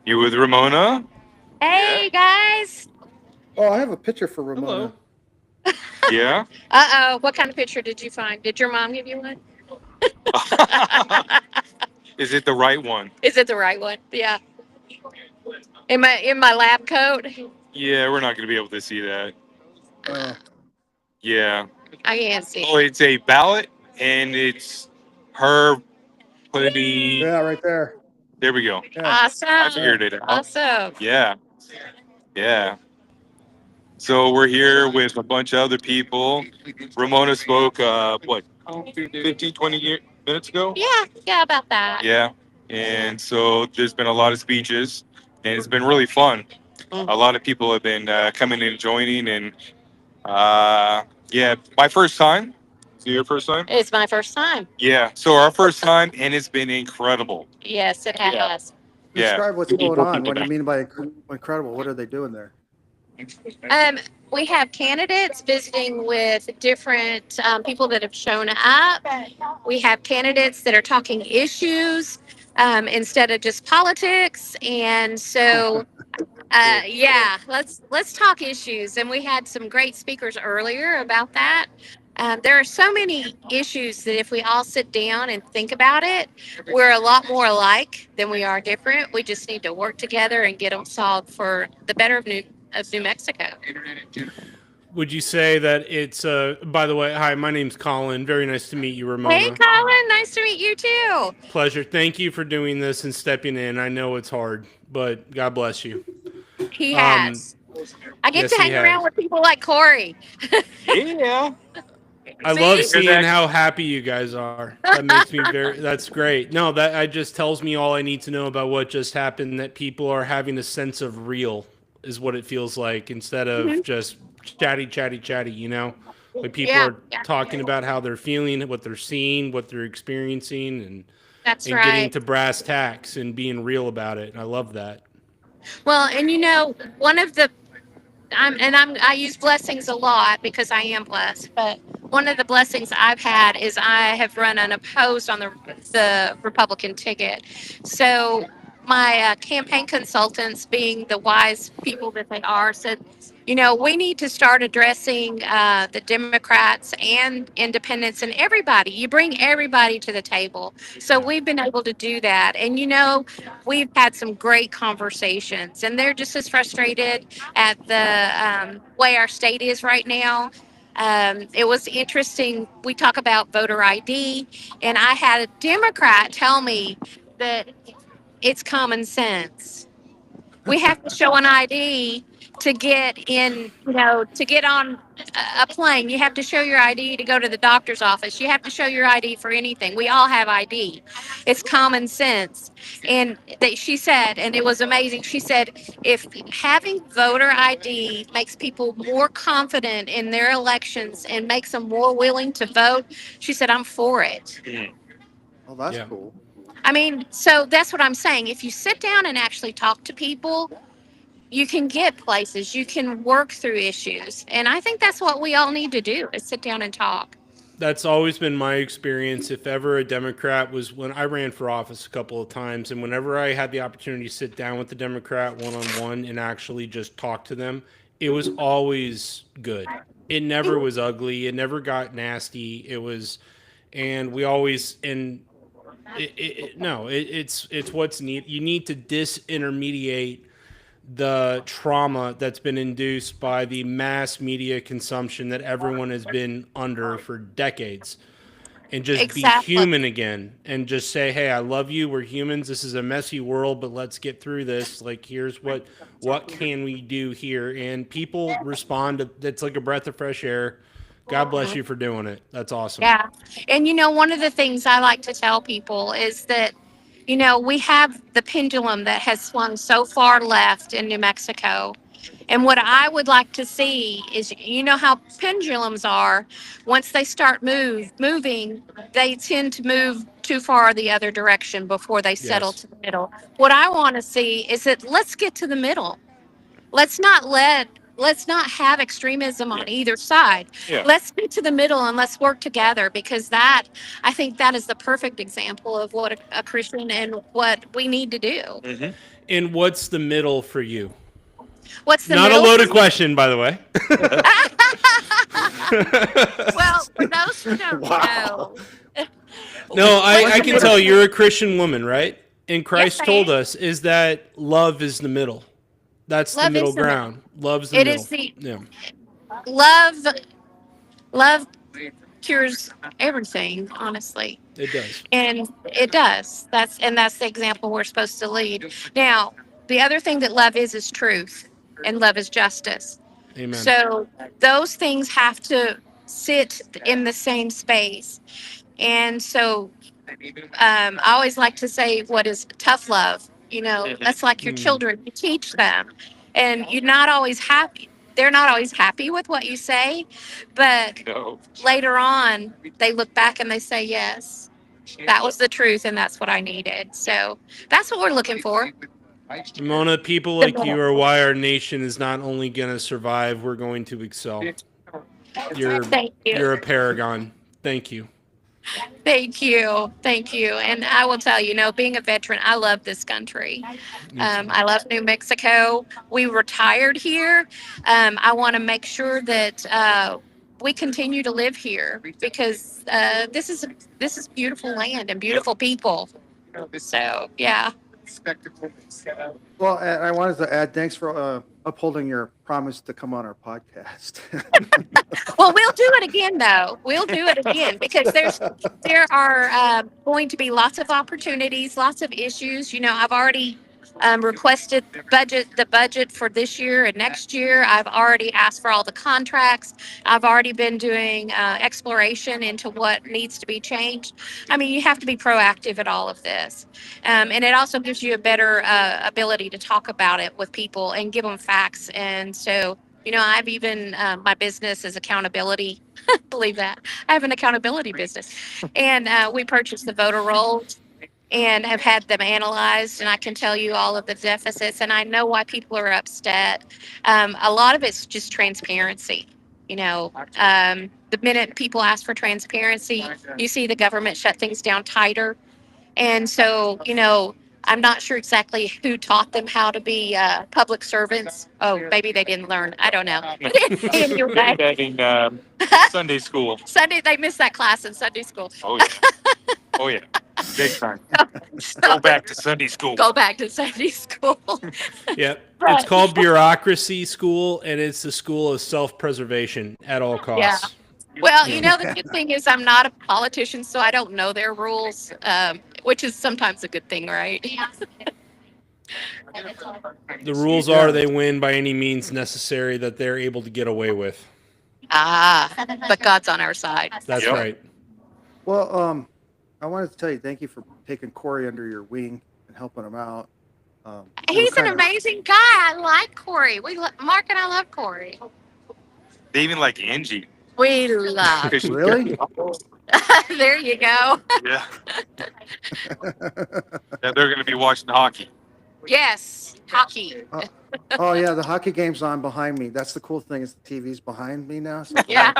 You with Ramona? Hey guys. Oh, I have a picture for Ramona. Hello. Yeah. Uh-oh. What kind of picture did you find? Did your mom give you one? Is it the right one? Is it the right one? Yeah. In my lab coat. Yeah, we're not going to be able to see that. Oh, Yeah. I can't see. Oh, it's a ballot, and it's her putting. yeah, right there. There we go. Yeah, I Awesome. figured it out. Awesome. Yeah. Yeah. So we're here with a bunch of other people. Ramona spoke, what, 15, 20 minutes ago? Yeah, yeah, about that. Yeah. And so there's been a lot of speeches, and it's been really fun. A lot of people have been coming and joining, and yeah, my first time. Is it your first time? It's my first time. Yeah. So our first time, and it's been incredible. Yes, it has. Yeah. describe what's going on. What do you mean by incredible? What are they doing there? Um, we have candidates visiting with different people that have shown up. We have candidates that are talking issues instead of just politics, and so yeah, let's talk issues. And we had some great speakers earlier about that. There are so many issues that if we all sit down and think about it, we're a lot more alike than we are different. We just need to work together and get them solved for the better of New Mexico. Would you say that it's by the way, hi, my name's Colin. Very nice to meet you, Ramona. Hey, Colin, nice to meet you too. Pleasure. Thank you for doing this and stepping in. I know it's hard, but God bless you. He has. I get yes, to he hang around has. with people like Corey. Yeah. I love See? seeing how happy you guys are. That makes me that's great. No, that just tells me all I need to know about what just happened, that people are having a sense of real is what it feels like instead of just chatty, you know? Like people Yeah, are yeah. talking about how they're feeling, what they're seeing, what they're experiencing, and That's and getting right. to brass tacks and being real about it. I love that. Well, and one of the I use blessings a lot because I am blessed, but one of the blessings I've had is I have run unopposed on the Republican ticket. So my campaign consultants, being the wise people that they are, said, we need to start addressing the Democrats and independents and everybody. You bring everybody to the table. So we've been able to do that. And, we've had some great conversations, and they're just as frustrated at the way our state is right now. It was interesting. We talk about voter ID, and I had a Democrat tell me that it's common sense. We have to show an ID to get in, to get on a plane. You have to show your ID to go to the doctor's office. You have to show your ID for anything. We all have ID. It's common sense. And she said, and it was amazing, she said, if having voter ID makes people more confident in their elections and makes them more willing to vote, she said, I'm for it. Oh, that's Yeah. cool. I mean, so that's what I'm saying. If you sit down and actually talk to people, you can get places, you can work through issues. And I think that's what we all need to do is sit down and talk. That's always been my experience. If ever a Democrat was, when I ran for office a couple of times, and whenever I had the opportunity to sit down with the Democrat one on one and actually just talk to them, it was always good. It never was ugly. It never got nasty. It was, and we always, and no, it's what's neat. You need to disintermediate the trauma that's been induced by the mass media consumption that everyone has been under for decades, and just be Exactly. human again and just say, hey, I love you, we're humans, this is a messy world, but let's get through this. Like, here's what can we do here? And people respond to, it's like a breath of fresh air. God bless you for doing it. That's awesome. Yeah. And one of the things I like to tell people is that, we have the pendulum that has swung so far left in New Mexico. And what I would like to see is, how pendulums are. Once they start moving, they tend to move too far the other direction before they settle Yes. to the middle. What I want to see is that let's get to the middle. Let's not let let's not have extremism on either side. Yeah. Let's get to the middle and let's work together, because that, I think that is the perfect example of what a Christian and what we need to do. Hmm. And what's the middle for you? What's the Not a middle? loaded question, by the way. Well, for those who don't Wow. know, No, I What's the can middle? tell you're a Christian woman, right? And Christ I told am. us is that love is the middle. That's the Love middle is the middle. ground. Love's the It middle. is the Yeah. love cures everything, honestly. It does. And it does. That's the example we're supposed to lead. Now, the other thing that love is truth, and love is justice. Amen. So those things have to sit in the same space. And so I always like to say, what is tough love? That's like your children. You teach them, and you're not always happy. They're not always happy with what you say, but No. later on, they look back and they say, yes, that was the truth, and that's what I needed. So that's what we're looking for. Mona, people like you are why our nation is not only going to survive, we're going to excel. You're Thank you. you're a paragon. Thank you. Thank you. Thank you. And I will tell you, being a veteran, I love this country. I love New Mexico. We retired here. I want to make sure that we continue to live here, because this is beautiful land and beautiful people. So, yeah. Well, and I wanted to add, thanks for upholding your promise to come on our podcast. Well, we'll do it again, though. We'll do it again, because there are going to be lots of opportunities, lots of issues. I've already requested the budget for this year and next year. I've already asked for all the contracts. I've already been doing exploration into what needs to be changed. I mean, you have to be proactive at all of this. And it also gives you a better ability to talk about it with people and give them facts. And so, I've even, my business is accountability. Believe that. I have an accountability business. And we purchased the voter rolls and have had them analyzed. And I can tell you all of the deficits. And I know why people are upset. A lot of it's just transparency. The minute people ask for transparency, you see the government shut things down tighter. And so, I'm not sure exactly who taught them how to be public servants. Oh, maybe they didn't learn. I don't know. But anyway, That in Sunday school. They missed that class in Sunday school. Oh yeah. Oh yeah. Big time. Go back to Sunday school. Go back to Sunday school. Yep. It's called bureaucracy school, and it's the school of self-preservation at all costs. Well, the good thing is I'm not a politician, so I don't know their rules, which is sometimes a good thing, right? The rules are they win by any means necessary that they're able to get away with. But God's on our side. That's Yep. right. Well, I wanted to tell you, thank you for taking Corey under your wing and helping him out. He's an amazing guy. I like Corey. Mark and I love Corey. They even like Angie. We love. Really? There you go. Yeah. Yeah, they're going to be watching hockey. Yes, hockey. Oh yeah, the hockey game's on behind me. That's the cool thing, is the TV's behind me now. So Yeah,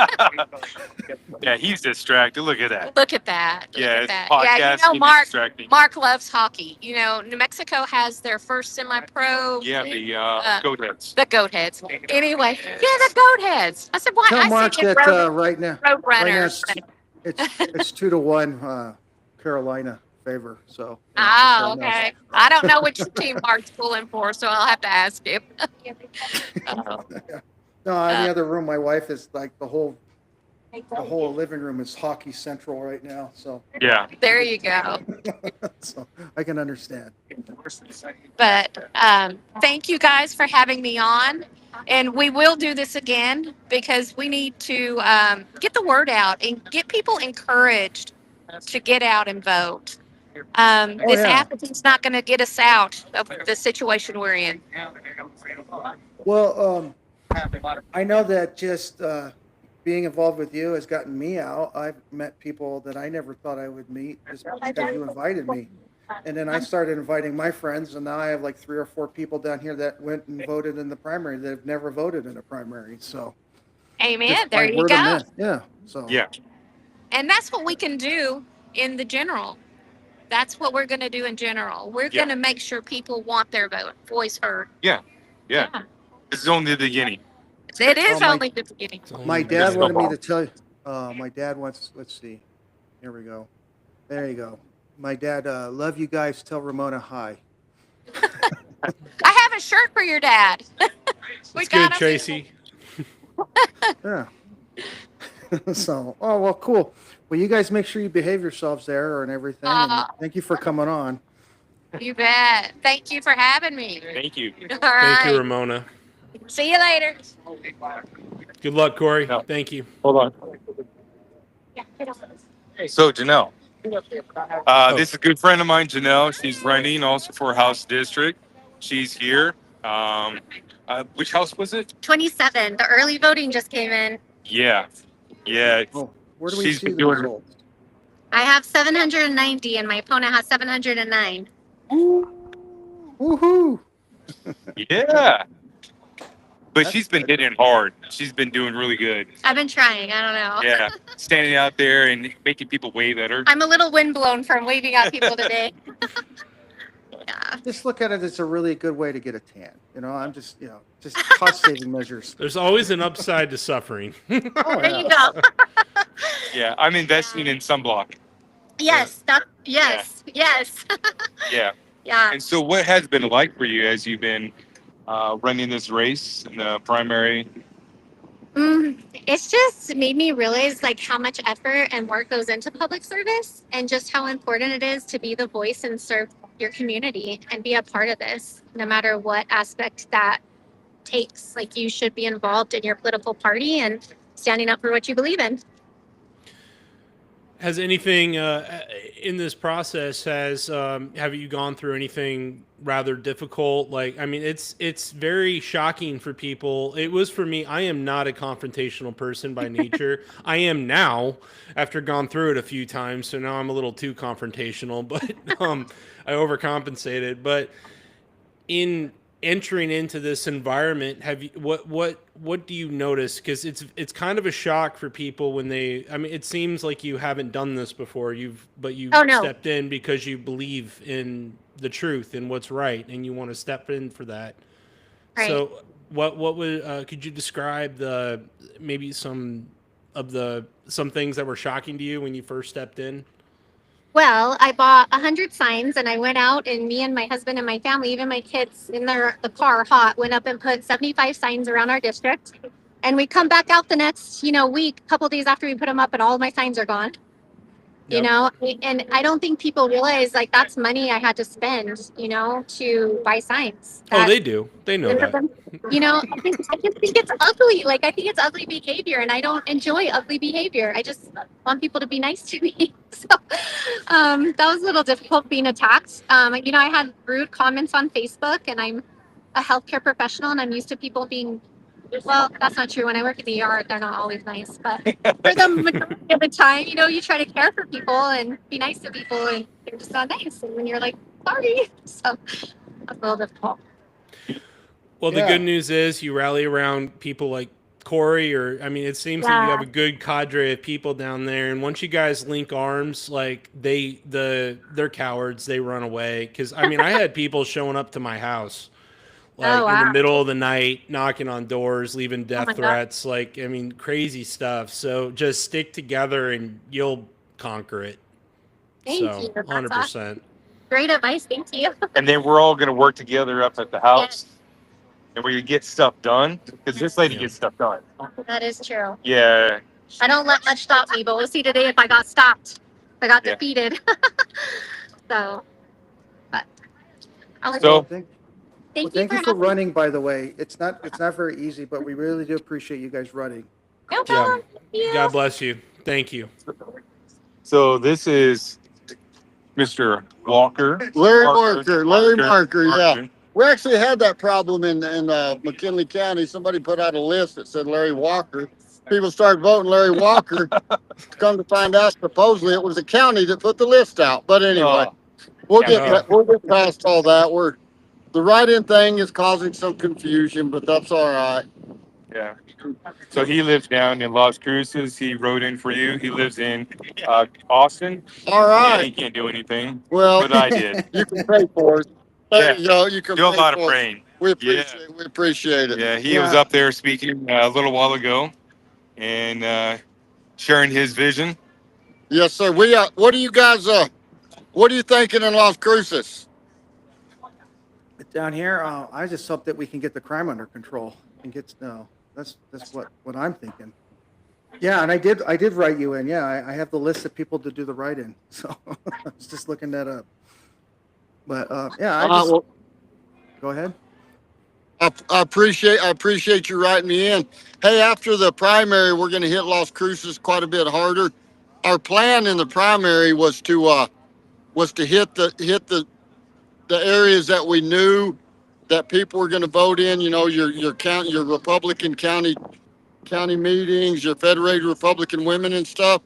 Yeah, he's distracted. Look at that. look at that. Look Yeah, at it's that. podcast. Yeah, Mark. Distracting. Mark loves hockey. New Mexico has their first semi-pro. Yeah, the Goatheads. The Goatheads. Anyway, yeah, the Goatheads. I said, why? tell I Mark said that right now Roadrunners. it's 2-1 Carolina favor. So. Oh, okay. I don't know which team Mark's pulling for, so I'll have to ask him. No, in the other room, my wife is like the whole living room is hockey central right now. So. Yeah. There you go. So I can understand. But thank you guys for having me on. And we will do this again, because we need to get the word out and get people encouraged to get out and vote. This yeah. apathy's not going to get us out of the situation we're in. Well, I know that just being involved with you has gotten me out. I've met people that I never thought I would meet just because you invited me. And then I started inviting my friends, and now I have like 3 or 4 people down here that went and voted in the primary that have never voted in a primary. So Amen. just There by you word of go. mouth. Yeah. So Yeah. And that's what we can do in the general. That's what we're going to do in general. We're Yeah. going to make sure people want their voice heard. Yeah. This is only the beginning. It is Oh, my- only the beginning. my Only dad Just wanted me go to tell you. My dad wants. Let's see. Here we go. There you go. My dad. Love you guys. Tell Ramona hi. I have a shirt for your dad. We It's got good, him. Tracy. Yeah. So, oh well, cool. Well, you guys make sure you behave yourselves there and everything. And thank you for coming on. You bet. Thank you for having me. Thank you. All Thank right. you, Ramona. See you later. Good luck, Corey. No. Thank you. Hold on. So Janelle, this is a good friend of mine, Janelle. She's running also for House District. She's here. Which house was it? 27. The early voting just came in. Yeah. Oh, where do we She's see been the doing- results? I have 790 and my opponent has 709. Woohoo! Yeah. But she's been hitting hard. She's been doing really good. I've been trying. I don't know. Yeah. Standing out there and making people wave at her. I'm a little windblown from waving at people today. Yeah. Just look at it as a really good way to get a tan. I'm just, just cost saving measures. There's always an upside to suffering. Oh, There yeah. you go. Yeah. I'm investing in sunblock. Yes. Yes. Yeah. Yeah. And so what has been like for you as you've been running this race in the primary? It's just made me realize like how much effort and work goes into public service and just how important it is to be the voice and serve your community and be a part of this, no matter what aspect that takes. Like you should be involved in your political party and standing up for what you believe in. Has anything in this process have you gone through anything rather difficult? Like, I mean, it's very shocking for people. It was for me. I am not a confrontational person by nature. I am now after gone through it a few times. So now I'm a little too confrontational, but I overcompensated. But in entering into this environment, have you what do you notice? Because it's kind of a shock for people when it seems like you haven't done this before. But you Oh, no. stepped in because you believe in the truth and what's right, and you want to step in for that. Right. So what would could you describe maybe some things that were shocking to you when you first stepped in? Well, I bought 100 signs and I went out and me and my husband and my family, even my kids in the car hot, went up and put 75 signs around our district. And we come back out the next, week, a couple days after we put them up and all of my signs are gone. Yep. And I don't think people realize like that's money I had to spend, to buy signs. Oh, they do. They know that. I just think it's ugly. Like I think it's ugly behavior and I don't enjoy ugly behavior. I just want people to be nice to me. So that was a little difficult being attacked. I had rude comments on Facebook and I'm a healthcare professional and I'm used to people being, well, that's not true. When I work in the ER, they're not always nice, but for the majority of the time, you try to care for people and be nice to people and they're just not nice. And then you're like, sorry. So that's a little difficult. Well, the Yeah. good news is you rally around people like Corey, it seems like you have a good cadre of people down there. And once you guys link arms, like they're cowards, they run away. Cause I had people showing up to my house, like Oh, in the wow. middle of the night, knocking on doors, leaving death my God. threats. Like, crazy stuff. So just stick together and you'll conquer it. Thank you. That's 100%. Great advice. Thank you. And then we're all going to work together up at the house. And we're going to get stuff done. Because this lady gets stuff done. That is true. Yeah. I don't let much stop me, but we'll see today if I got stopped. If I got Yeah. defeated. But I'll So- Thank thank you you for having me. running, by the way. It's not very easy, but we really do appreciate you guys running. No problem. Yeah. God bless you. Thank you. So this is Mr. Walker. Larry Marker, yeah. Marker. We actually had that problem in McKinley County. Somebody put out a list that said Larry Walker. People started voting Larry Walker. Come to find out, supposedly it was the county that put the list out. But anyway, We'll Yeah. get past all that. The write-in thing is causing some confusion, but that's all right. Yeah. So he lives down in Las Cruces. He wrote in for you. He lives in Austin. All Yeah, he right. can't do anything, Well, but I did. you can pay for it. There Yeah. you go. You can Do a pay lot of for it. praying. We Yeah. appreciate it. Yeah, he was Yeah. up there speaking a little while ago and sharing his vision. Yes, sir. What do you guys what are you thinking in Las Cruces? Down here, I just hope that we can get the crime under control and get, no, that's what I'm thinking. Yeah, and I did write you in. Yeah, I have the list of people to do the write-in. So I was just looking that up. But yeah, Well, go ahead. I appreciate you writing me in. Hey, after the primary, we're going to hit Las Cruces quite a bit harder. Our plan in the primary was to hit the areas that we knew that people were going to vote in. You know, your Republican county meetings, your Federated Republican Women and stuff.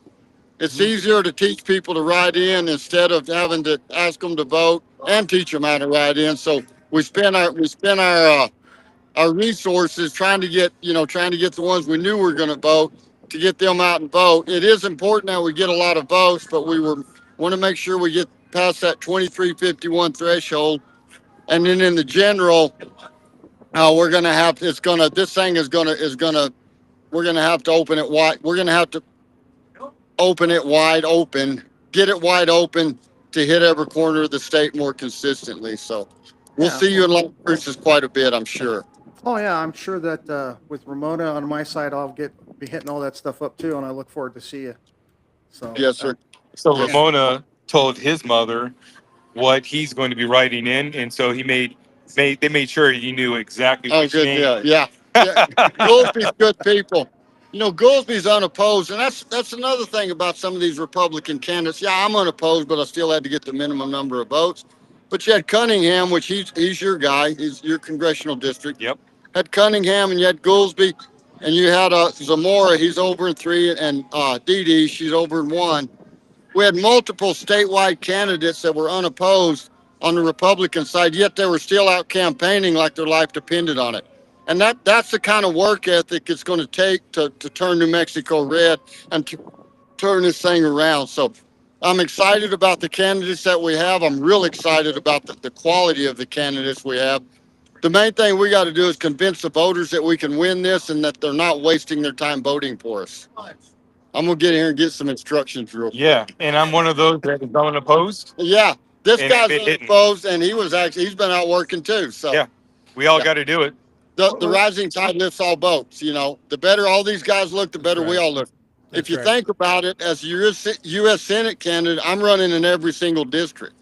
It's easier to teach people to write in instead of having to ask them to vote and teach them how to write in. So we spent our resources trying to get the ones we knew were going to vote, to get them out and vote. It is important that we get a lot of votes, but want to make sure we get past that 2351 threshold. And then in the general, we're going to have we're going to have to open it wide. We're going to have to open it wide open, get it wide open to hit every corner of the state more consistently. So we'll Yeah. see you in Las Cruces quite a bit, I'm sure. Oh yeah, I'm sure that with Ramona on my side, I'll be hitting all that stuff up too, and I look forward to see you. So Yes, sir. So Yeah. Ramona told his mother what he's going to be writing in, and so they made sure he knew exactly Oh, which good. name. Yeah. Goolsby's good people. You know, Goolsby's unopposed, and that's another thing about some of these Republican candidates. Yeah, I'm unopposed, but I still had to get the minimum number of votes. But you had Cunningham, which he's your guy, he's your congressional district. Yep. Had Cunningham, and you had Goolsby, and you had Zamora, he's over in 3, and Dee Dee, she's over in 1. We had multiple statewide candidates that were unopposed on the Republican side, yet they were still out campaigning like their life depended on it. And that's the kind of work ethic it's going to take to turn New Mexico red and to turn this thing around. So I'm excited about the candidates that we have. I'm real excited about the quality of the candidates we have. The main thing we got to do is convince the voters that we can win this and that they're not wasting their time voting for us. I'm going to get here and get some instructions real quick. Yeah, and I'm one of those that is unopposed. Yeah, this And guy's it didn't. unopposed, and he's been out working too. So Yeah. We all Yeah. got to do it. the rising tide lifts all boats. You know, the better all these guys look, the better we right. all look. That's If you right. think about it, as a U.S. Senate candidate, I'm running in every single district.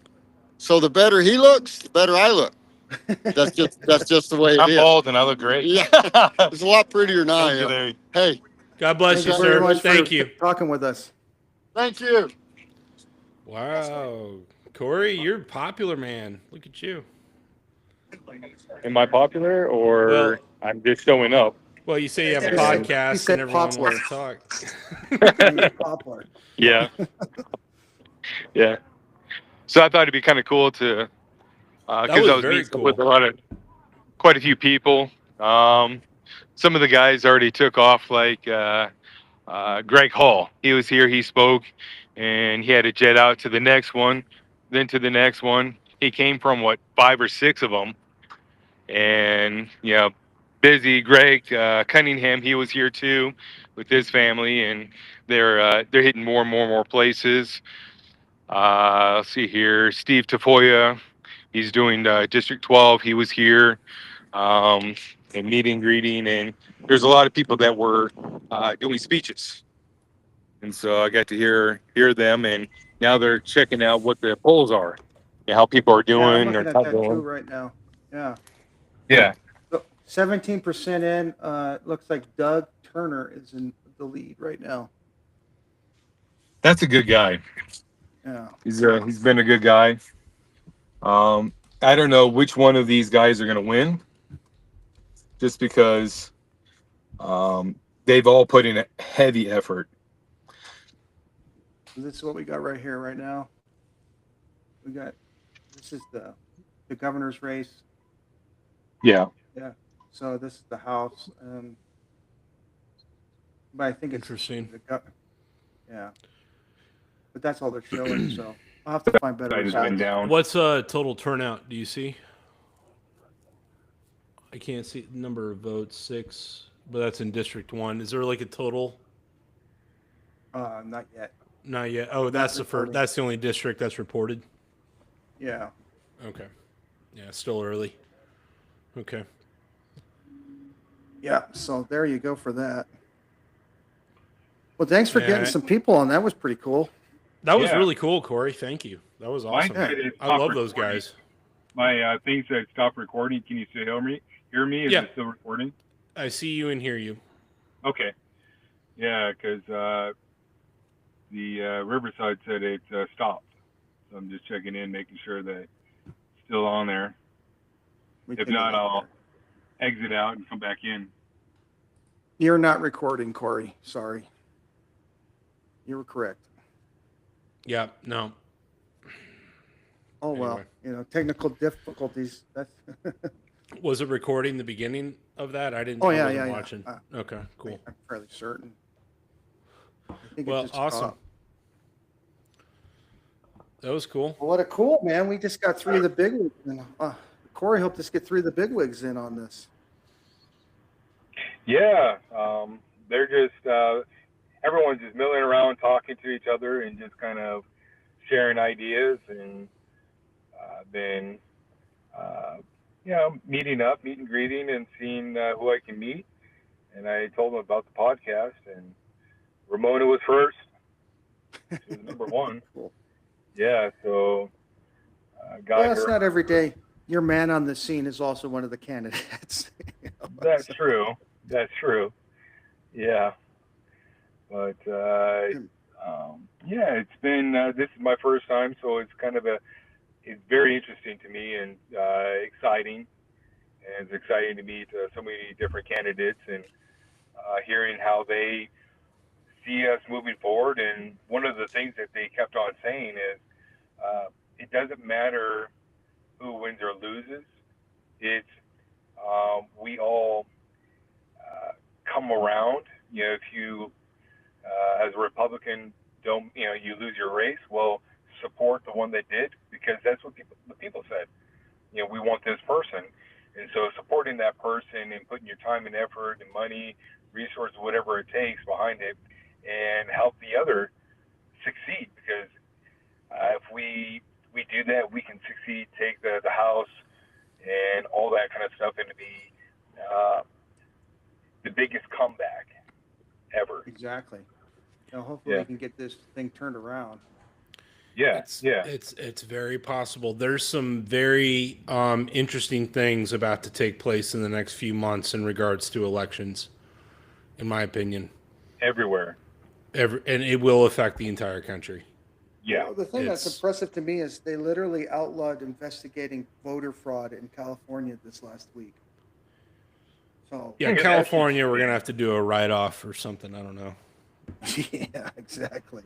So the better he looks, the better I look. That's just the way it I'm is. bald and I look great. Yeah, it's a lot prettier than I Thank you, am. Larry. Hey, God bless you, Thank very sir. much for Thank you. talking with us. thank you. Wow. Corey, you're a popular man. Look at you. Am I popular or Well- I'm just showing up? Well, you say you have a He podcast said and everyone popular. wants to talk. Poplar. Yeah. Yeah. So I thought it'd be kind of cool to, That because was I was very meeting cool. with quite a few people. Some of the guys already took off, like Greg Hall. He was here, he spoke, and he had to jet out to the next one, then to the next one. He came from 5 or 6 of them, and busy. Greg Cunningham, he was here too with his family, and they're hitting more and more places. Let's see here, Steve Tafoya, he's doing District 12. He was here, and meeting, greeting, and there's a lot of people that were doing speeches, and so I got to hear them, and now they're checking out what the polls are and how people are Yeah, I'm doing or looking at not that too doing. right now. Yeah. Yeah. 17% in. Looks like Doug Turner is in the lead right now. That's a good guy. Yeah. He's been a good guy. I don't know which one of these guys are going to win, just because they've all put in a heavy effort. So this is what we got right here, right now. We got This is the governor's race. Yeah. Yeah. So this is the House. But I think it's Interesting. yeah. But that's all they're showing. So I'll have to find better Side has been results. down. What's total turnout? Do you see? I can't see the number of votes, 6, but that's in District 1. Is there like a total? Not yet. Not yet. Oh, that's the first. reporting. That's the only district that's reported. Yeah. Okay. Yeah, still early. Okay. Yeah. So there you go for that. Well, thanks for Yeah. getting some people on. That was pretty cool. That was Yeah. really cool, Corey. Thank you. That was Mine awesome. said it I stopped love those recording. guys. My thing said stop recording. Can you still hear me? Hear me? Is Yeah. it still recording? I see you and hear you. Okay. Yeah, because the Riverside said it stopped. So I'm just checking in, making sure that it's still on there. We If can- not, I'll exit out and come back in. You're not recording, Corey. Sorry. You were correct. Yeah. No. Oh, well, Anyway. you know, technical difficulties. That's Was it recording the beginning of that? I didn't. Oh, I yeah, wasn't yeah, yeah. watching. Okay. Cool. I'm fairly certain. I think it Well, just awesome. stopped. That was cool. Well, what a cool, man. We just got 3 of the big wigs in. Corey helped us get 3 of the big wigs in on this. Yeah, they're just everyone's just milling around, talking to each other, and just kind of sharing ideas, and then meeting up, meet and greeting, and seeing who I can meet. And I told them about the podcast, and Ramona was first. She was number 1. Cool. Yeah, so got Well, her. it's not every day. Your man on the scene is also one of the candidates. You know, That's so- true. That's true. Yeah. But yeah, it's been this is my first time, so it's kind of it's very interesting to me and exciting. And it's exciting to meet so many different candidates and hearing how they see us moving forward. And one of the things that they kept on saying is it doesn't matter who wins or loses. It's we all come around. You know, if you as a Republican don't you lose your race, well, support the one that did, because that's what the people said. You know, we want this person, and so supporting that person and putting your time and effort and money, resources, whatever it takes behind it, and help the other succeed. Because if we do that, we can succeed, take the House and all that kind of stuff, and to be the biggest comeback ever. Exactly. You know, hopefully Yeah. we can get this thing turned around. Yeah, yeah. It's very possible. There's some very interesting things about to take place in the next few months in regards to elections, in my opinion. Everywhere. And it will affect the entire country. Yeah. Well, the thing that's It's- impressive to me is they literally outlawed investigating voter fraud in California this last week. So Yeah, Yeah, California, we're gonna have to do a write-off or something. I don't know. yeah, exactly.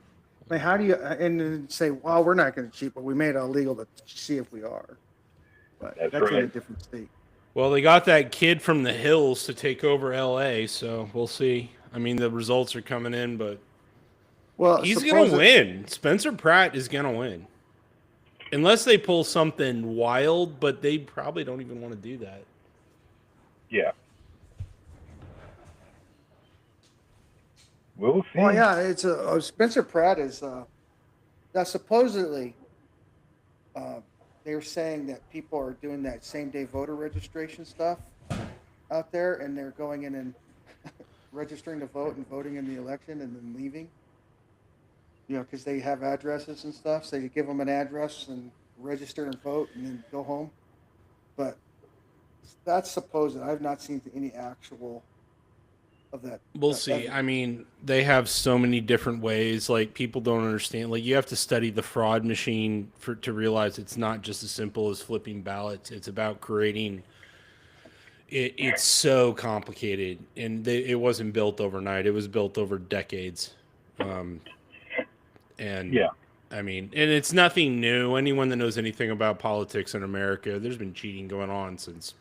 I mean, how do you and then say, well, we're not going to cheat, but we made it illegal to see if we are. But That's that's in a right. different state. Well, they got that kid from the hills to take over LA, so we'll see. I mean, the results are coming in, but Well, he's gonna supposedly- win. Spencer Pratt is gonna win, unless they pull something wild. But they probably don't even want to do that. Yeah. We'll see. Well, yeah, it's Spencer Pratt is now supposedly they're saying that people are doing that same day voter registration stuff out there, and they're going in and registering to vote and voting in the election and then leaving. You know, because they have addresses and stuff, so you give them an address and register and vote and then go home. But that's supposed. I've not seen any actual of that. We'll that see. evidence. I mean, they have so many different ways. Like, people don't understand. Like, you have to study the fraud machine to realize it's not just as simple as flipping ballots. It's about creating. It's so complicated, and it wasn't built overnight. It was built over decades. And Yeah. I mean, and it's nothing new. Anyone that knows anything about politics in America, there's been cheating going on since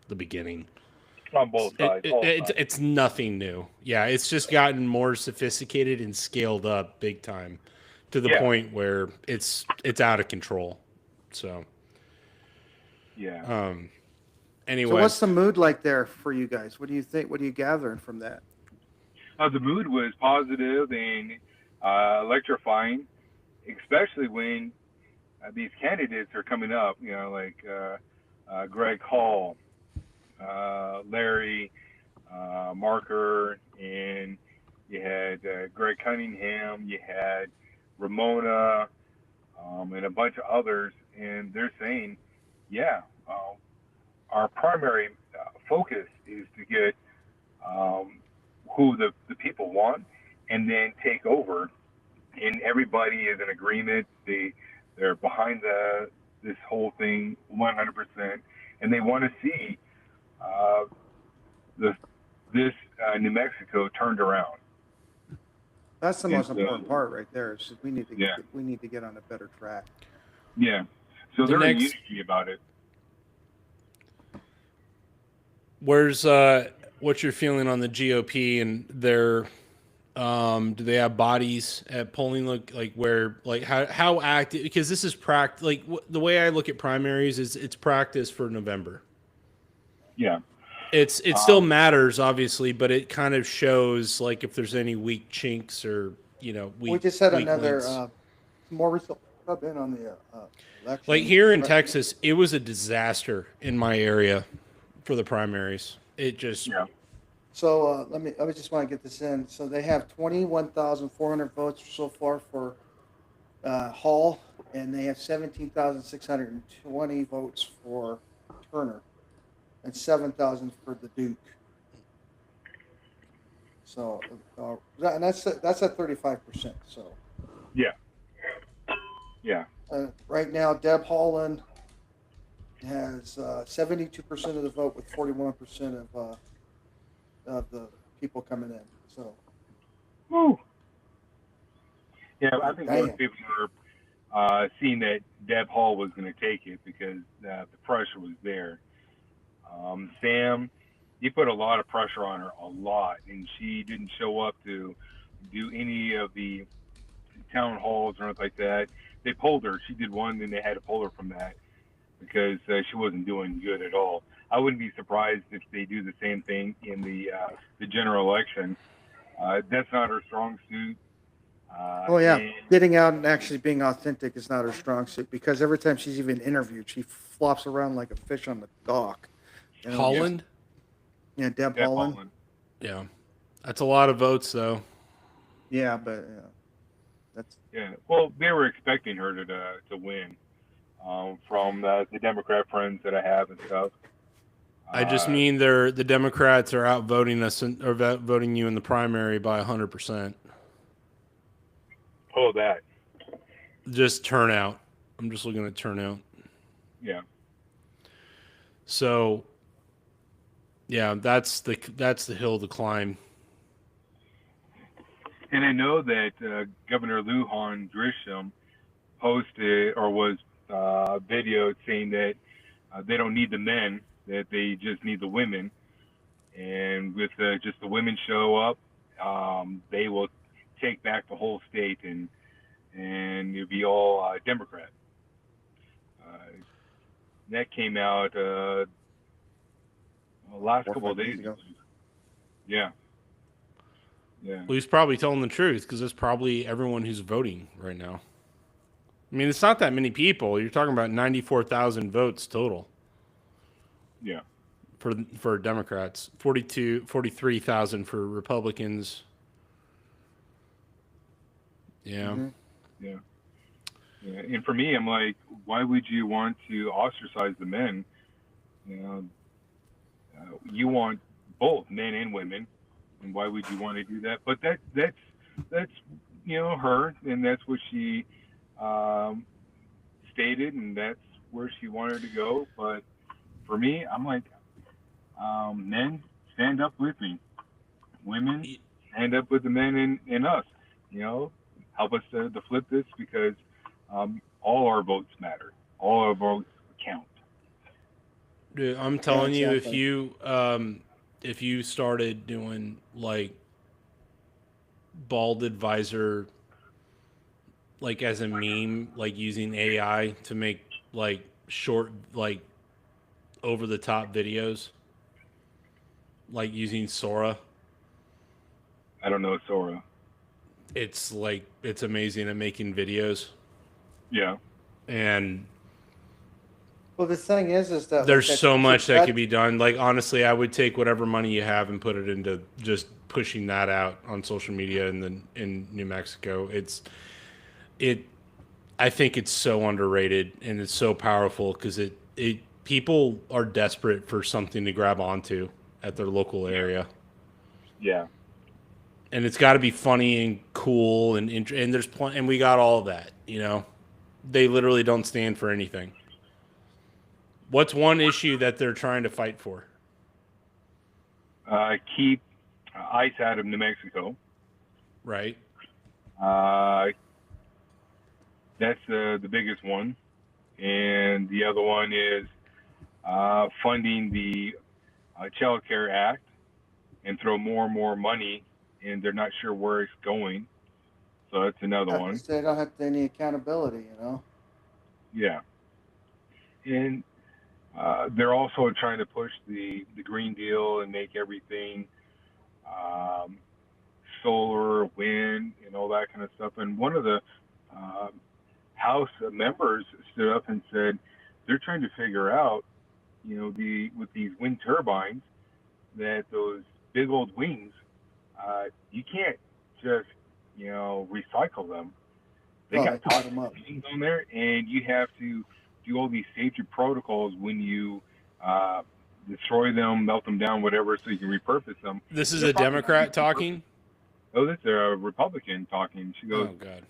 the beginning. On both sides. All sides. It's nothing new. Yeah, it's just gotten more sophisticated and scaled up big time to the Yeah. point where it's out of control. So, Yeah. anyway, So what's the mood like there for you guys? What do you think? What are you gathering from that? The mood was positive and electrifying, especially when these candidates are coming up. You know, like Greg Hall, Larry Marker, and you had Greg Cunningham, you had Ramona, and a bunch of others, and they're saying, yeah, our primary focus is to get who the people want, and then take over. And everybody is in agreement. They're behind this whole thing 100%, and they want to see this New Mexico turned around. That's the Yeah, most so- important part right there. Is we need to Yeah. get on a better track. Yeah. So The they're in next- unity about it. where's what's your feeling on the GOP and their do they have bodies at polling like where like how active, because this is practice, like the way I look at primaries is it's practice for November. Yeah. It still matters obviously, but it kind of shows like if there's any weak chinks or We just had weak another links. more results come in on the election. Like here in Texas, it was a disaster in my area for the primaries. It just Yeah. So I just want to get this in. So they have 21,400 votes so far for Hall, and they have 17,620 votes for Turner, and 7,000 for the Duke. So, and that's at 35%. So Yeah. Yeah. right now, Deb Haaland has 72% of the vote with 41% of the people coming in. So Woo. Yeah, I think Damn. most people were seeing that Deb Hall was going to take it because the pressure was there. Sam, you put a lot of pressure on her, a lot, and she didn't show up to do any of the town halls or anything like that. They pulled her. She did one, then they had to pull her from that because she wasn't doing good at all. I wouldn't be surprised if they do the same thing in the general election. That's not her strong suit. oh yeah, and- getting out and actually being authentic is not her strong suit, because every time she's even interviewed, she flops around like a fish on the dock. You know? Holland. Yeah, Deb Deb Haaland. Haaland. Yeah, that's a lot of votes though. Yeah, but that's Yeah, well, they were expecting her to win from the Democrat friends that I have and stuff. I just mean the Democrats are outvoting us or voting you in the primary by 100%. Oh, that. Just turnout. I'm just looking at turnout. Yeah. So, yeah, that's the hill to climb. And I know that Governor Lujan Grisham posted or was videoed saying that they don't need the men, that they just need the women. And with just the women show up, they will take back the whole state, and it'll be all Democrat. That came out last 4 or couple 5 of days days ago. Yeah. Yeah. Well, he's probably telling the truth because that's probably everyone who's voting right now. I mean, it's not that many people. You're talking about 94,000 votes total Yeah. for Democrats, 43,000 for Republicans. Yeah. Mhm. Yeah. Yeah. And for me, I'm like, why would you want to ostracize the men? You know, you want both men and women, and why would you want to do that? But that's her, and that's what she stated, and that's where she wanted to go. But for me, I'm like, men, stand up with me. Women, stand up with the men in us. You know, help us to flip this, because All our votes matter. All our votes count. Dude, I'm telling you, exactly. if you started doing like bald advisor, like as a meme, like using AI to make like short, like over the top videos, like using Sora, I don't know, Sora. it's like it's amazing at making videos. Yeah. And Well, the thing is that like there's so much that could that be done. Like honestly, I would take whatever money you have and put it into just pushing that out on social media in New Mexico. It I think it's so underrated and it's so powerful because it people are desperate for something to grab onto at their local area. Yeah. And it's got to be funny and cool and there's plenty, and we got all of that, you know. They literally don't stand for anything. What's one issue that they're trying to fight for? Keep ice out of New Mexico. Right? Uh, that's the biggest one. And the other one is funding the Child Care Act and throw more and more money, and they're not sure where it's going. So that's another one. because they don't have any accountability, you know. Yeah. And they're also trying to push the Green Deal and make everything um, solar, wind, and all that kind of stuff. And one of the um House members stood up and said they're trying to figure out, with these wind turbines, that those big old wings, you can't just, recycle them. They No, they got cut toxic them up. things on there, and you have to do all these safety protocols when you uh, destroy them, melt them down, whatever, so you can repurpose them. This is They're a probably not Democrat even repurposed. talking? Oh, that's a Republican talking. She goes, Oh god.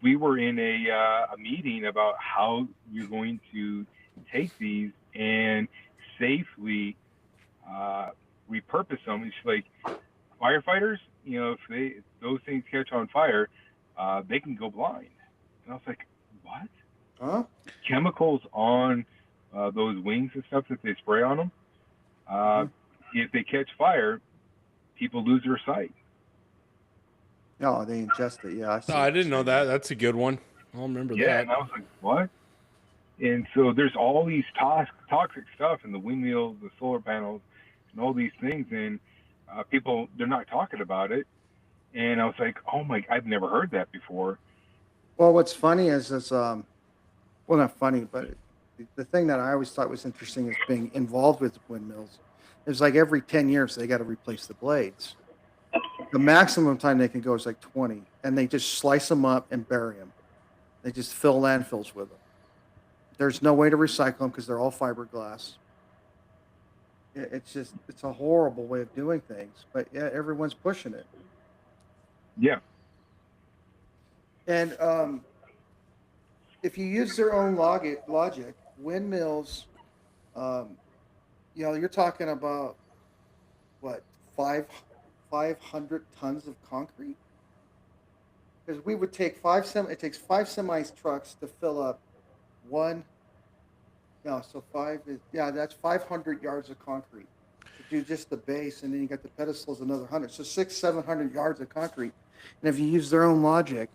we were in a meeting about how you're going to take these and safely uh, repurpose them. And she's like, firefighters, if those things catch on fire, they can go blind. And I was like, what? Huh? Chemicals on those wings and stuff that they spray on them. Mhm. If they catch fire, people lose their sight. No, they ingest it. Yeah, I see. Oh, I didn't know that. That's a good one. I'll remember Yeah, that. and I was like, what? And so there's all these toxic stuff in the windmills, the solar panels, and all these things, and people, they're not talking about it. And I was like, oh my, I've never heard that before. Well, what's funny is well, not funny, but the thing that I always thought was interesting is being involved with windmills. It's like every 10 years they got to replace the blades. The maximum time they can go is like 20, and they just slice them up and bury them. They just fill landfills with them. There's no way to recycle them because they're all fiberglass. It's a horrible way of doing things, but yeah, everyone's pushing it. Yeah. And if you use their own logic, windmills, um, you're talking about what 500 tons of concrete. Because we would take it takes 5 semi trucks to fill up one. No, so that's 500 yards of concrete to do just the base, and then you got the pedestals another 100. So 700 yards of concrete. And if you use their own logic,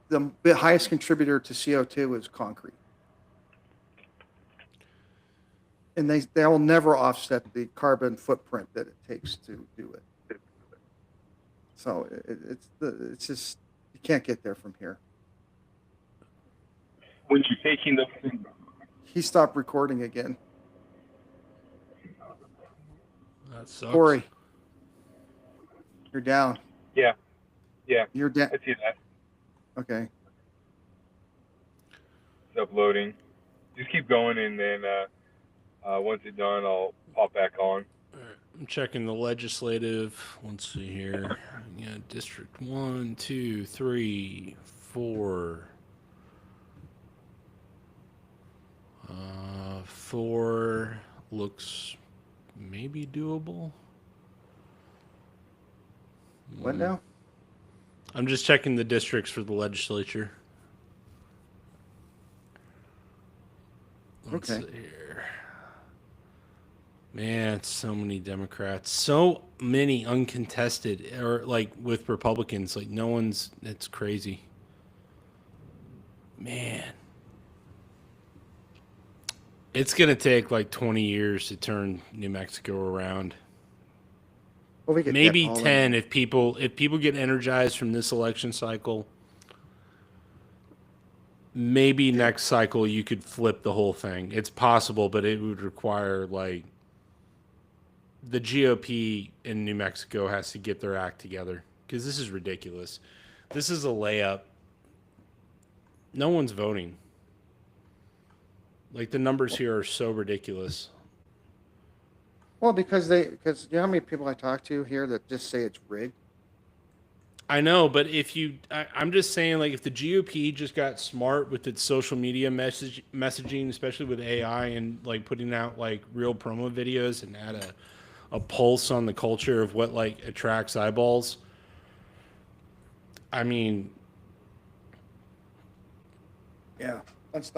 the highest contributor to CO2 is concrete. And they will never offset the carbon footprint that it takes to do it. So it's just, you can't get there from here. When you're taking the, He stopped recording again. That sucks. Corey, you're down. yeah, You're down. I see that. Okay. It's uploading. Just keep going, and then once it's done, I'll pop back on. I'm checking the legislative. Let's see here. Yeah, District 1, 2, 3, 4. 4 looks maybe doable. What now? I'm just checking the districts for the legislature. Let's Okay. see here. Man, so many Democrats, so many uncontested, or like with Republicans, like no one's. It's crazy. Man, it's gonna take like 20 years to turn New Mexico around. Well, we get Maybe that all 10 in. if people get energized from this election cycle. Maybe next cycle you could flip the whole thing. It's possible, but it would require like the GOP in New Mexico has to get their act together because this is ridiculous. This is a layup. No one's voting. Like the numbers here are so ridiculous. Well, because you know how many people I talk to here that just say it's rigged? I know, but I'm just saying, like, if the GOP just got smart with its social media messaging, especially with AI and like putting out like real promo videos and had a pulse on the culture of what like attracts eyeballs. I mean, Yeah.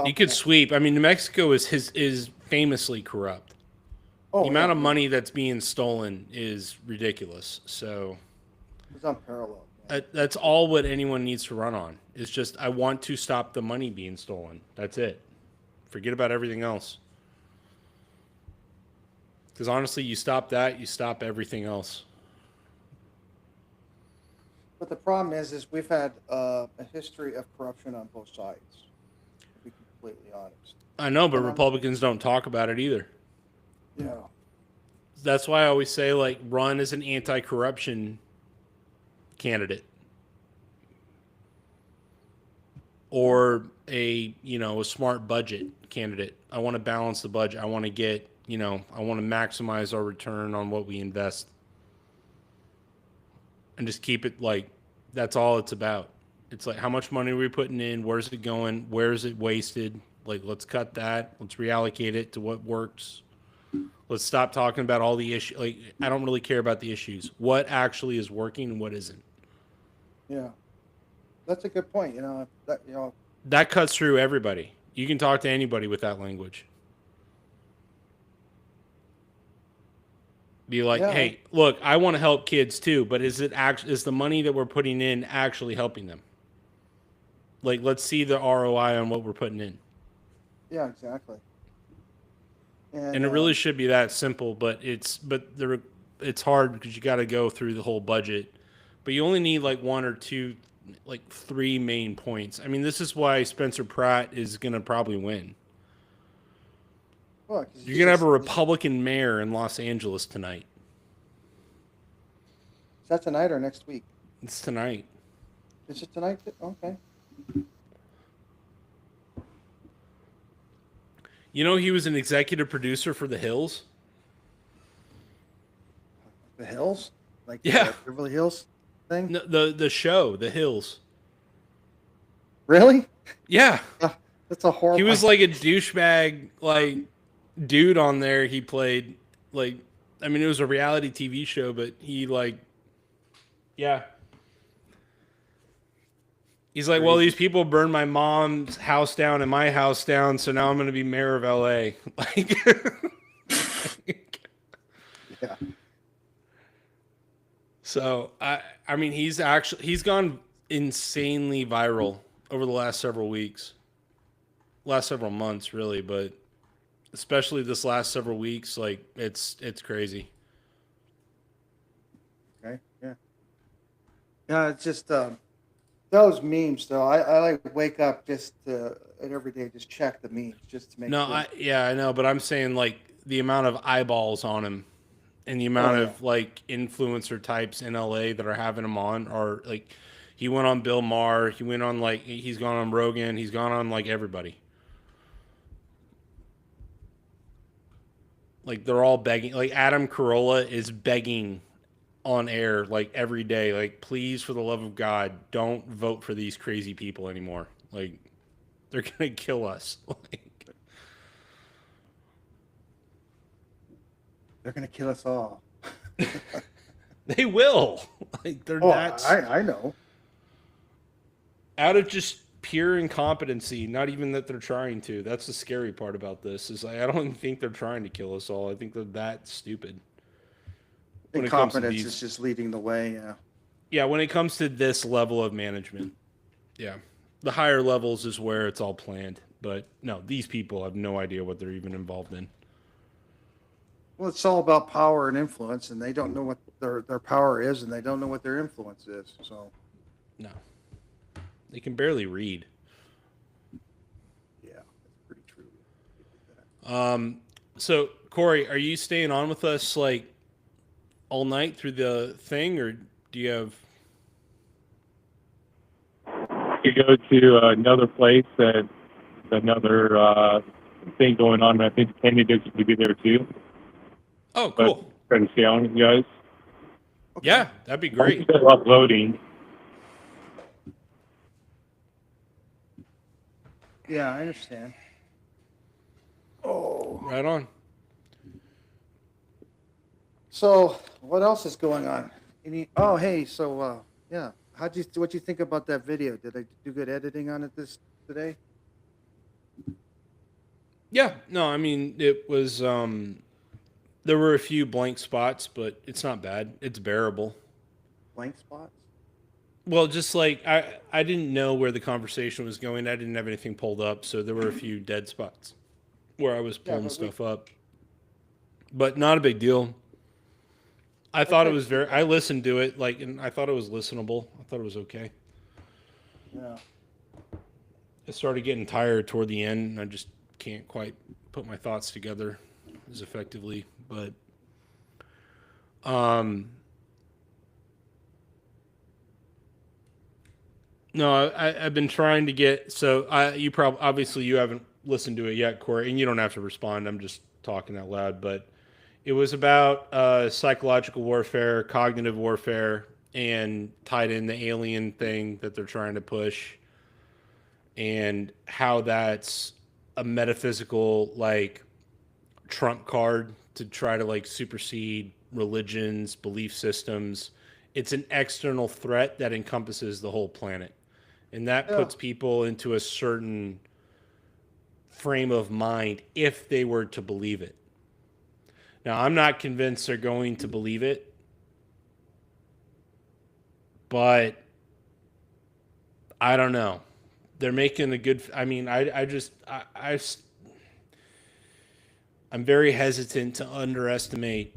you could sweep. I mean, New Mexico is famously corrupt. Oh, The amount yeah, of money that's being stolen is ridiculous. So it's unparalleled. Man. that's all what anyone needs to run on. It's just I want to stop the money being stolen. That's it. Forget about everything else. Because honestly, you stop that, you stop everything else. But the problem is we've had a history of corruption on both sides. To be completely honest. I know, but Republicans don't talk about it either. Yeah. That's why I always say, like, run as an anti-corruption candidate. Or a smart budget candidate. I want to balance the budget. I want to get, I want to maximize our return on what we invest. And just keep it like, that's all it's about. It's like, how much money are we putting in? Where's it going? Where is it wasted? Like, let's cut that. Let's reallocate it to what works. Let's stop talking about all the issues. Like, I don't really care about the issues. What actually is working and what isn't. Yeah. That's a good point. That cuts through everybody. You can talk to anybody with that language. Be like, Yeah. hey, look, I want to help kids too, but is the money that we're putting in actually helping them? Like, let's see the ROI on what we're putting in. Yeah, exactly. And it really should be that simple, but it's hard because you got to go through the whole budget. But you only need like one or two, like three main points. I mean, this is why Spencer Pratt is going to probably win. Well, You're going to have a Republican mayor in Los Angeles tonight. Is that tonight or next week? It's tonight. Is it tonight? Okay. You know, he was an executive producer for The Hills. The Hills? Like Yeah. the Beverly Hills thing? No, the show, The Hills. Really? Yeah. That's a horrible. He was like a douchebag, like, dude on there. He played, like, I mean, it was a reality TV show, but he, like, yeah. He's like, well, these people burned my mom's house down and my house down, so now I'm going to be mayor of LA. Like, Yeah. so I mean, he's gone insanely viral over the last several months, really, but especially this last several weeks, like it's crazy. Okay. Yeah. Yeah, it's just those memes though. I like wake up just every day just check the memes just to make No, sure. I know, but I'm saying like the amount of eyeballs on him and the amount of like influencer types in LA that are having him on are like, he went on Bill Maher, he went on like, he's gone on Rogan, he's gone on like everybody. Like they're all begging, like Adam Carolla is begging on air like every day, like, please, for the love of God, don't vote for these crazy people anymore. Like, they're gonna kill us. Like, They're gonna kill us all. they will. Like, they're Oh, that's I know. out of just pure incompetency. Not even that they're trying to. That's the scary part about this. Is I don't even think they're trying to kill us all. I think they're that stupid. When it comes to Incompetence these- is just leading the way. Yeah. Yeah, when it comes to this level of management, yeah, the higher levels is where it's all planned. But no, these people have no idea what they're even involved in. Well, it's all about power and influence, and they don't know what their power is, and they don't know what their influence is. So, No, they can barely read. yeah, that's pretty true. So Corey, are you staying on with us like all night through the thing, or do you have? You go to another place that another thing going on. I think the candidates will be there too. Oh, But cool. try to stay on with you guys. Yeah, that'd be great. Still uploading. Yeah, I understand. Oh, Right on. so what else is going on? Oh, hey, so yeah, what'd you think about that video? Did I do good editing on it today? Yeah, no, I mean it was. There were a few blank spots, but it's not bad. It's bearable. Blank spots? Well, just like I didn't know where the conversation was going. I didn't have anything pulled up, so there were a few dead spots where I was Yeah, pulling but stuff up. But not a big deal. I thought it was very. I listened to it and I thought it was listenable. I thought it was okay. Yeah. I started getting tired toward the end, and I just can't quite put my thoughts together as effectively. But no, I've been trying to get. So you probably obviously you haven't listened to it yet, Corey, and you don't have to respond. I'm just talking out loud, but it was about psychological warfare, cognitive warfare, and tied in the alien thing that they're trying to push, and how that's a metaphysical like trump card to try to like supersede religions, belief systems. It's an external threat that encompasses the whole planet. And that puts people into a certain frame of mind if they were to believe it. Now, I'm not convinced they're going to believe it, but I don't know. They're making a good. I mean, I'm very hesitant to underestimate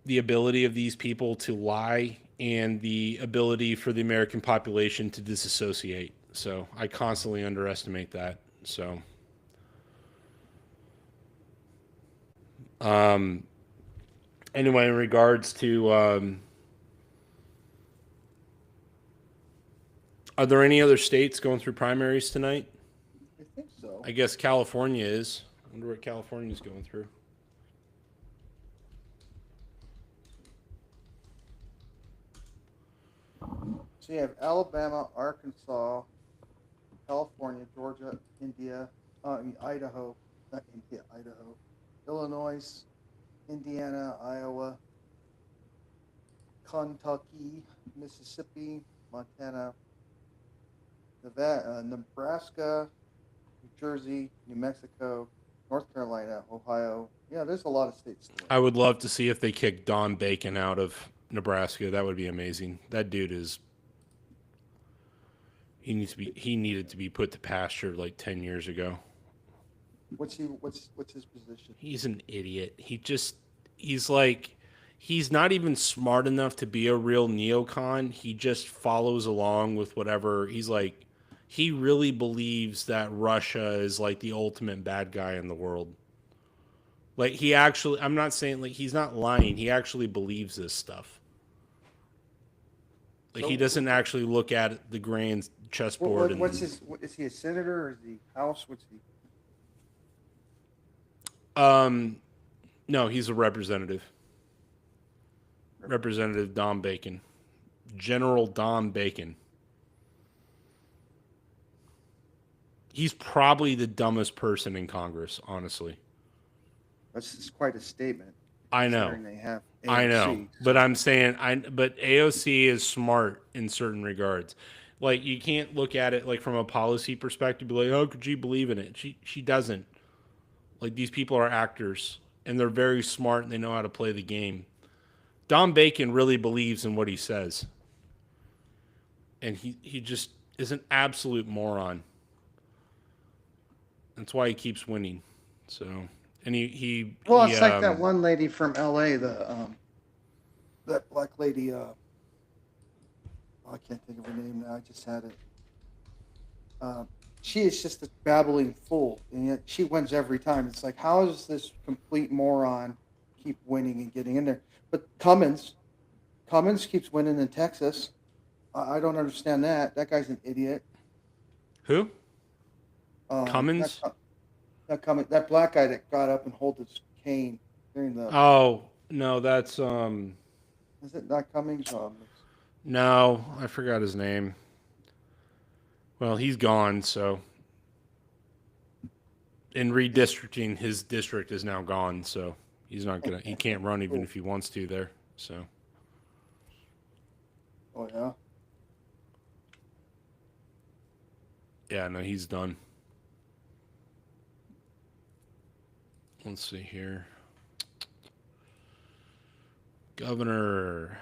the ability of these people to lie and the ability for the American population to disassociate. So I constantly underestimate that. So, anyway, in regards to, are there any other states going through primaries tonight? I think so. I guess California is. I wonder what California's going through. So you have Alabama, Arkansas, California, Georgia, Idaho, not India, Idaho, Illinois, Indiana, Iowa, Kentucky, Mississippi, Montana, Nevada, Nebraska, New Jersey, New Mexico, North Carolina, Ohio. Yeah, there's a lot of states. I would love to see if they kick Don Bacon out of Nebraska. That would be amazing. That dude is. He needed to be put to pasture like 10 years ago. What's his position? He's an idiot. He's not even smart enough to be a real neocon. He just follows along with whatever. He really believes that Russia is like the ultimate bad guy in the world. Like I'm not saying like he's not lying. He actually believes this stuff. Like he doesn't actually look at the grand chessboard. Is he a senator or is he House? What's he? No, he's a representative. Representative Don Bacon. General Don Bacon. He's probably the dumbest person in Congress, honestly. That's quite a statement. I know. They have I know. AOC, But I'm saying but AOC is smart in certain regards. Like, you can't look at it like from a policy perspective, be like, how could she believe in it? She doesn't. Like, these people are actors, and they're very smart, and they know how to play the game. Don Bacon really believes in what he says. And he just is an absolute moron. That's why he keeps winning. So, and Well, it's like that one lady from LA, that black lady, I can't think of her name now, I just had it. She is just a babbling fool, and yet she wins every time. It's like, how does this complete moron keep winning and getting in there? But Cummins keeps winning in Texas. I don't understand that. That guy's an idiot. Who? Cummins? That black guy that got up and hold his cane during the. Oh no, that's Is it not Cummings? No, I forgot his name. Well, he's gone, so in redistricting, his district is now gone, so he can't run even if he wants to there. So. Oh yeah. Yeah, no, he's done. Let's see here. Governor,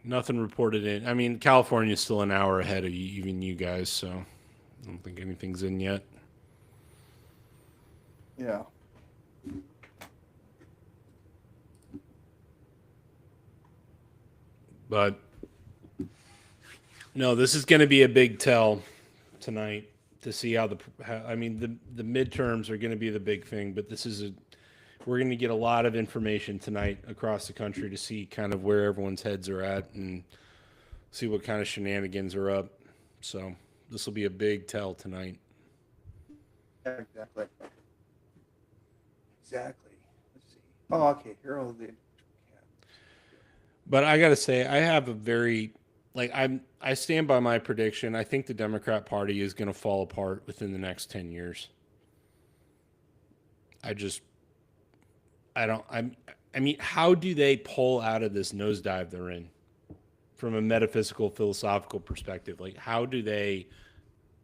nothing reported in. I mean, California's still an hour ahead of even you guys, so I don't think anything's in yet. Yeah. But no, this is going to be a big tell tonight to see how the midterms are going to be the big thing, but we're going to get a lot of information tonight across the country to see kind of where everyone's heads are at and see what kind of shenanigans are up. So this will be a big tell tonight. Yeah, exactly. Exactly. Let's see. Oh, okay. Here all the. But I got to say, I have a very, I stand by my prediction. I think the Democrat Party is going to fall apart within the next 10 years. I mean, how do they pull out of this nosedive they're in from a metaphysical, philosophical perspective? Like, how do they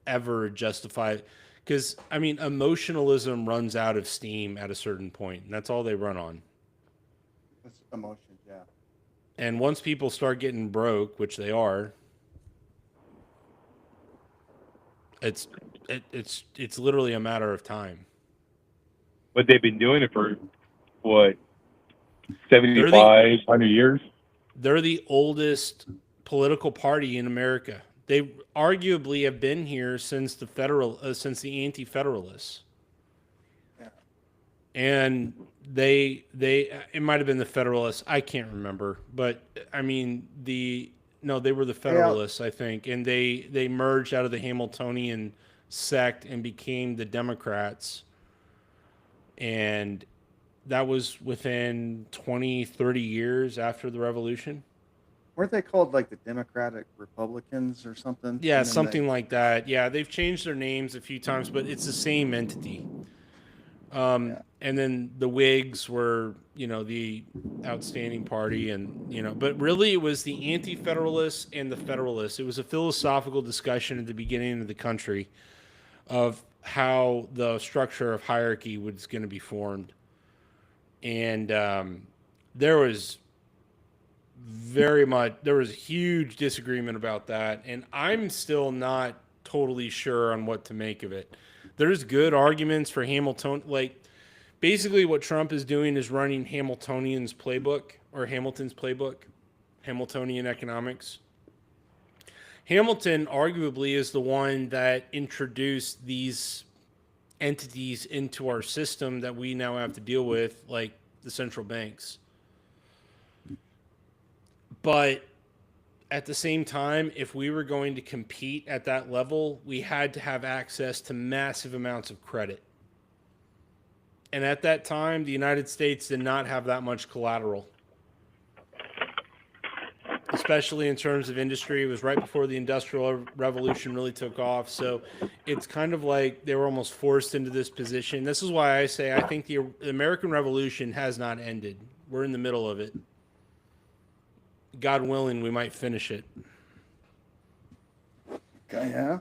ever justify it? Because, I mean, emotionalism runs out of steam at a certain point, and that's all they run on. It's emotions, yeah. And once people start getting broke, which they are, it's literally a matter of time. But they've been doing it for what, 75, 100 years? They're the oldest political party in America. They arguably have been here since the anti-federalists. Yeah. And they it might have been the Federalists. I can't remember, but I mean they were the Federalists, I think, and they merged out of the Hamiltonian sect and became the Democrats. And that was within 20, 30 years after the revolution. Weren't they called like the Democratic Republicans or something? Yeah, something like that. Yeah, they've changed their names a few times, but it's the same entity. And then the Whigs were, the outstanding party, and but really it was the anti-federalists and the federalists. It was a philosophical discussion at the beginning of the country of how the structure of hierarchy was going to be formed. And there was a huge disagreement about that, and I'm still not totally sure on what to make of it. There's good arguments for Hamilton. Like, basically what Trump is doing is running Hamilton's playbook, Hamiltonian economics. Hamilton arguably is the one that introduced these entities into our system that we now have to deal with, like the central banks. But at the same time, if we were going to compete at that level, we had to have access to massive amounts of credit. And at that time, the United States did not have that much collateral, especially in terms of industry. It was right before the Industrial Revolution really took off. So it's kind of like they were almost forced into this position. This is why I say I think the American Revolution has not ended. We're in the middle of it. God willing, we might finish it. Yeah.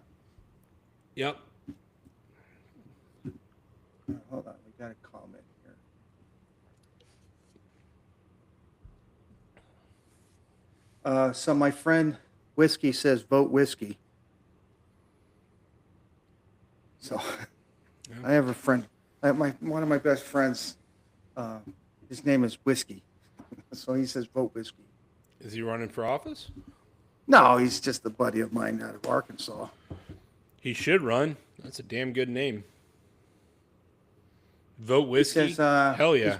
Yep. Hold on, we got a comment here. So my friend Whiskey says vote whiskey. So I have a friend, one of my best friends, his name is Whiskey. So he says vote whiskey. Is he running for office? No, he's just a buddy of mine out of Arkansas. He should run. That's a damn good name. Vote He whiskey. says, Hell yeah.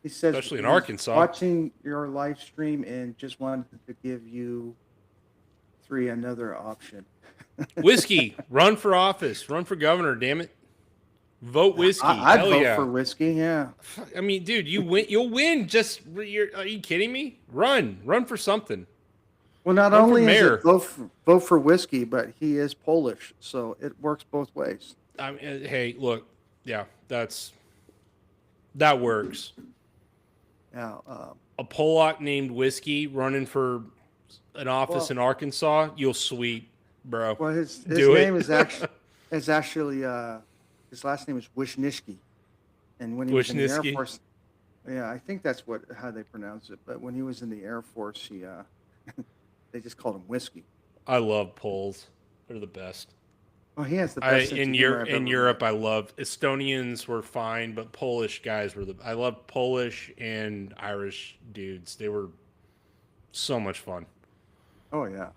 He says, Especially in he's Arkansas. watching your live stream and just wanted to give you another option. Whiskey. Run for office. Run for governor. Damn it. Vote whiskey. I'd Hell vote yeah. for whiskey. Yeah. I mean, dude, you win. You'll win. Are you kidding me? Run for something. Well, not Run for only is mayor. it vote for whiskey, but he is Polish, so it works both ways. I mean, hey, look, yeah, that works. Yeah. A Polak named Whiskey running for an office in Arkansas, you'll sweep, bro. Well, his Do it. name is actually his last name is Wisniewski, and when he was in the Air Wisniewski? Force, yeah, I think that's how they pronounce it. But when he was in the Air Force, he they just called him Whiskey. I love Poles. They're the best. Well, he has the best sense of humor I've ever Europe, met. I love Estonians were fine, but Polish guys were I love Polish and Irish dudes. They were so much fun. Oh yeah.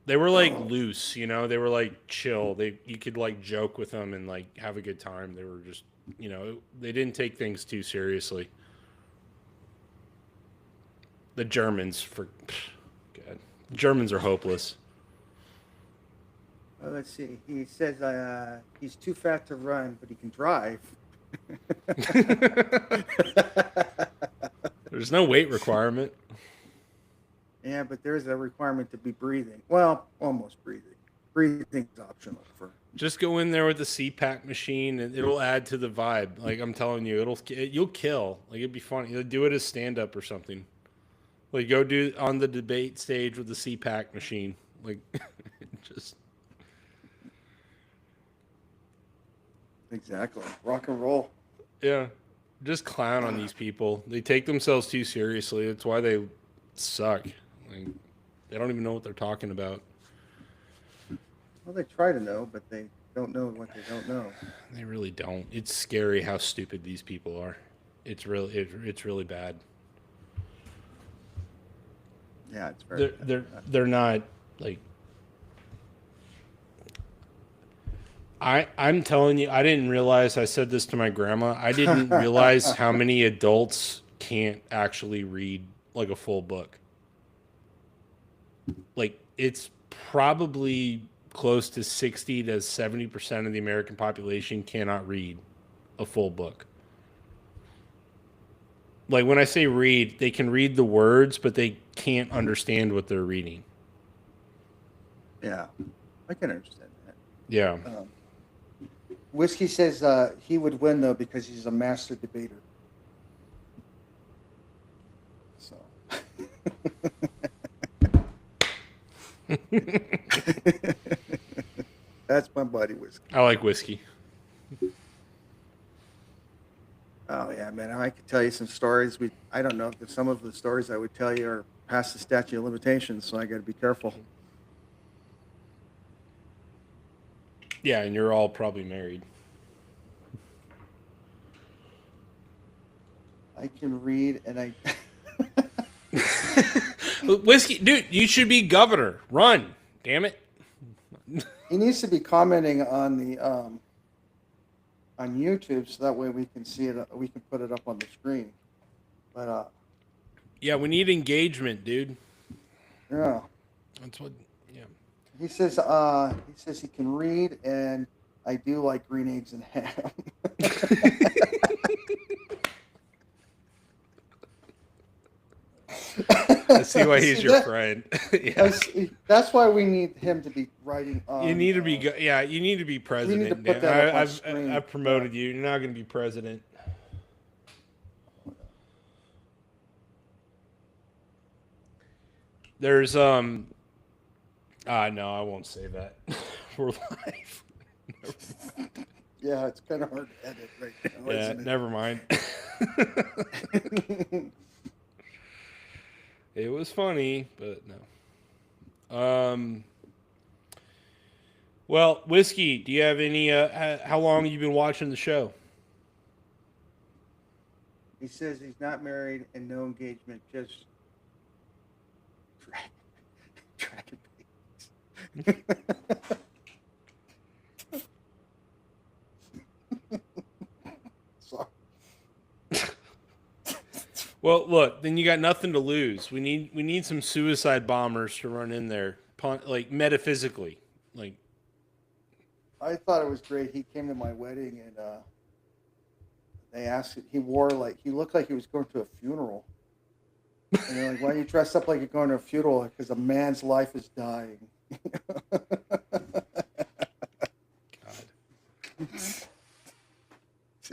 They were like loose, you know. They were like chill. You could like joke with them and like have a good time. They were just, you know, they didn't take things too seriously. The Germans, God, Germans are hopeless. Let's see. He says he's too fat to run, but he can drive. There's no weight requirement. Yeah, but there's a requirement to be breathing. Well, almost breathing. Breathing is optional for. Just go in there with the CPAP machine, and it'll add to the vibe. Like I'm telling you, you'll kill. Like it'd be funny. You'll do it as stand up or something. Like go do on the debate stage with the CPAP machine. Like just. Exactly. Rock and roll. Yeah, just clown on these people. They take themselves too seriously. That's why they suck. Like, they don't even know what they're talking about. Well, they try to know, but they don't know what they don't know. They really don't. It's scary how stupid these people are. It's really bad. Yeah, it's very. They're not like. I'm telling you, I didn't realize. I said this to my grandma. I didn't realize how many adults can't actually read like a full book. Like it's probably close to 60 to 70% of the American population cannot read a full book. Like when I say read, they can read the words, but they can't understand what they're reading. Yeah, I can understand that. Yeah. Whiskey says he would win though because he's a master debater. So. That's my buddy Whiskey. I like whiskey. Oh yeah, man! I could tell you some stories. I don't know if some of the stories I would tell you are past the statute of limitations, so I got to be careful. Yeah, and you're all probably married. I can read, and I. Whiskey, dude, you should be governor. Run, damn it. He needs to be commenting on the on YouTube, so that way we can see it. We can put it up on the screen. But Yeah, we need engagement, dude. yeah, That's what. Yeah. he says he can read, and I do like green eggs and ham. I see why he's See, your friend. Yeah. That's why we need him to be writing on. You need to be. Yeah, you need to be president. to put Dan. that up on screen. I've promoted you. You're not going to be president. There's No, I won't say that. We're live. Yeah, it's kind of hard to edit right now, Yeah, isn't never mind. it? It was funny, but no. Well, Whiskey, do you have any? How long have you been watching the show? He says he's not married and no engagement, just dragon babies. Sorry. Well, look, then you got nothing to lose. We need some suicide bombers to run in there, like metaphysically, like. I thought it was great. He came to my wedding and they asked. He wore he looked like he was going to a funeral. And they're like, "Why do you dress up like you're going to a funeral?" Because a man's life is dying.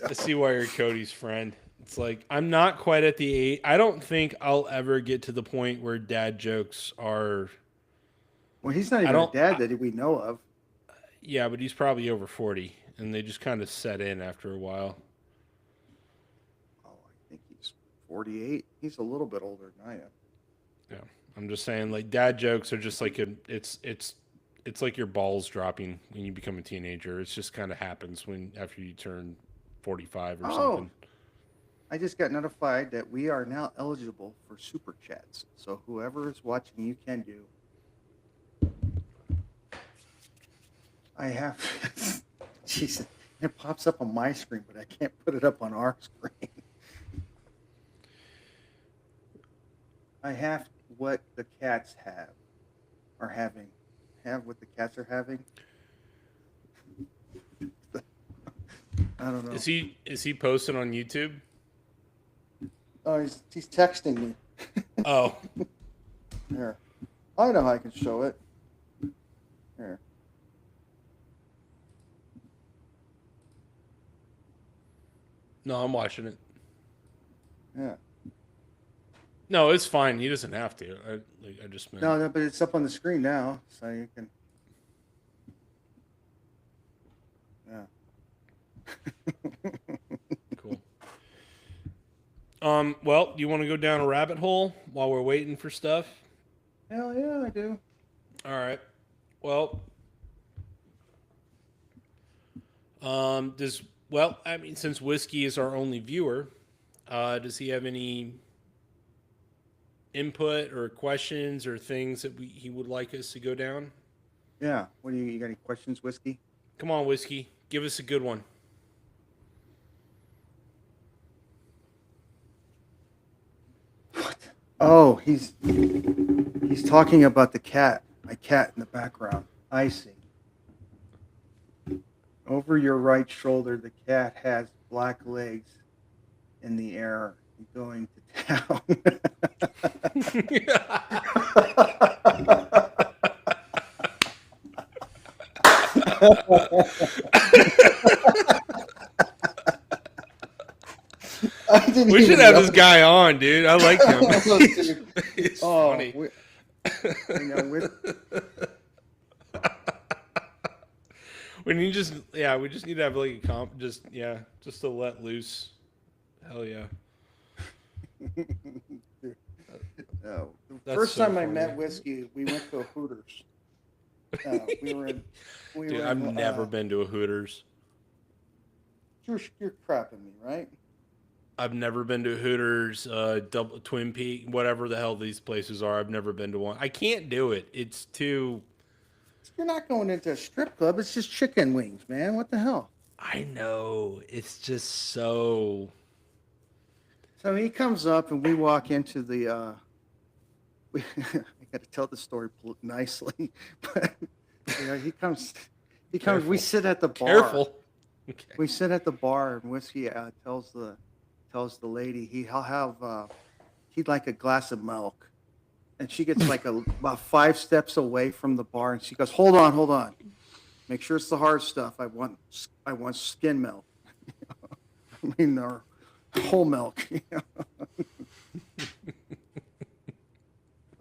I see why you're Cody's friend. It's like I'm not quite at the age. I don't think I'll ever get to the point where dad jokes are. Well, he's not even a dad that we know of. Yeah, but he's probably over 40, and they just kind of set in after a while. Oh, I think he's 48. He's a little bit older than I am. Yeah, I'm just saying, like dad jokes are just like it's like your balls dropping when you become a teenager. It just kind of happens after you turn 45 or something. I just got notified that we are now eligible for super chats. So whoever is watching, you can do. I have. Jeez, it pops up on my screen, but I can't put it up on our screen. I have what the cats are having. Have what the cats are having. I don't know. Is he posted on YouTube? Oh, he's texting me. Oh. Here. I know how I can show it. Here. No, I'm watching it. Yeah. No, it's fine. He doesn't have to. I just meant. No, but it's up on the screen now, so you can. Yeah. Cool. Well, you want to go down a rabbit hole while we're waiting for stuff? Hell yeah, I do. All right. Well, I mean, since Whiskey is our only viewer, does he have any input or questions or things that he would like us to go down? Yeah. What do you got? Any questions, Whiskey? Come on, Whiskey, give us a good one. What? Oh, he's talking about the cat. My cat in the background. I see. Over your right shoulder, the cat has black legs in the air going to town. We should have this guy on, dude. I like him. He's funny. We just need to have like a comp, just to let loose. Hell yeah. No. The That's first so time I funny. met Whiskey, we went to a Hooters. Dude, I've never been to a Hooters. You're crapping me, right? I've never been to Hooters, Double Twin Peak, whatever the hell these places are. I've never been to one. I can't do it. It's too. You're not going into a strip club. It's just chicken wings, man. What the hell? I know. It's just so. So he comes up and we walk into the. I got to tell the story nicely, but he comes. Careful. We sit at the bar. Careful. Okay. We sit at the bar and Whiskey tells the lady he'll have he'd like a glass of milk, and she gets like about 5 steps away from the bar and she goes, hold on, make sure it's the hard stuff. I want skin milk. I mean, or whole milk.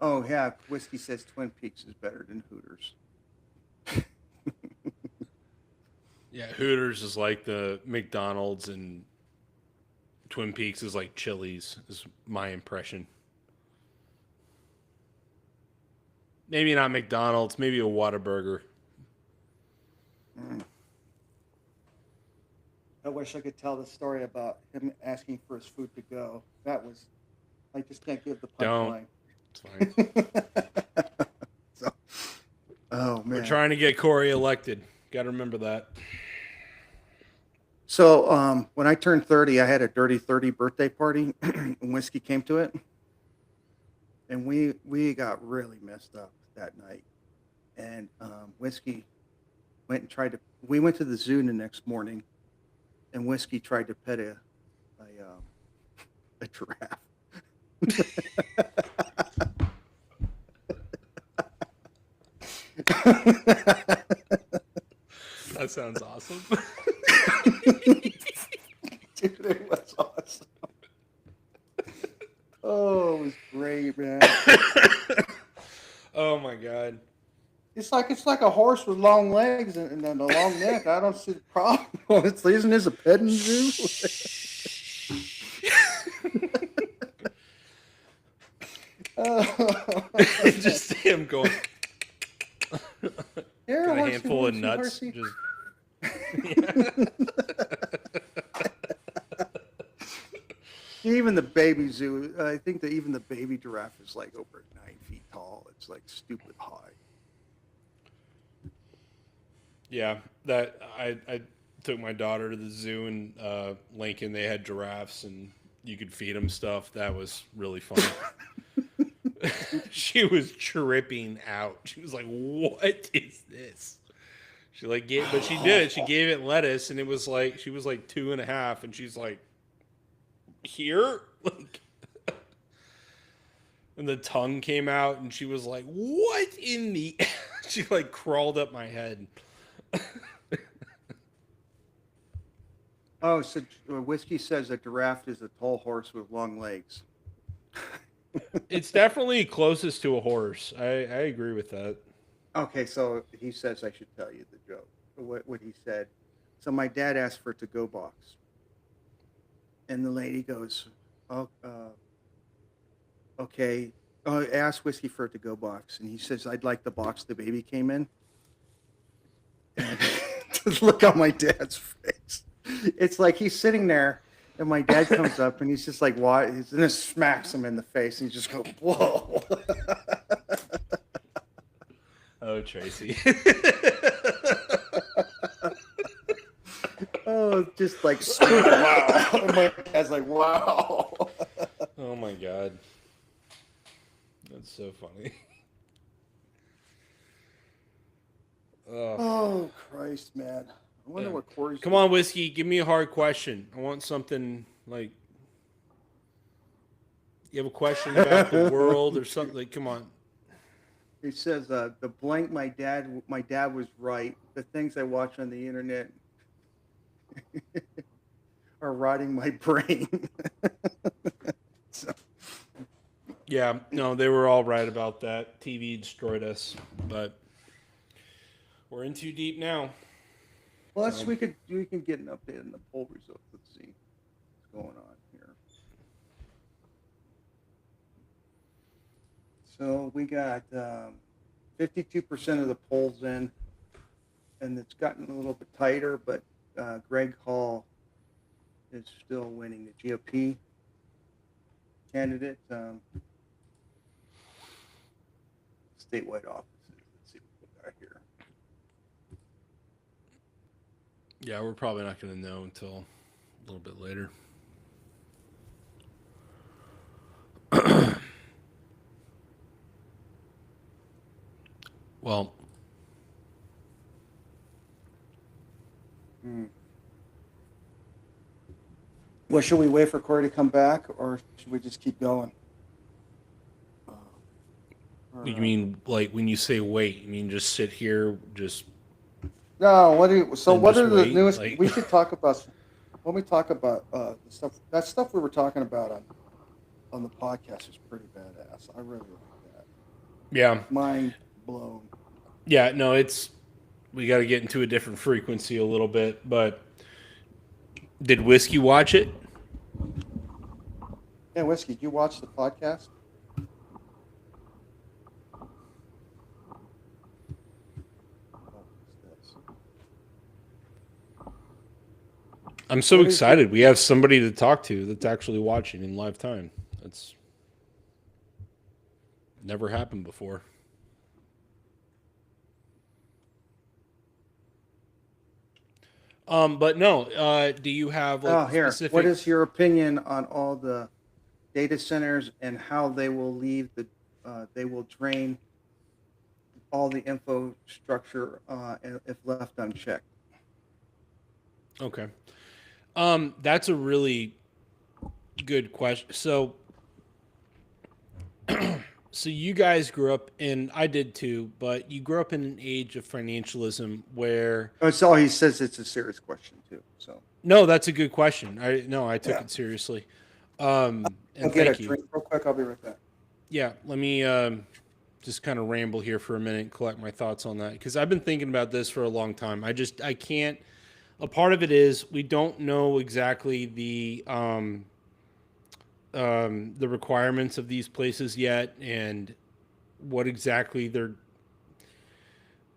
Oh yeah, Whiskey says Twin Peaks is better than Hooters. Yeah, Hooters is like the McDonald's, and Twin Peaks is like Chili's, is my impression. Maybe not McDonald's, maybe a Whataburger. I wish I could tell the story about him asking for his food to go. That was, I just can't give the punchline. It's fine. So, oh man. We're trying to get Corey elected. Got to remember that. So when I turned 30, I had a Dirty 30 birthday party, and Whiskey came to it, and we got really messed up that night. And Whiskey went and tried to. We went to the zoo the next morning, and Whiskey tried to pet a giraffe. That sounds awesome. Dude, it was awesome. Oh, it was great, man. Oh my god. It's like a horse with long legs and then a long neck. I don't see the problem. Isn't this a petting zoo? Just him going. Here, Got a horsey, handful of horsey, nuts. horsey. Just... Even the baby zoo, I think that even the baby giraffe is like over 9 feet tall. It's like stupid high. Yeah, that I took my daughter to the zoo in Lincoln. They had giraffes, and you could feed them stuff. That was really fun. She was tripping out. She was like, "What is this?" She but she did it. She gave it lettuce, and it was like she was like 2.5, and she's like, "Here," like, and the tongue came out, and she was like, "What in the?" She like crawled up my head. Oh, so Whiskey says a giraffe is a tall horse with long legs. It's definitely closest to a horse. I agree with that. Okay, so he says I should tell you the joke. What he said. So my dad asked for a to-go box, and the lady goes, "Oh, okay." Asked Whiskey for a to-go box, and he says, "I'd like the box the baby came in." And just look on my dad's face. It's like he's sitting there, and my dad comes up, and he's just like, "Why?" And it smacks him in the face, and he just goes, "Whoa!" Oh, Tracy. Oh, just like, wow. And my dad's like, "Wow." Oh my god. That's so funny. Oh, Christ, man. I wonder what Corey's... Come on, Whiskey, give me a hard question. I want something like, you have a question about the world or something? Like, come on. He says, the blank my dad was right. The things I watch on the internet are rotting my brain. So. Yeah, no, they were all right about that. TV destroyed us, but we're in too deep now. Well, we can get an update on the poll results. Let's see what's going on here. So we got 52% of the polls in, and it's gotten a little bit tighter, but Greg Hall is still winning, the GOP candidate. Statewide offices. Let's see what we got here. Yeah, we're probably not going to know until a little bit later. Well, Well, should we wait for Corey to come back, or should we just keep going? you mean like when you say wait, you mean just sit here, just No, what are the wait, newest? like- We should talk about when we talk about the stuff. That stuff we were talking about on the podcast is pretty badass. I really like that. Yeah. Mind blown. Yeah, no, we got to get into a different frequency a little bit, but did Whiskey watch it? Yeah, Whiskey, did you watch the podcast? Oh, what's this? I'm so What is excited. We have somebody to talk to that's actually watching in live time. That's never happened before. But no, do you have like Oh, here. specific? What is your opinion on all the data centers and how they will they will drain all the infrastructure if left unchecked? Okay. That's a really good question. So, so you guys grew up in, I did too, but you grew up in an age of financialism where, That's all he says. It's a serious question too. So no, that's a good question. I took Yeah. it seriously. I'll And get a thank you. drink real quick. I'll be right back. Yeah, let me just kind of ramble here for a minute and collect my thoughts on that because I've been thinking about this for a long time. I can't. A part of it is we don't know exactly the requirements of these places yet and what exactly they're.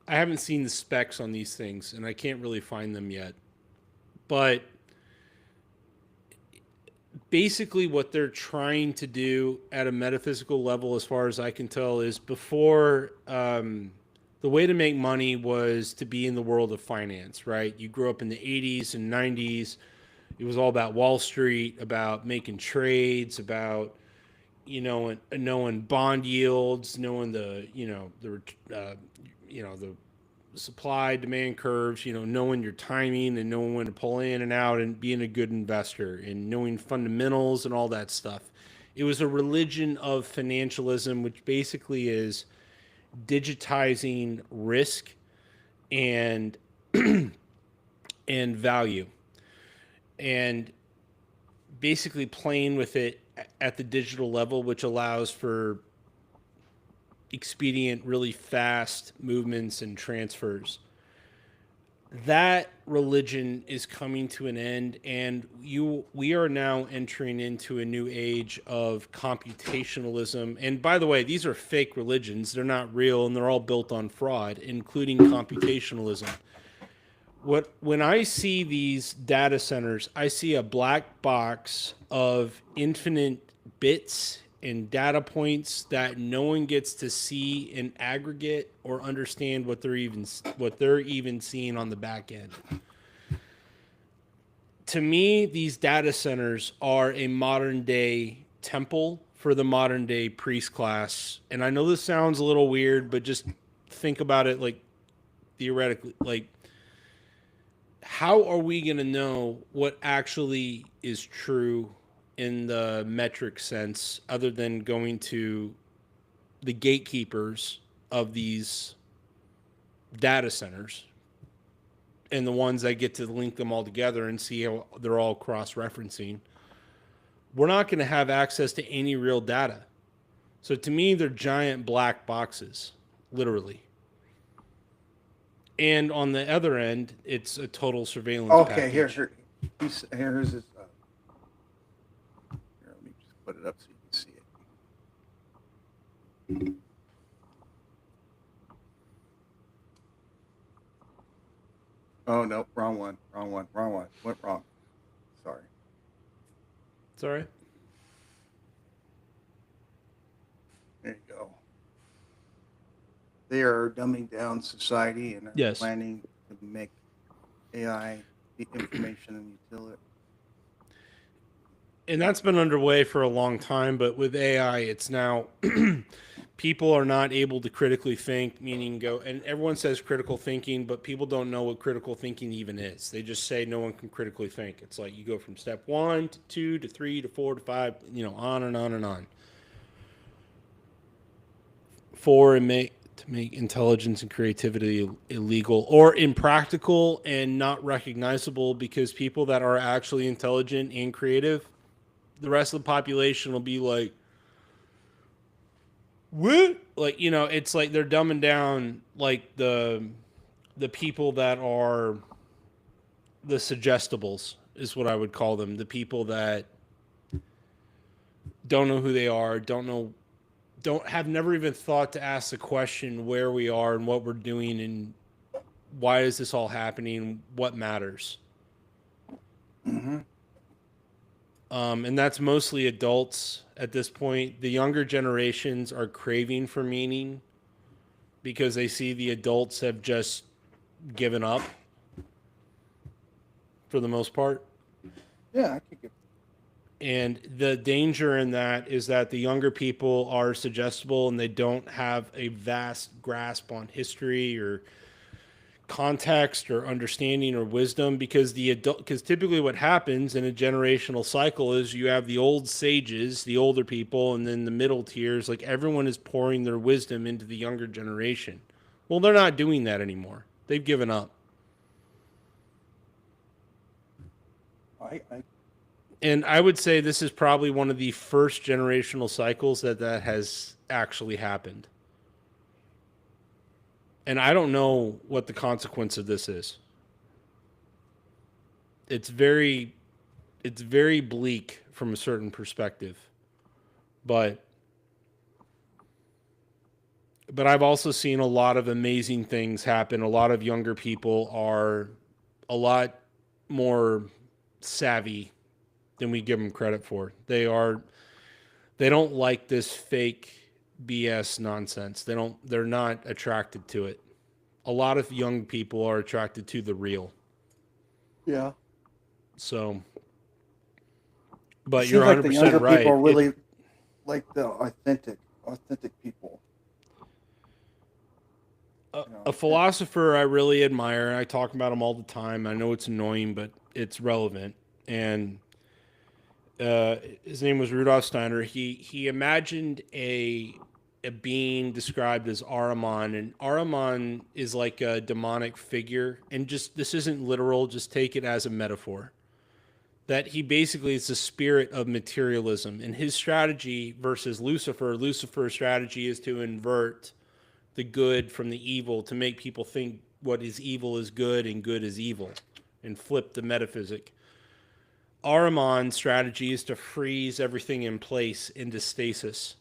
I haven't seen the specs on these things and I can't really find them yet, but basically what they're trying to do at a metaphysical level, as far as I can tell, is before the way to make money was to be in the world of finance, right? You grew up in the 80s and 90s. It was all about Wall Street, about making trades, about, knowing bond yields, knowing the supply demand curves, knowing your timing and knowing when to pull in and out and being a good investor and knowing fundamentals and all that stuff. It was a religion of financialism, which basically is digitizing risk and and value and basically playing with it at the digital level, which allows for expedient, really fast movements and transfers. That religion is coming to an end, and we are now entering into a new age of computationalism. And by the way, these are fake religions; they're not real, and they're all built on fraud, including computationalism. When I see these data centers, I see a black box of infinite bits and data points that no one gets to see in aggregate or understand what they're even seeing on the back end. To me, these data centers are a modern day temple for the modern day priest class. And I know this sounds a little weird, but just think about it like theoretically, like how are we going to know what actually is true in the metric sense other than going to the gatekeepers of these data centers and the ones that get to link them all together and see how they're all cross-referencing? We're not going to have access to any real data. So to me, they're giant black boxes, literally. And on the other end, it's a total surveillance Okay, package. here's his. Here, let me just put it up so you can see it. Oh no, wrong one. Went wrong. Sorry. It's all right. There you go. They are dumbing down society and are Yes. planning to make AI the information and utility. And that's been underway for a long time, but with AI, it's now people are not able to critically think, meaning go, and everyone says critical thinking, but people don't know what critical thinking even is. They just say no one can critically think. It's like you go from step 1 to 2 to 3 to 4 to 5, on and on and on. To make intelligence and creativity illegal or impractical and not recognizable, because people that are actually intelligent and creative, the rest of the population will be like, what? Like, you know, it's like they're dumbing down like the people that are the suggestibles is what I would call them. The people that don't know who they are, don't have never even thought to ask the question where we are and what we're doing and why is this all happening, what matters. Mm-hmm. And that's mostly adults at this point. The younger generations are craving for meaning because they see the adults have just given up for the most part. Yeah, I could get. And the danger in that is that the younger people are suggestible and they don't have a vast grasp on history or context or understanding or wisdom, because typically what happens in a generational cycle is you have the old sages, the older people, and then the middle tiers. Like, everyone is pouring their wisdom into the younger generation. Well, they're not doing that anymore. They've given up. And I would say this is probably one of the first generational cycles that has actually happened. And I don't know what the consequence of this is. It's very bleak from a certain perspective. But I've also seen a lot of amazing things happen. A lot of younger people are a lot more savvy than we give them credit for. They don't like this fake BS nonsense. They're not attracted to it. A lot of young people are attracted to the real. Yeah. So, but It you're seems like 100% the younger right. people really like the authentic people. A philosopher I really admire, I talk about him all the time. I know it's annoying, but it's relevant. And his name was Rudolf Steiner. He imagined a being described as Ahriman, and Ahriman is like a demonic figure. And just, this isn't literal, just take it as a metaphor. That he basically is the spirit of materialism. And his strategy versus Lucifer's strategy is to invert the good from the evil, to make people think what is evil is good and good is evil, and flip the metaphysic. Ahriman's strategy is to freeze everything in place into stasis,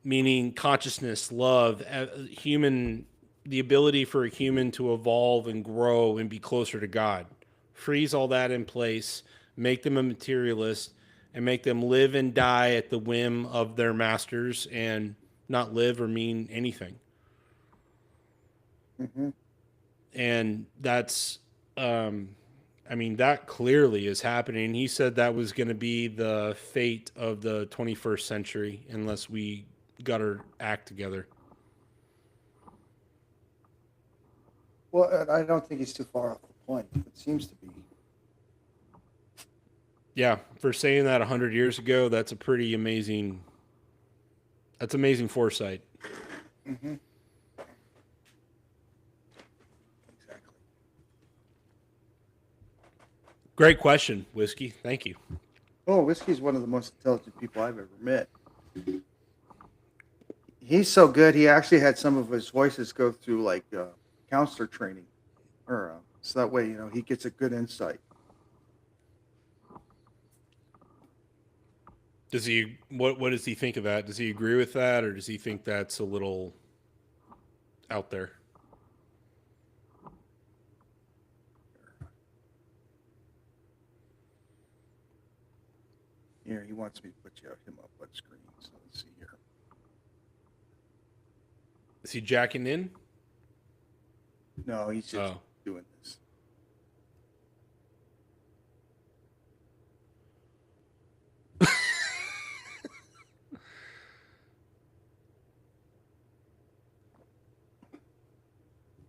meaning consciousness, love, the ability for a human to evolve and grow and be closer to God. Freeze all that in place, make them a materialist, and make them live and die at the whim of their masters and not live or mean anything. Mm-hmm. And that's, that clearly is happening. He said that was going to be the fate of the 21st century unless we got our act together. Well, I don't think he's too far off the point. It seems to be. Yeah, for saying that 100 years ago, that's a pretty amazing. That's amazing foresight. Mm-hmm. Exactly. Great question, Whiskey. Thank you. Oh, Whiskey's one of the most intelligent people I've ever met. He's so good. He actually had some of his voices go through like counselor training, or so that way he gets a good insight. Does he? What does he think of that? Does he agree with that, or does he think that's a little out there? Here, he wants me to put him up on screen. So let's see here. Is he jacking in? No, he's just doing this.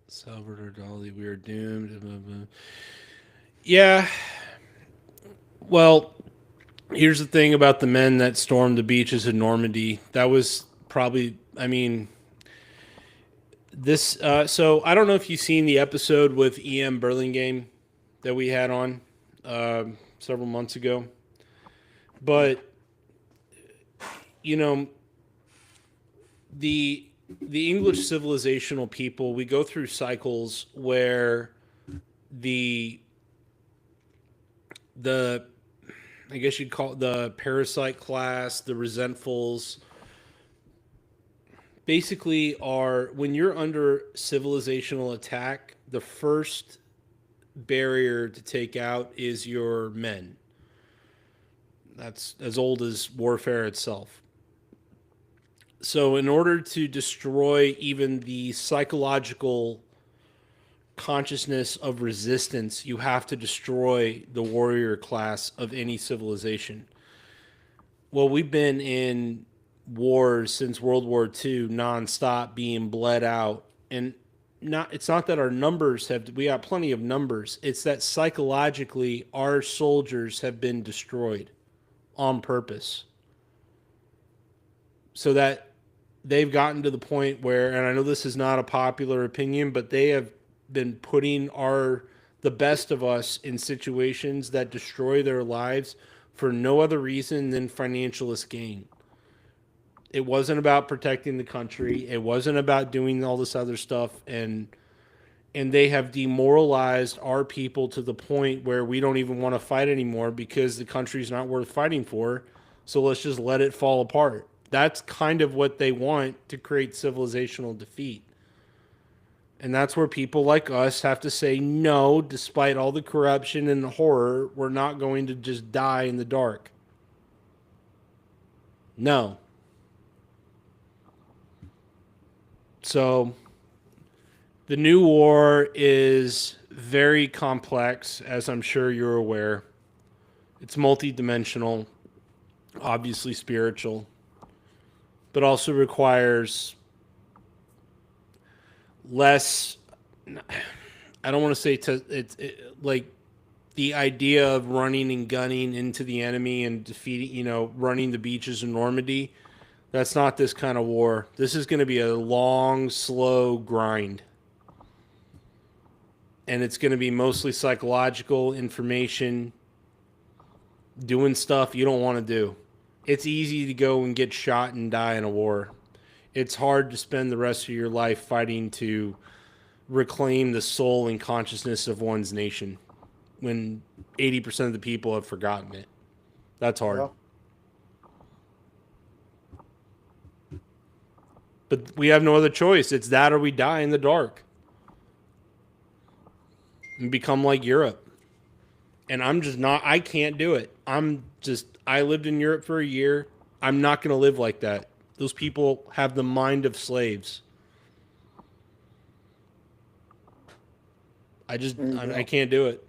Salvador Dali, we are doomed. Blah, blah. Yeah. Well, here's the thing about the men that stormed the beaches in Normandy. That was probably, this. So I don't know if you've seen the episode with E.M. Burlingame that we had on several months ago. But, the English civilizational people, we go through cycles where the I guess you'd call it the parasite class, the resentfuls, basically are when you're under civilizational attack, the first barrier to take out is your men. That's as old as warfare itself. So, in order to destroy even the psychological consciousness of resistance, you have to destroy the warrior class of any civilization. Well, we've been in wars since World War II, nonstop, being bled out, and it's not that our numbers we got plenty of numbers. It's that psychologically our soldiers have been destroyed on purpose, so that they've gotten to the point where, and I know this is not a popular opinion, but they have been putting the best of us in situations that destroy their lives for no other reason than financialist gain. It wasn't about protecting the country. It wasn't about doing all this other stuff. And they have demoralized our people to the point where we don't even want to fight anymore because the country's not worth fighting for. So let's just let it fall apart. That's kind of what they want to create civilizational defeat. And that's where people like us have to say, no, despite all the corruption and the horror, we're not going to just die in the dark. No. So the new war is very complex, as I'm sure you're aware. It's multidimensional, obviously spiritual, but also requires less, I don't want to say like the idea of running and gunning into the enemy and defeating, running the beaches in Normandy. That's not this kind of war. This is going to be a long, slow grind. And it's going to be mostly psychological information, doing stuff you don't want to do. It's easy to go and get shot and die in a war. It's hard to spend the rest of your life fighting to reclaim the soul and consciousness of one's nation when 80% of the people have forgotten it. That's hard. Well, But we have no other choice. It's that or we die in the dark and become like Europe. And I can't do it. I lived in Europe for a year. I'm not going to live like that. Those people have the mind of slaves. I can't do it.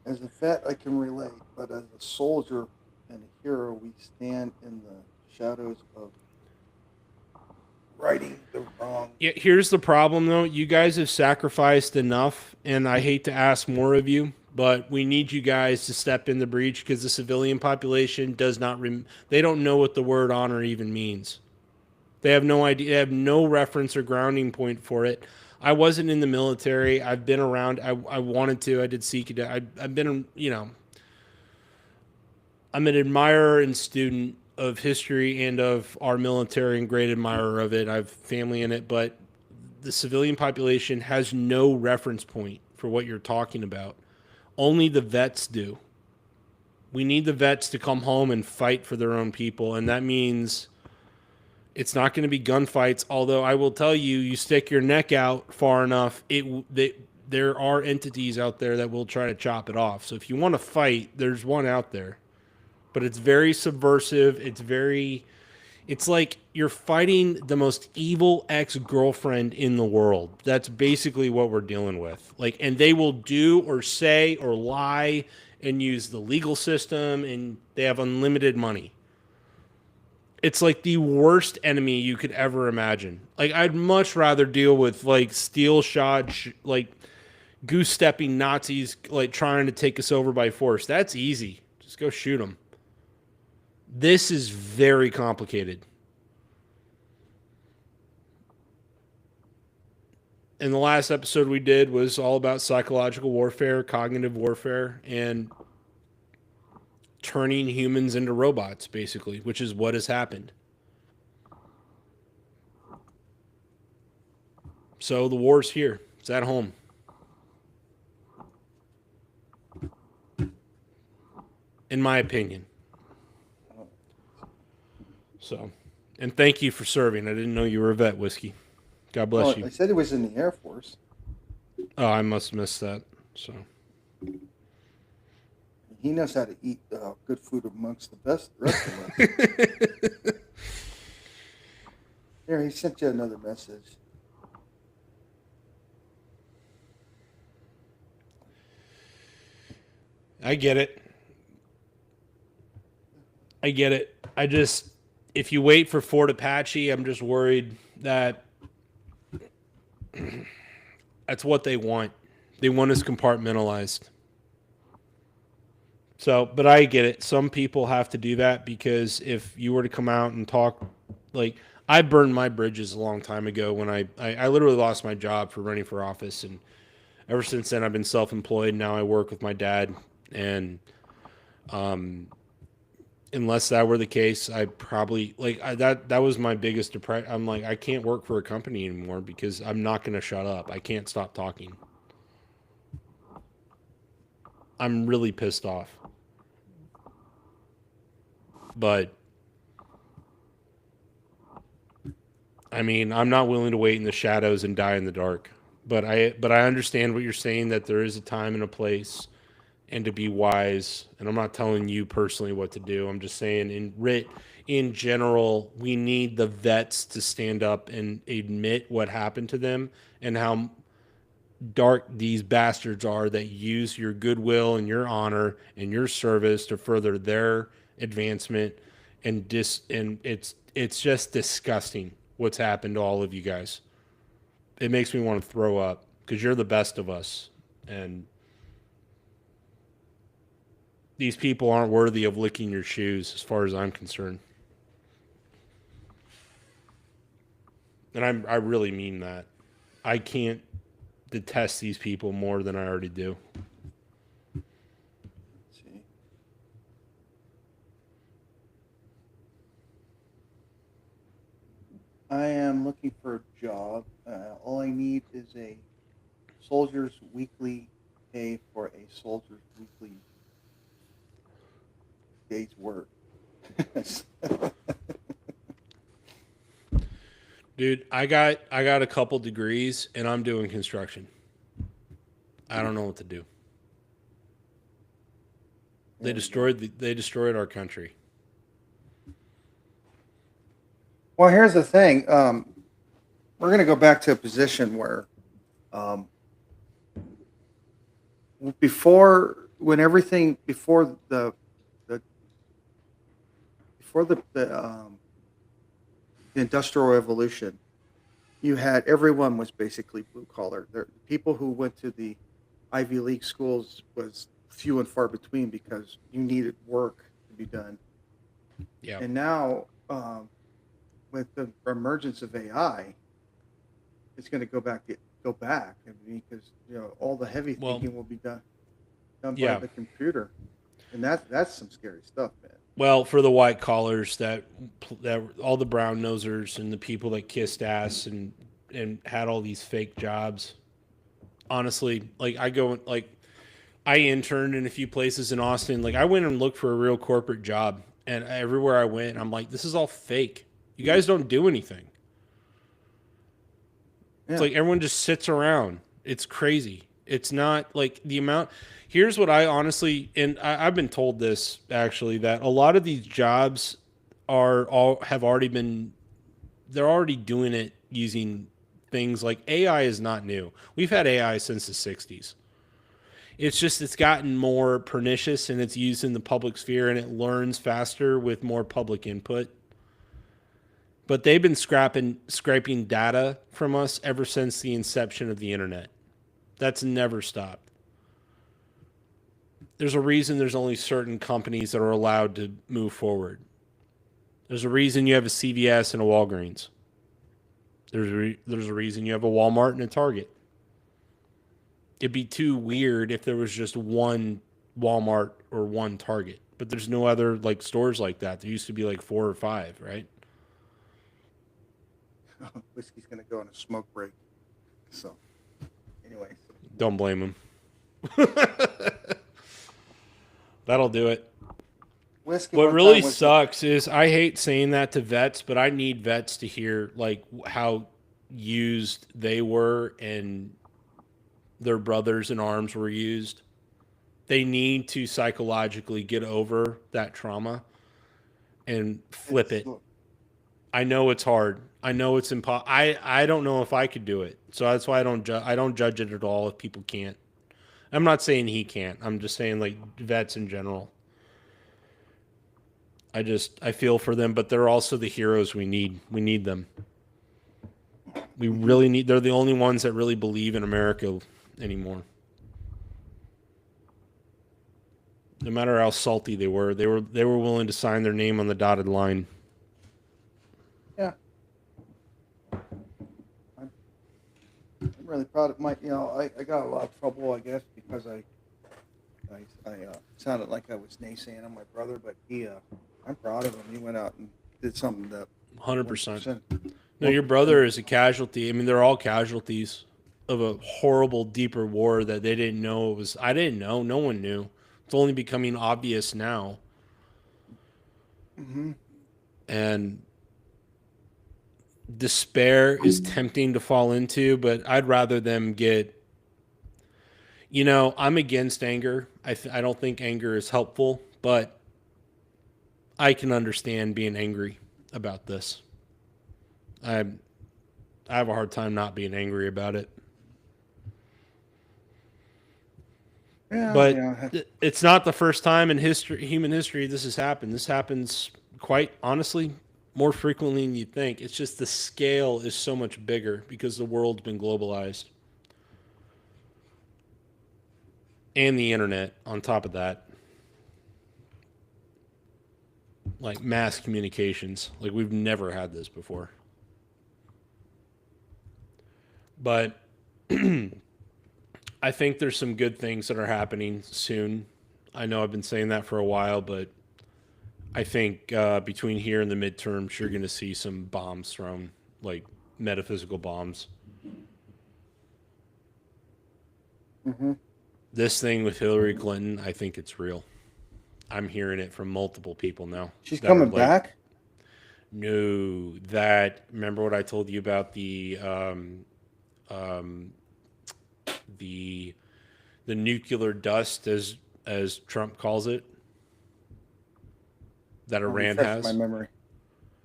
as a vet, I can relate, but as a soldier and a hero, we stand in the shadows of righting the wrong. Yeah, here's the problem, though. You guys have sacrificed enough, and I hate to ask more of you, but we need you guys to step in the breach because the civilian population does not. They don't know what the word honor even means. They have no idea. They have no reference or grounding point for it. I wasn't in the military. I've been around. I wanted to. I did seek it. I've been, I'm an admirer and student of history and of our military and great admirer of it. I have family in it, but the civilian population has no reference point for what you're talking about. Only the vets do. We need the vets to come home and fight for their own people, and that means it's not going to be gunfights, although I will tell you, you stick your neck out far enough, there are entities out there that will try to chop it off. So if you want to fight, there's one out there. But it's very subversive. It's like you're fighting the most evil ex-girlfriend in the world. That's basically what we're dealing with. And they will do or say or lie and use the legal system, and they have unlimited money. It's like the worst enemy you could ever imagine. I'd much rather deal with steel-shod, goose-stepping Nazis trying to take us over by force. That's easy. Just go shoot them. This is very complicated. And the last episode we did was all about psychological warfare, cognitive warfare, and turning humans into robots, basically, which is what has happened. So the war's here. It's at home. In my opinion. So, and thank you for serving. I didn't know you were a vet, Whiskey. God bless Well, you. I said he was in the Air Force. Oh, I must have missed that. So, He knows how to eat good food amongst the rest of us. Here, he sent you another message. I get it. I get it. I just, if you wait for Fort Apache, I'm just worried that that's what they want. They want us compartmentalized. So, but I get it. Some people have to do that because if you were to come out and talk, like, I burned my bridges a long time ago when I literally lost my job for running for office. And ever since then, I've been self-employed. Now I work with my dad. And unless that were the case, I probably, that was my biggest depression. I'm like, I can't work for a company anymore because I'm not going to shut up. I can't stop talking. I'm really pissed off. But I mean, I'm not willing to wait in the shadows and die in the dark. But I understand what you're saying, that there is a time and a place and to be wise. And I'm not telling you personally what to do. I'm just saying in general, we need the vets to stand up and admit what happened to them and how dark these bastards are that use your goodwill and your honor and your service to further their advancement. And it's just disgusting what's happened to all of you guys. It makes me want to throw up because you're the best of us. And these people aren't worthy of licking your shoes as far as I'm concerned. And I really mean that. I can't detest these people more than I already do. Let's see. I am looking for a job. All I need is a soldier's weekly pay for a soldier's weekly day's work. Dude, I got a couple degrees and I'm doing construction. I don't know what to do. They destroyed our country. Well, here's the thing. We're going to go back to a position where before the Industrial Revolution, you had everyone was basically blue collar. The people who went to the Ivy League schools was few and far between because you needed work to be done. Yeah. And now, with the emergence of AI, it's going to go back. I mean, because all the heavy thinking will be done by the computer, and that's some scary stuff, man. Well, for the white collars that all the brown nosers and the people that kissed ass and had all these fake jobs. Honestly, I interned in a few places in Austin. Like I went and looked for a real corporate job, and everywhere I went, I'm like, this is all fake. You guys don't do anything. Yeah. It's like everyone just sits around. It's crazy. It's not like the amount. Here's what I honestly, and I've been told this actually, that a lot of these jobs they're already doing it using things like AI is not new. We've had AI since the 60s. It's gotten more pernicious and it's used in the public sphere and it learns faster with more public input. But they've been scraping data from us ever since the inception of the internet. That's never stopped. There's a reason there's only certain companies that are allowed to move forward. There's a reason you have a CVS and a Walgreens. There's a reason you have a Walmart and a Target. It'd be too weird if there was just one Walmart or one Target. but there's no other like stores like that. There used to be like 4 or 5, right? Whiskey's gonna go on a smoke break. So, anyways. Don't blame him. That'll do it. Whiskey. What one really time was- sucks is I hate saying that to vets, but I need vets to hear like how used they were and their brothers in arms were used. They need to psychologically get over that trauma and flip it. I know it's hard. I know it's impossible. I don't know if I could do it. So that's why I don't judge it at all if people can't. I'm not saying he can't. I'm just saying like vets in general. I feel for them, but they're also the heroes we need. We need them. We really need, they're the only ones that really believe in America anymore. No matter how salty they were willing to sign their name on the dotted line. Yeah. I'm really proud of my, I got a lot of trouble, I guess, because I sounded like I was naysaying on my brother, but I'm proud of him. He went out and did something that 100%. No, your brother is a casualty. I mean, they're all casualties of a horrible, deeper war that they didn't know it was. I didn't know. No one knew. It's only becoming obvious now. Mm-hmm. And despair is tempting to fall into, but I'd rather them get. I'm against anger. I don't think anger is helpful, but I can understand being angry about this. I have a hard time not being angry about it. Yeah, But yeah. it's not the first time in human history this has happened. This happens quite honestly more frequently than you'd think. It's just the scale is so much bigger because the world's been globalized. And the internet on top of that. Like mass communications. Like we've never had this before. But I think there's some good things that are happening soon. I know I've been saying that for a while, but I think between here and the midterms, you're going to see some bombs thrown, like metaphysical bombs. Mm-hmm. This thing with Hillary Clinton, I think it's real. I'm hearing it from multiple people now. She's that coming are like, back? No, remember what I told you about the nuclear dust, as Trump calls it, that Iran Refresh has. my memory.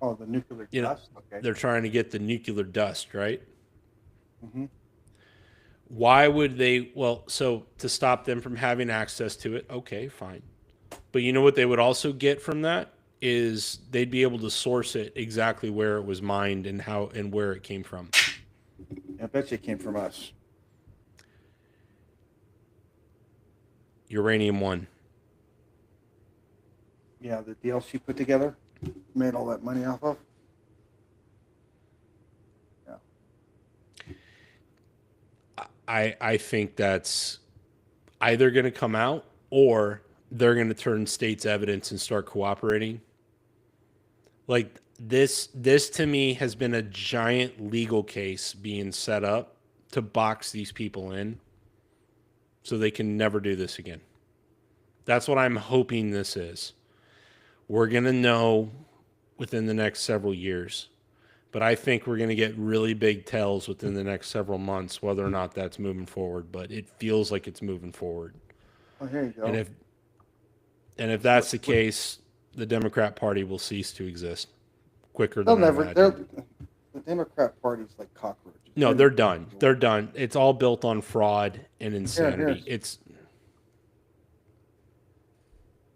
Oh, the nuclear dust? Okay. They're trying to get the nuclear dust, right? Mm-hmm. Why would they? Well, so to stop them from having access to it, okay, fine. But you know what they would also get from that is they'd be able to source it exactly where it was mined and how and where it came from. I bet you it came from us. Uranium One. Yeah, the deal she put together, made all that money off of. I think that's either going to come out or they're going to turn state's evidence and start cooperating. Like this to me has been a giant legal case being set up to box these people in so they can never do this again. That's what I'm hoping this is. We're going to know within the next several years. But I think we're going to get really big tells within the next several months whether or not that's moving forward. But it feels like it's moving forward. Oh, here you go. And if that's the case, the Democrat Party will cease to exist quicker They'll than I never. imagine. The Democrat Party's like cockroaches. No, they're done. They're done. It's all built on fraud and insanity. It's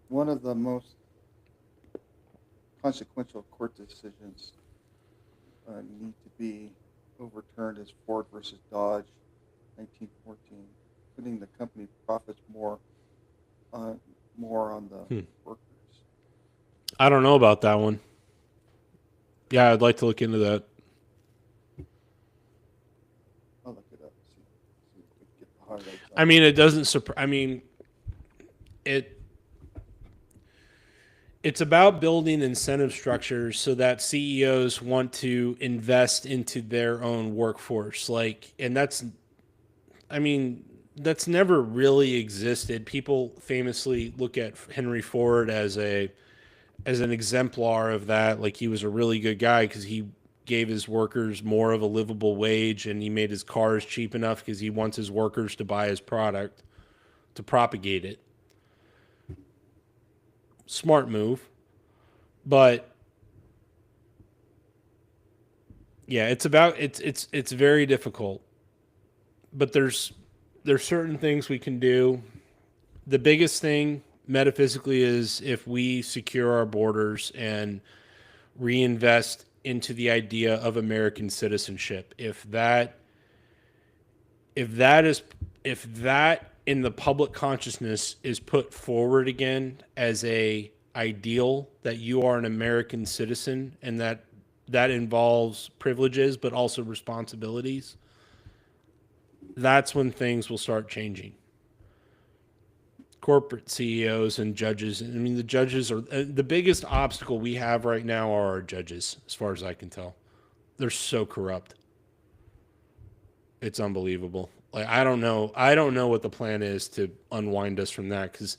one of the most consequential court decisions need to be overturned is Ford versus Dodge, 1914, putting the company profits more on the workers. I don't know about that one. Yeah, I'd like to look into that. I'll look it up. See if we can get the highlights. I mean, it doesn't surprise. I mean, it. It's about building incentive structures so that CEOs want to invest into their own workforce. Like, and that's, I mean, that's never really existed. People famously look at Henry Ford as an exemplar of that. Like, he was a really good guy because he gave his workers more of a livable wage, and he made his cars cheap enough because he wants his workers to buy his product to propagate it. Smart move. But yeah, it's very difficult. But there's certain things we can do. The biggest thing metaphysically is if we secure our borders and reinvest into the idea of American citizenship. If that in the public consciousness is put forward again as a ideal that you are an American citizen and that involves privileges but also responsibilities, that's when things will start changing. Corporate CEOs and judges, I mean, the judges are the biggest obstacle we have right now are our judges, as far as I can tell. They're so corrupt. It's unbelievable. Like, I don't know what the plan is to unwind us from that, because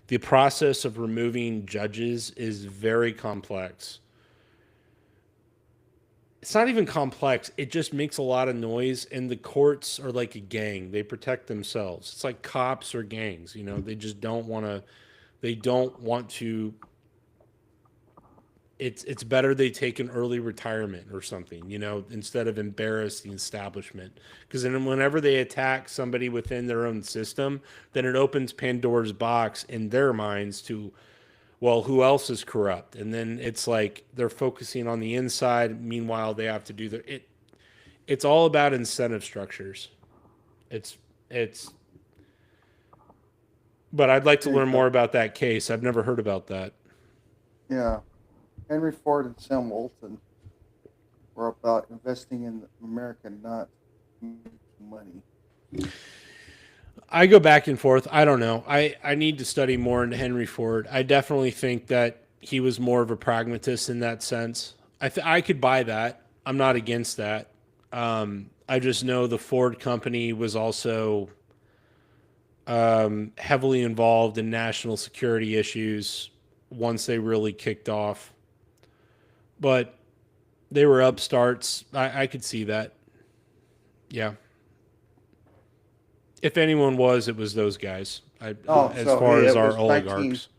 the process of removing judges is very complex. It's not even complex. It just makes a lot of noise, and the courts are like a gang. They protect themselves. It's like cops or gangs, you know, they just don't want to, it's better they take an early retirement or something, you know, instead of embarrass the establishment. Because then whenever they attack somebody within their own system, then it opens Pandora's box in their minds to, well, who else is corrupt? And then it's like they're focusing on the inside. Meanwhile, they have to do it's all about incentive structures. But I'd like to learn more about that case. I've never heard about that. Yeah. Henry Ford and Sam Walton were about investing in America, not making money. I go back and forth. I don't know. I need to study more into Henry Ford. I definitely think that he was more of a pragmatist in that sense. I could buy that. I'm not against that. I just know the Ford company was also heavily involved in national security issues once they really kicked off. But they were upstarts. I could see that. Yeah. If anyone was, it was those guys. As far as our oligarchs.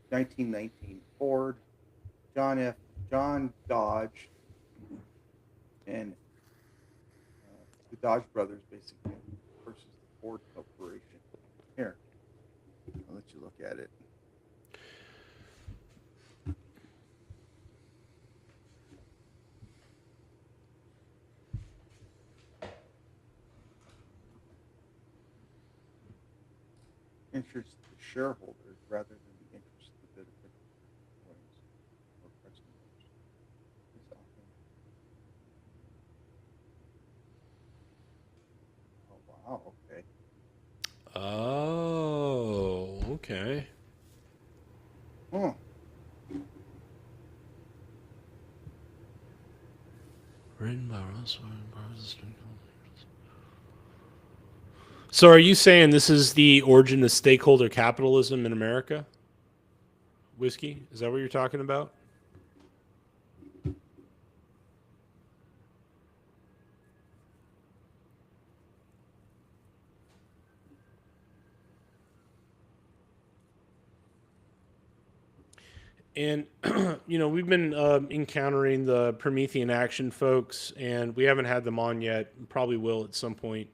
1919. Ford, John Dodge, and the Dodge brothers, basically, versus the Ford Corporation. Here, I'll let you look at it. Interest of the shareholders rather than the interest of the benefit employees or customers. Oh, wow, okay. Oh, okay. Oh, Written by Russell. So are you saying this is the origin of stakeholder capitalism in America? Whiskey? Is that what you're talking about? And, you know, we've been encountering the Promethean Action folks, and we haven't had them on yet. Probably will at some point.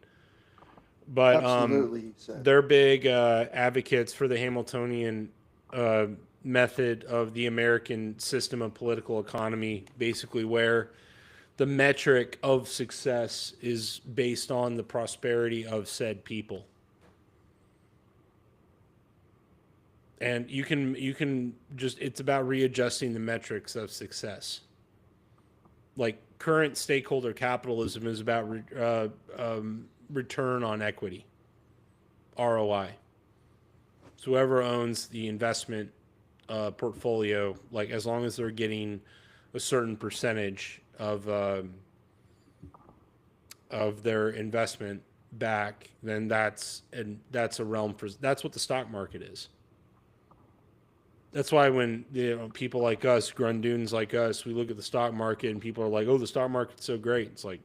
But absolutely, he said. they're big advocates for the Hamiltonian method of the American system of political economy, basically where the metric of success is based on the prosperity of said people. And you can just, it's about readjusting the metrics of success. Like, current stakeholder capitalism is about return on equity, ROI. So whoever owns the investment portfolio, like as long as they're getting a certain percentage of their investment back, then that's a realm for that's what the stock market is. That's why when people like us, grundoons like us, we look at the stock market and people are like, "Oh, the stock market's so great." It's like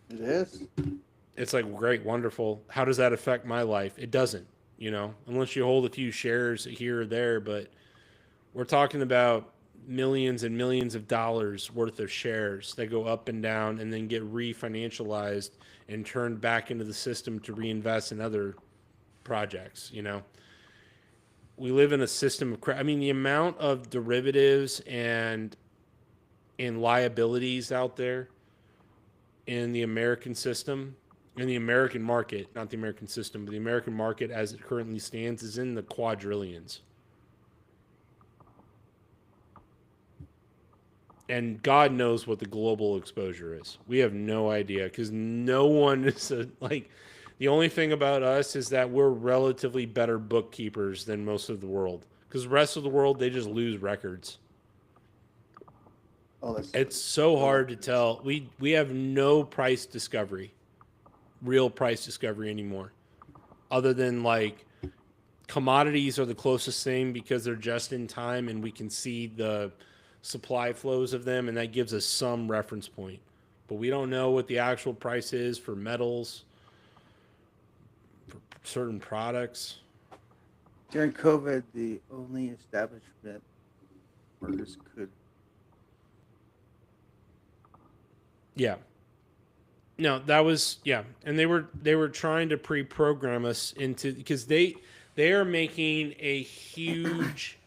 It is. it's like great, wonderful. How does that affect my life? It doesn't, unless you hold a few shares here or there. But we're talking about millions and millions of dollars worth of shares that go up and down and then get refinancialized and turned back into the system to reinvest in other projects. We live in a system of the amount of derivatives and liabilities out there in the American system, in the American market, not the American system, but the American market as it currently stands is in the quadrillions. And God knows what the global exposure is. We have no idea because no one is the only thing about us is that we're relatively better bookkeepers than most of the world because the rest of the world, they just lose records. Oh, that's It's so hard to tell. We have no price discovery, real price discovery anymore, other than like commodities are the closest thing because they're just in time and we can see the supply flows of them, and that gives us some reference point. But we don't know what the actual price is for metals, for certain products. during COVID, the only establishment workers could. Yeah. No, that was and they were trying to pre-program us into because they are making a huge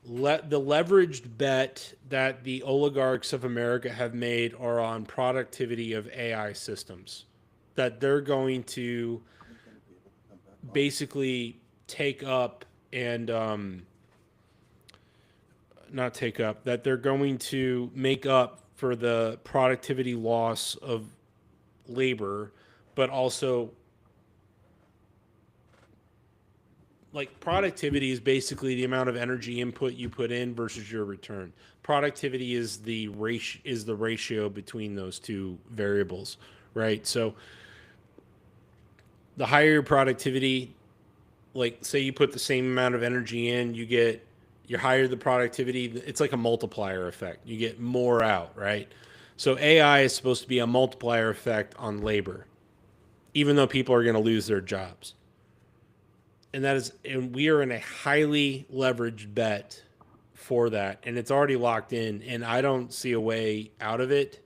the leveraged bet that the oligarchs of America have made are on productivity of AI systems, that they're going to basically take up and not take up, that they're going to make up for the productivity loss of labor, but also like productivity is basically the amount of energy input you put in versus your return. Productivity is the ratio between those two variables, right? So the higher your productivity, like say you put the same amount of energy in, you're higher the productivity, it's like a multiplier effect. You get more out, right? So AI is supposed to be a multiplier effect on labor, even though people are going to lose their jobs. And we are in a highly leveraged bet for that, and it's already locked in, and I don't see a way out of it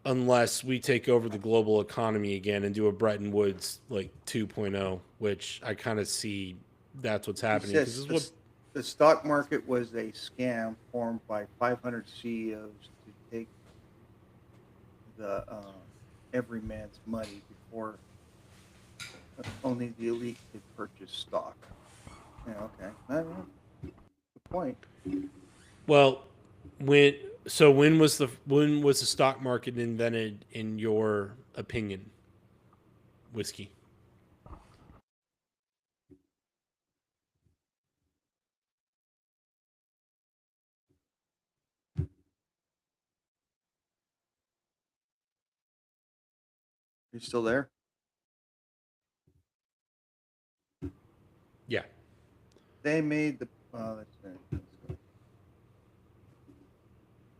unless we take over the global economy again and do a Bretton Woods like 2.0, which I kind of see that's what's happening. It says the stock market was a scam formed by 500 CEOs to take the every man's money before only the elite could purchase stock. Yeah, okay. Good point. Well, when was the stock market invented in your opinion, Whiskey? You still there? Yeah. They made the.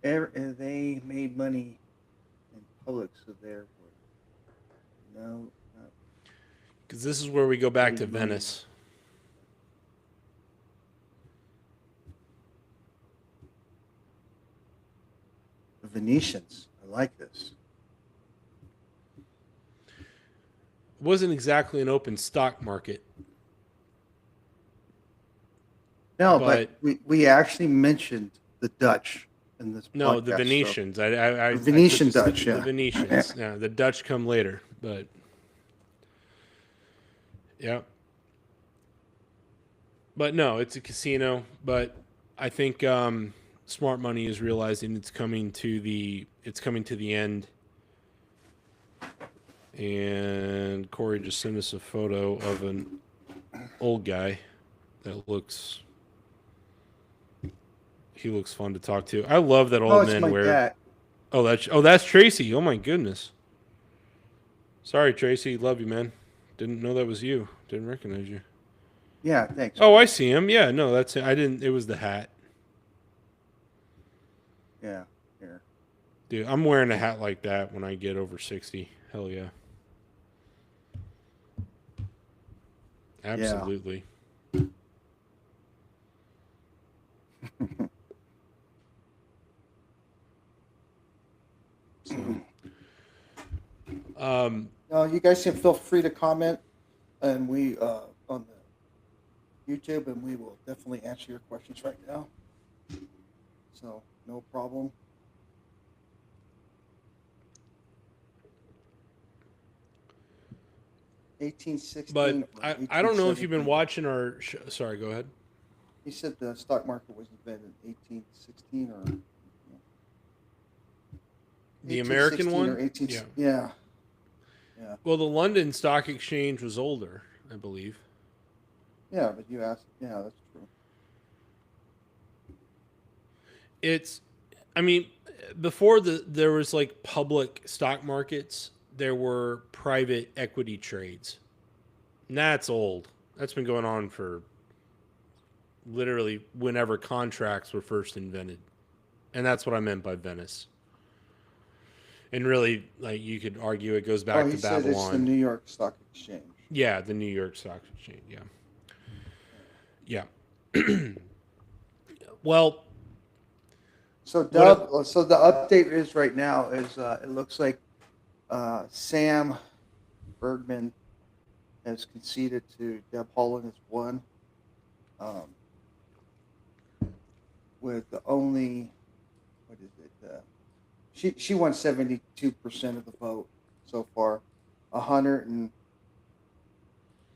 They made money in public, so therefore, no. Because this is where we go back to Venice. The Venetians. I like this. It wasn't exactly an open stock market. No, but we actually mentioned the Dutch in this. No, podcast, the Venetians. So. The Venetian Dutch. The Venetians. Yeah, the Dutch come later, but yeah. But no, it's a casino. But I think smart money is realizing it's coming to the end. And Corey just sent us a photo of an old guy. That looks. He looks fun to talk to. I love that Oh, old it's men my wear. dad. That's Tracy. Oh my goodness. Sorry, Tracy. Love you, man. Didn't know that was you. Didn't recognize you. Yeah, thanks. Oh, I see him. Yeah, no, that's it. I didn't. It was the hat, Yeah, here. dude. I'm wearing a hat like that when I get over 60. Hell yeah. Absolutely. So, You guys can feel free to comment, and we on the YouTube, and we will definitely answer your questions right now. So no problem. but 1816. I don't know if you've been watching our. Sorry, go ahead. He said the stock market was invented in 1816 or The American 1816 one? or 18. Yeah. Yeah. Well, the London Stock Exchange was older, I believe. Yeah, but you asked. Yeah, that's true. It's, I mean, before there was like public stock markets, there were private equity trades. And that's old. That's been going on for literally whenever contracts were first invented. And that's what I meant by Venice. And really, like, you could argue it goes back he to said it's the Babylon. New York Stock Exchange. Yeah, the New York Stock Exchange. Yeah. Well, So Doug, so the update is right now is it looks like Sam Bergman has conceded to Deb Haaland has won, with the only what is it? She won 72% of the vote so far. 100 and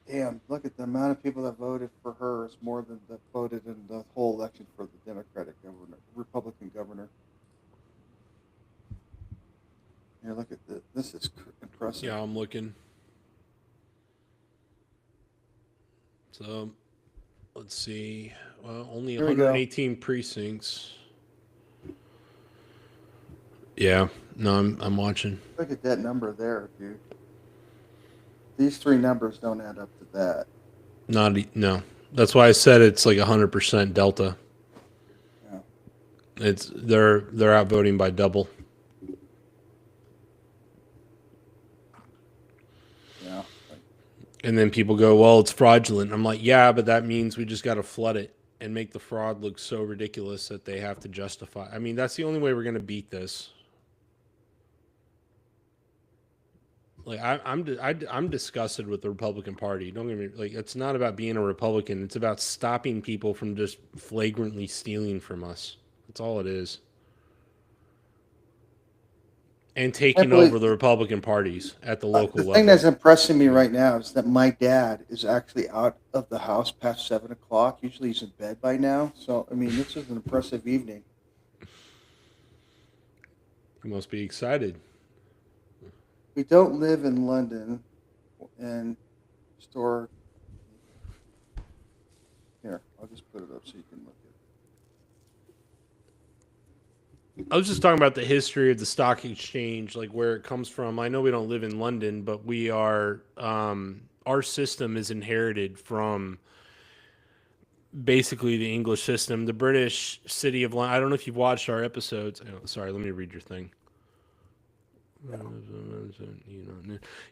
damn, look at the amount of people that voted for her is more than that voted in the whole election for the Republican governor. Here, look at this. This is impressive. yeah, I'm looking. So, let's see. Well, only Here we go. 118 precincts. Yeah, no, I'm watching. Look at that number there, dude. These three numbers don't add up to that. No. That's why I said it's like 100% delta. Yeah. It's they're outvoting by double. Yeah. And then people go, "Well, it's fraudulent." I'm like, "Yeah, but that means we just got to flood it and make the fraud look so ridiculous that they have to justify." I mean, that's the only way we're going to beat this. Like I'm disgusted with the Republican Party. Don't get me like it's not about being a Republican. It's about stopping people from just flagrantly stealing from us. That's all it is. And taking over the Republican parties at the local level. The thing that's impressing me right now is that my dad is actually out of the house past 7 o'clock. Usually he's in bed by now. So I mean, this is an impressive evening. You must be excited. We don't live in London, and store. Here, I'll just put it up so you can look at it. I was just talking about the history of the stock exchange, like where it comes from. I know we don't live in London, but we are. Our system is inherited from basically the English system. The British city of London. I don't know if you've watched our episodes. Oh, sorry, let me read your thing.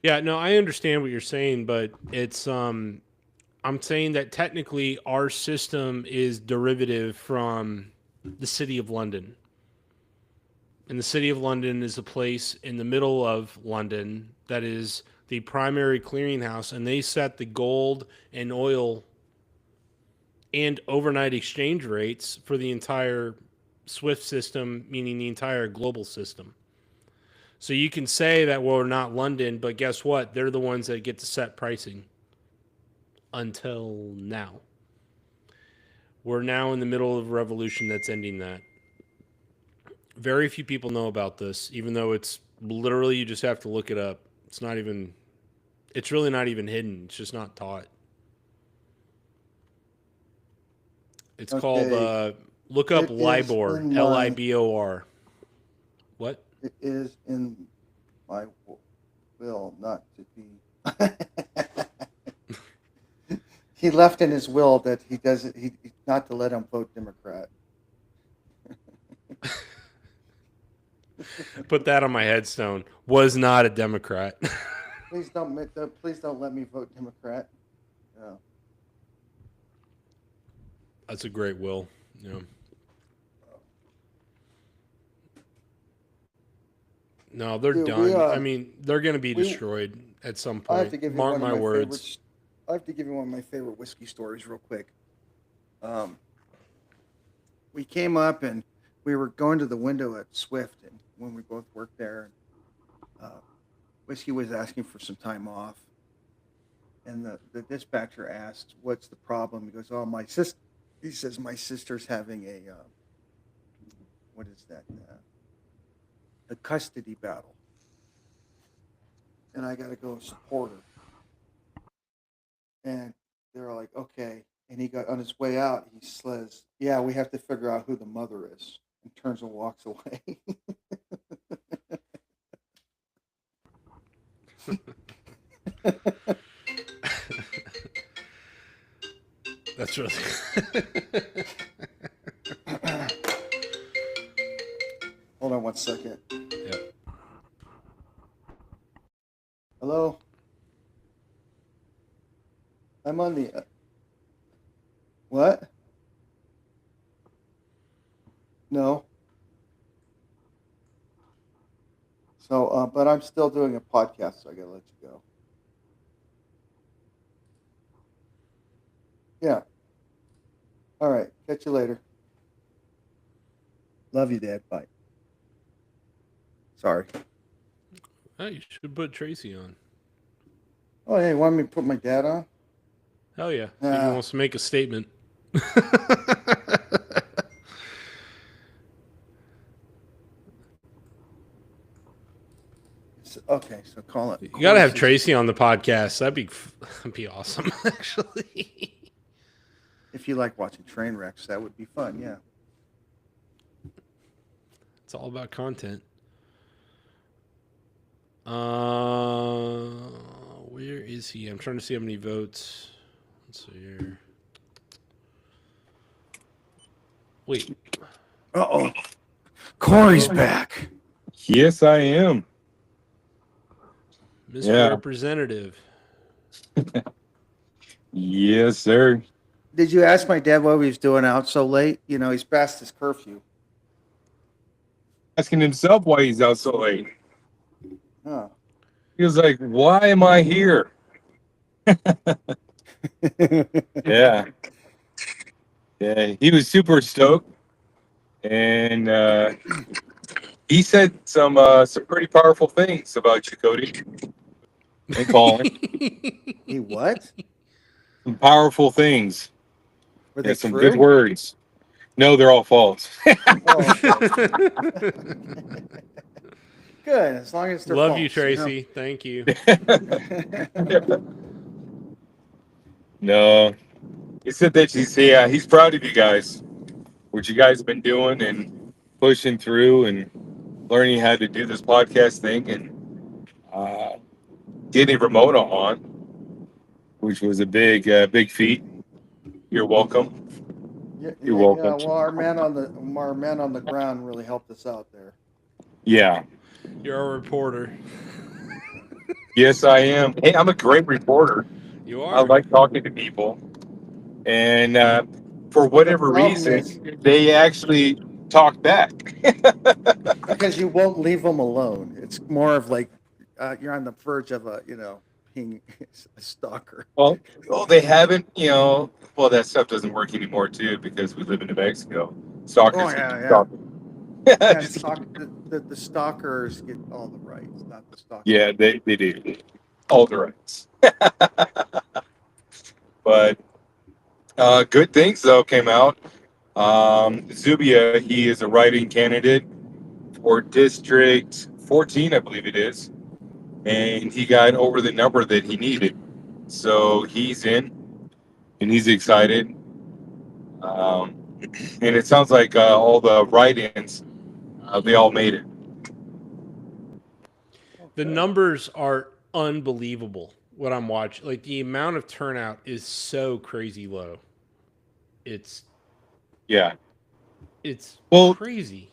Yeah, no, I understand what you're saying, but it's I'm saying that technically our system is derivative from the city of London. And the city of London is a place in the middle of London that is the primary clearinghouse, and they set the gold and oil and overnight exchange rates for the entire SWIFT system, meaning the entire global system. So you can say that, well, we're not London, but guess what? They're the ones that get to set pricing until now. We're now in the middle of a revolution that's ending that. Very few people know about this, even though it's literally, you just have to look it up. It's really not even hidden. It's just not taught. It's called Okay. look up It is LIBOR, in my- LIBOR. What? It is in my will not to be. He left in his will that he doesn't, he not to let him vote Democrat. Put that on my headstone. Was not a Democrat. Please don't let me vote Democrat. No. That's a great will. Yeah. No, they're Dude, done. I mean, they're going to be we- destroyed at some I have point. to give you Mark one my of my words. favorites. I have to give you one of my favorite whiskey stories real quick. We came up and we were going to the window at Swift, and when we both worked there, Whiskey was asking for some time off, and the dispatcher asked, "What's the problem?" He goes, "Oh, my sister." He says, "My sister's having a what is that? A custody battle, and I got to go support her." And they're like, "Okay." And he got on his way out. He says, "Yeah, we have to figure out who the mother is," and turns and walks away. That's really. Hold on 1 second. Yeah. Hello? I'm on the. What? No. So, but I'm still doing a podcast, so I gotta let you go. Yeah. All right. Catch you later. Love you, Dad. Bye. Sorry. Oh, you should put Tracy on. Oh, hey, want me to put my dad on? Hell yeah. He wants to make a statement. Okay, so call it. You got to have Tracy on the podcast. That'd be awesome, actually. If you like watching train wrecks, that would be fun. Yeah. It's all about content. Where is he? I'm trying to see how many votes. Let's see here. Wait. Uh-oh. Corey's back. Yes, I am. Mr. Yeah. Representative. Yes, sir. Did you ask my dad what he was doing out so late? You know, he's past his curfew. Asking himself why he's out so late. Huh. He was like, "Why am I here?" Yeah. Yeah, he was super stoked, and he said some pretty powerful things about you, Cody and Colin. He what? Some powerful things. Were Yeah, they some true? good words. No, they're all false. Oh. Good, as long as they're Love false, you, Tracy. Thank you. know? No, he said that he's proud of you guys, what you guys have been doing and pushing through and learning how to do this podcast thing and getting Ramona on, which was a big feat. You're welcome. You're welcome. Yeah, well, our man on the ground really helped us out there. Yeah. You're a reporter. Yes, I am. Hey, I'm a great reporter. You I are. like talking to people, and for whatever problem reason, is- they actually talk back. Because you won't leave them alone. It's more of like you're on the verge of being a stalker. Well, they haven't, well, that stuff doesn't work anymore, too, because we live in New Mexico. Stalkers Oh, can yeah. stalk. Yeah, Just- the stalkers get all the rights, not the stalkers. yeah, they do. All the rights. But good things, though, came out. Zubia, he is a write-in candidate for District 14, I believe it is. And he got over the number that he needed. So he's in, and he's excited. Um, and it sounds like all the write-ins, they all made it. The numbers are unbelievable. What I'm watching, like the amount of turnout is so crazy low. It's Yeah. Well, crazy.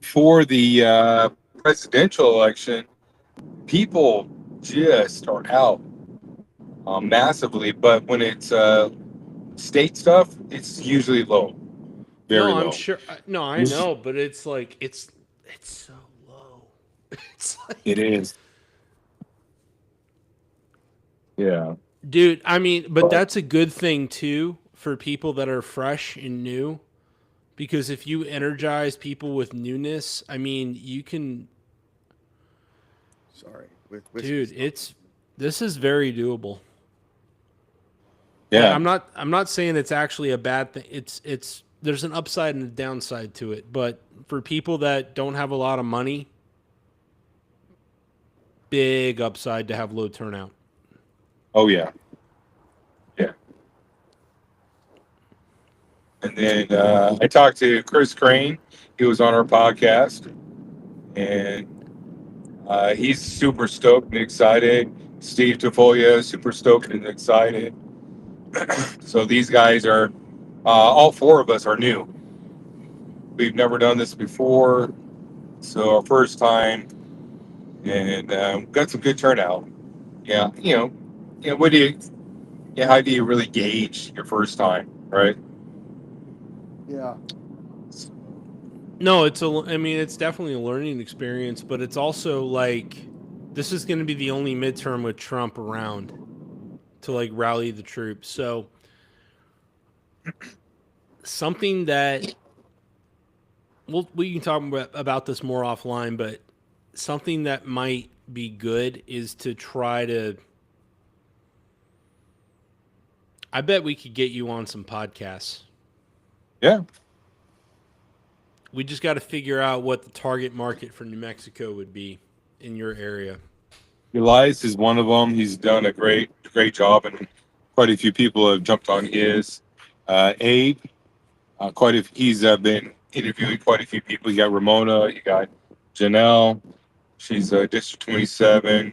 For the presidential election, people just are out massively, but when it's state stuff, it's usually low, very No, I'm low. sure. No, I know, but it's like it's so low. It's like, It is. Yeah. dude. I mean, but that's a good thing too for people that are fresh and new, because if you energize people with newness, I mean, you can. Sorry. Dude, this is very doable. Yeah. Like, I'm not saying it's actually a bad thing. It's there's an upside and a downside to it, but for people that don't have a lot of money, big upside to have low turnout. Oh yeah. Yeah. And then I talked to Chris Crane. He was on our podcast, and he's super stoked and excited. Steve Tafoya, super stoked and excited. So these guys are, all four of us are new. We've never done this before, so our first time, and got some good turnout. Yeah, what do you, how do you really gauge your first time, right? Yeah. No, I mean, it's definitely a learning experience, but it's also like this is going to be the only midterm with Trump around to like rally the troops. So something that we can talk about this more offline, but something that might be good is to try to. I bet we could get you on some podcasts. Yeah. We just got to figure out what the target market for New Mexico would be in your area. Elias is one of them. He's done a great job, and quite a few people have jumped on his. Abe, he's been interviewing quite a few people. You got Ramona, you got Janelle. She's District 27.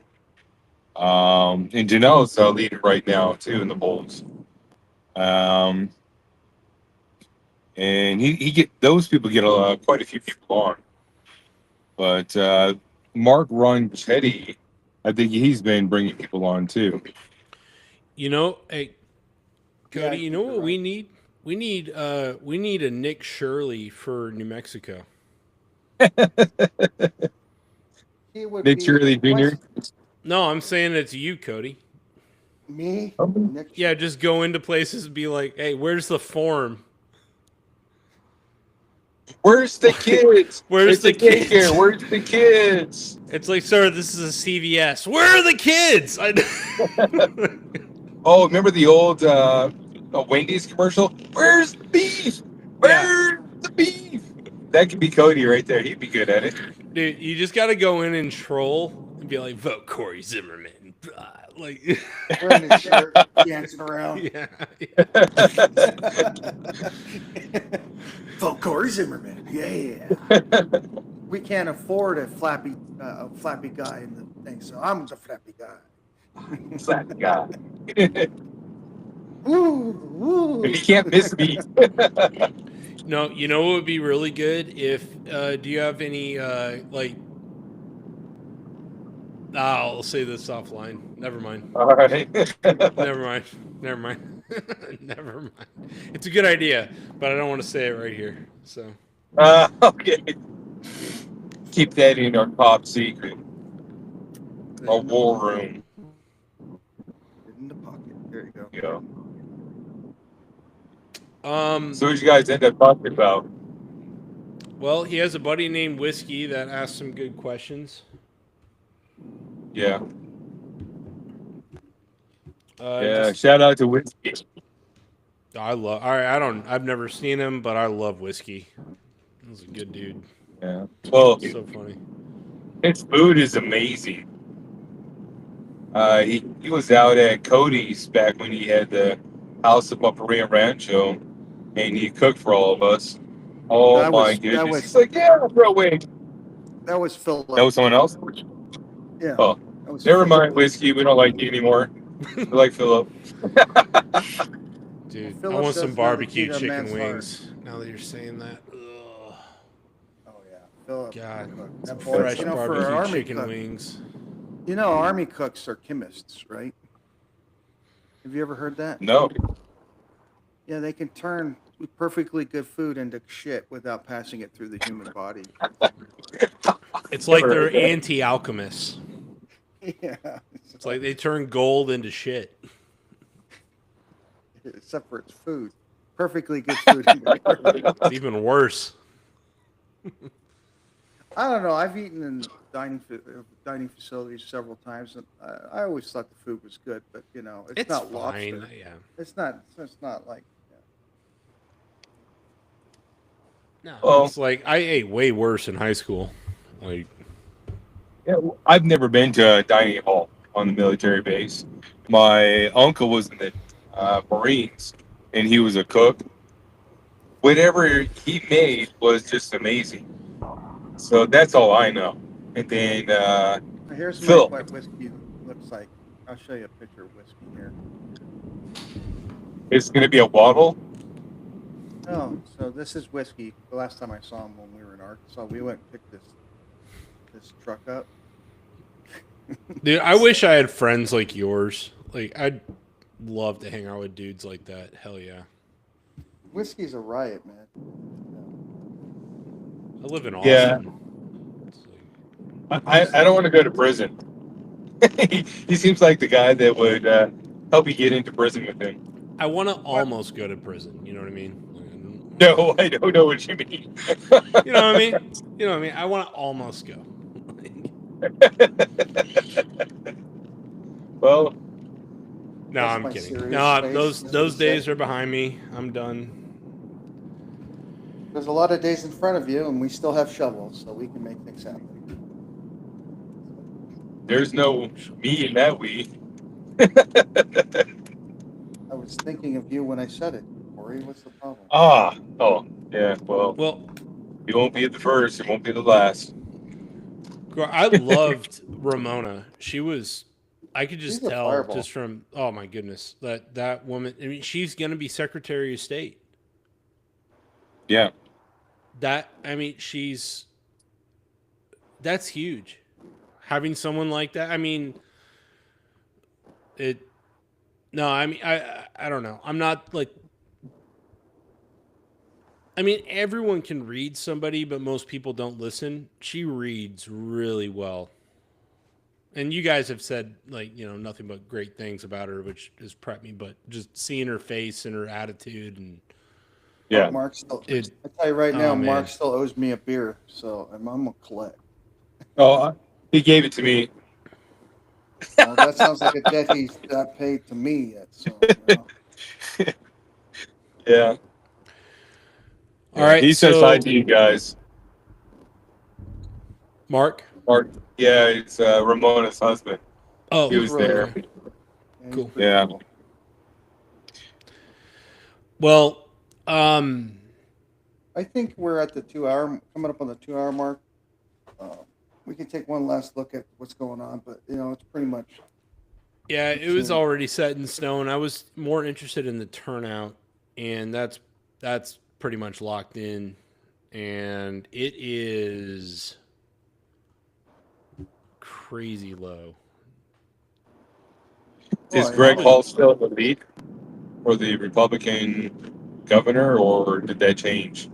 And Janelle's leading right now too in the polls. And those people get quite a few people on. But Mark Ronchetti, I think he's been bringing people on too. Hey, Cody, you know what we need? We need a Nick Shirley for New Mexico. Nick Shirley Jr. No, I'm saying it's you, Cody. Me? Nick? Yeah, just go into places and be like, "Hey, where's the form? Where's the kids? Where's the kids? Daycare? Where's the kids?" It's like, sir, this is a CVS. Where are the kids? Oh, remember the old Wendy's commercial? Where's the beef? Where's the beef? That could be Cody right there. He'd be good at it. Dude, you just got to go in and troll and be like, vote Corey Zimmerman. Like, wearing his shirt, dancing around. Yeah. Vote Corey Zimmerman. Yeah. We can't afford a flappy guy in the thing, so I'm the flappy guy. Flappy guy. Woo, woo. You can't miss me. No, you know what would be really good if do you have any I'll say this offline. Never mind. All right. Never mind. Never mind. It's a good idea, but I don't want to say it right here. So. Okay. Keep that in our top secret. A war room. In the pocket. There you go. Yeah. So what did you guys end up talking about? Well, he has a buddy named Whiskey that asked some good questions. Yeah. Shout out to Whiskey. I've never seen him, but I love Whiskey. He's a good dude. Yeah. Well, so funny. His food is amazing. He was out at Cody's back when he had the house up on Korean Rancho, and he cooked for all of us. Oh That my was- that goodness! was- He's like, yeah, throw away. That was Philip. That was someone else. Yeah. Oh, that was never Philip. mind, whiskey. We don't like you anymore. We like Philip. Dude, I Philip want does some know the barbecue key to a chicken man's heart. wings. Now that you're saying that, ugh. Oh yeah, Philip. God, That boy, boy, fresh you know, for barbecue an army chicken cook, wings. you know, army cooks are chemists, right? Have you ever heard that? No. Yeah, they can turn perfectly good food into shit without passing it through the human body. It's like Never they're heard that. anti-alchemists. Yeah. It's like they turn gold into shit. Except for its food. Perfectly good food. It's even worse. I don't know. I've eaten in dining facilities several times, and I always thought the food was good. But you know, it's not fine. lobster. Yeah. It's not like. No, Well- it's like I ate way worse in high school. Like, Yeah, I've never been to a dining hall on the military base. My uncle was in the Marines, and he was a cook. Whatever he made was just amazing. So that's all I know. And then, Here's Phil. what whiskey looks like. I'll show you a picture of whiskey here. it's going to be a bottle. Oh, so this is whiskey. The last time I saw him when we were in Arkansas, we went and picked this truck up. dude, I wish I had friends like yours. Like, I'd love to hang out with dudes like that. Hell yeah. Whiskey's a riot, man. I live in Yeah. Austin. It's like, I don't want to go to prison. he seems like the guy that would help you get into prison with him. I want to almost go to prison. You know what I mean? No, I don't know what you mean. You know what I mean? You know what I mean? I want to almost go. Well, No, That's I'm my kidding. serious No, face. those That's those what he days said. are behind me. I'm done. There's a lot of days in front of you, and we still have shovels, so we can make things happen. there's no me in that we. I was thinking of you when I said it, Corey. What's the problem? Oh, yeah. Well, Well, you won't be the first. You won't be the last. I loved Ramona. She was, I could just She's a tell fireball. just from, oh my goodness, that woman. I mean, she's going to be Secretary of State. Yeah. That's huge. Having someone like that. I mean, I don't know. I'm not like, I mean, everyone can read somebody, but most people don't listen. She reads really well. And you guys have said, like, you know, nothing but great things about her, which has prepped me, but just seeing her face and her attitude and Yeah. Mark still. it, I tell you right Oh, now, man. Mark still owes me a beer, so I'm gonna collect. Oh, he gave it to me. Well, that sounds like a debt he's not paid to me yet. So, you know. Yeah. all right. He says so, hi to you guys. Mark. Mark. Yeah, it's Ramona's husband. Oh, He was there. Yeah, he's Cool. pretty Yeah. cool. well, I think we're at the 2 hour, coming up on the 2 hour mark. We can take one last look at what's going on, but you know, it's pretty much. yeah, it was Sure. already set in stone. I was more interested in the turnout, and that's pretty much locked in, and it is crazy low. Is Well, Greg yeah. Hall still in the lead for the Republican governor, or did that change?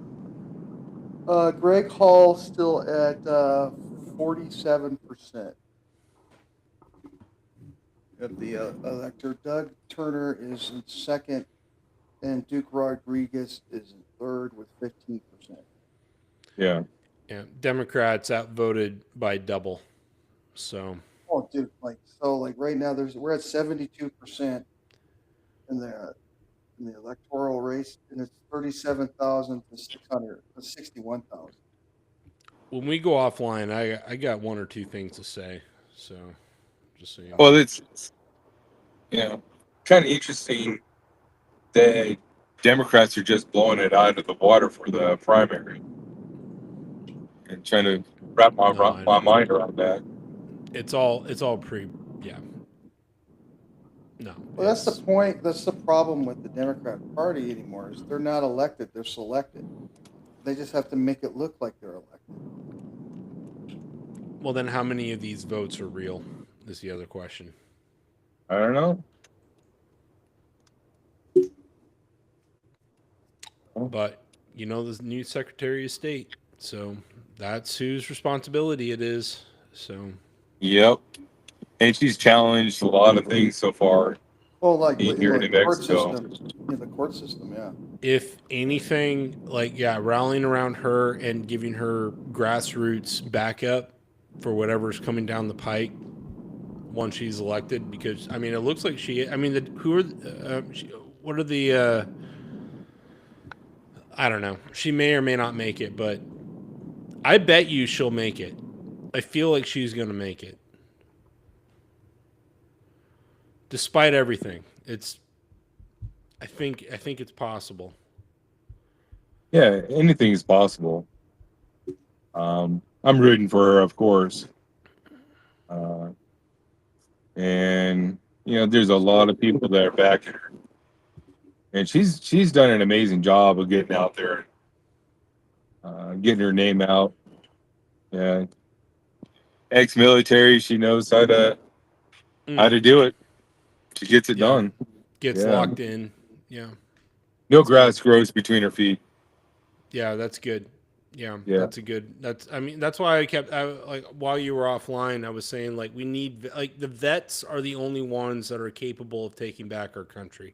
Greg Hall still at 47% of the elector. Doug Turner is in second, and Duke Rodriguez is in third with 15%. Yeah. Yeah, Democrats outvoted by double. So Oh, dude, like right now we're at 72% in the electoral race, and it's 37,000 to 61,000. when we go offline, I got one or two things to say. So just so you know. Well, it's kind of interesting the Democrats are just blowing it out of the water for the primary, and trying to wrap No, I my know. mind around that. It's all yeah. No. Well, that's the it's- point. That's the problem with the Democrat Party anymore is they're not elected, they're selected. They just have to make it look like they're elected. Well, then how many of these votes are real is the other question. I don't know. But you know, the new Secretary of State, so that's whose responsibility it is. So Yep. And she's challenged a lot of things so far Well, like, here in like New court Mexico. system, yeah, the court system, yeah. if anything, like rallying around her and giving her grassroots backup for whatever's coming down the pike once she's elected, because I mean, it looks like she. I mean, what are the? I don't know. She may or may not make it, but I bet you she'll make it. I feel like she's going to make it, despite everything. I think it's possible. Yeah, anything is possible. I'm rooting for her, of course. And there's a lot of people that are backing her, and she's done an amazing job of getting out there, getting her name out. Yeah, ex-military, she knows how to do it. She gets it Yeah. done. Gets Yeah. locked in. Yeah. No grass grows between her feet. Yeah, that's good. Yeah, Yeah. I mean, that's why like while you were offline, I was saying like we need like the vets are the only ones that are capable of taking back our country.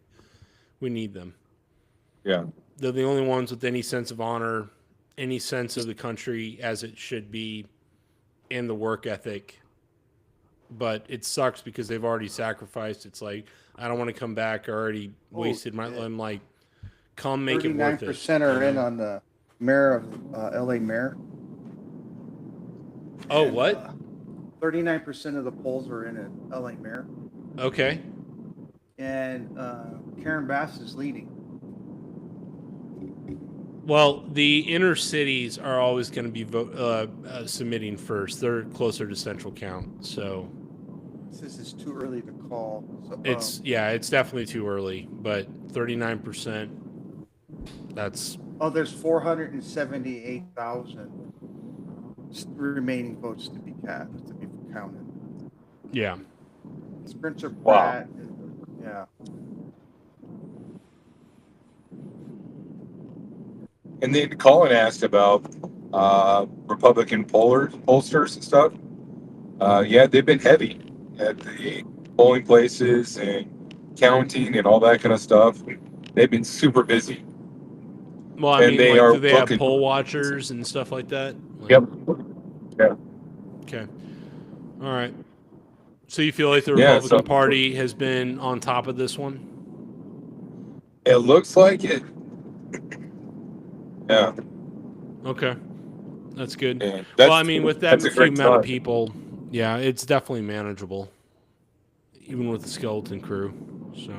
We need them. Yeah. They're the only ones with any sense of honor, any sense of the country as it should be, and the work ethic. But it sucks because they've already sacrificed. It's like I don't want to come back. I already wasted my. yeah. I'm like, come make it worth it. 39% are in on the mayor of LA mayor. Oh, And, what? 39% of the polls are in at LA mayor. Okay. And Karen Bass is leading. Well, the inner cities are always going to be submitting first. They're closer to central count, so This is too early to call. So, it's definitely too early. But 39%, that's there's 478,000 remaining votes to be counted. yeah. Spencer Wow. Pratt, yeah. And then Colin asked about Republican pollsters and stuff. Yeah, they've been heavy at the polling places and counting and all that kind of stuff. They've been super busy. Well, I And mean, they like, are do they have looking- poll watchers and stuff like that? Like, Yep. Yeah. Okay. All right. So you feel like the Yeah, Republican so- Party has been on top of this one? It looks like it. Yeah. Okay. That's good. Yeah. Well, I mean, with that that's a few great amount of sign. people, yeah, it's definitely manageable, even with the skeleton crew. So,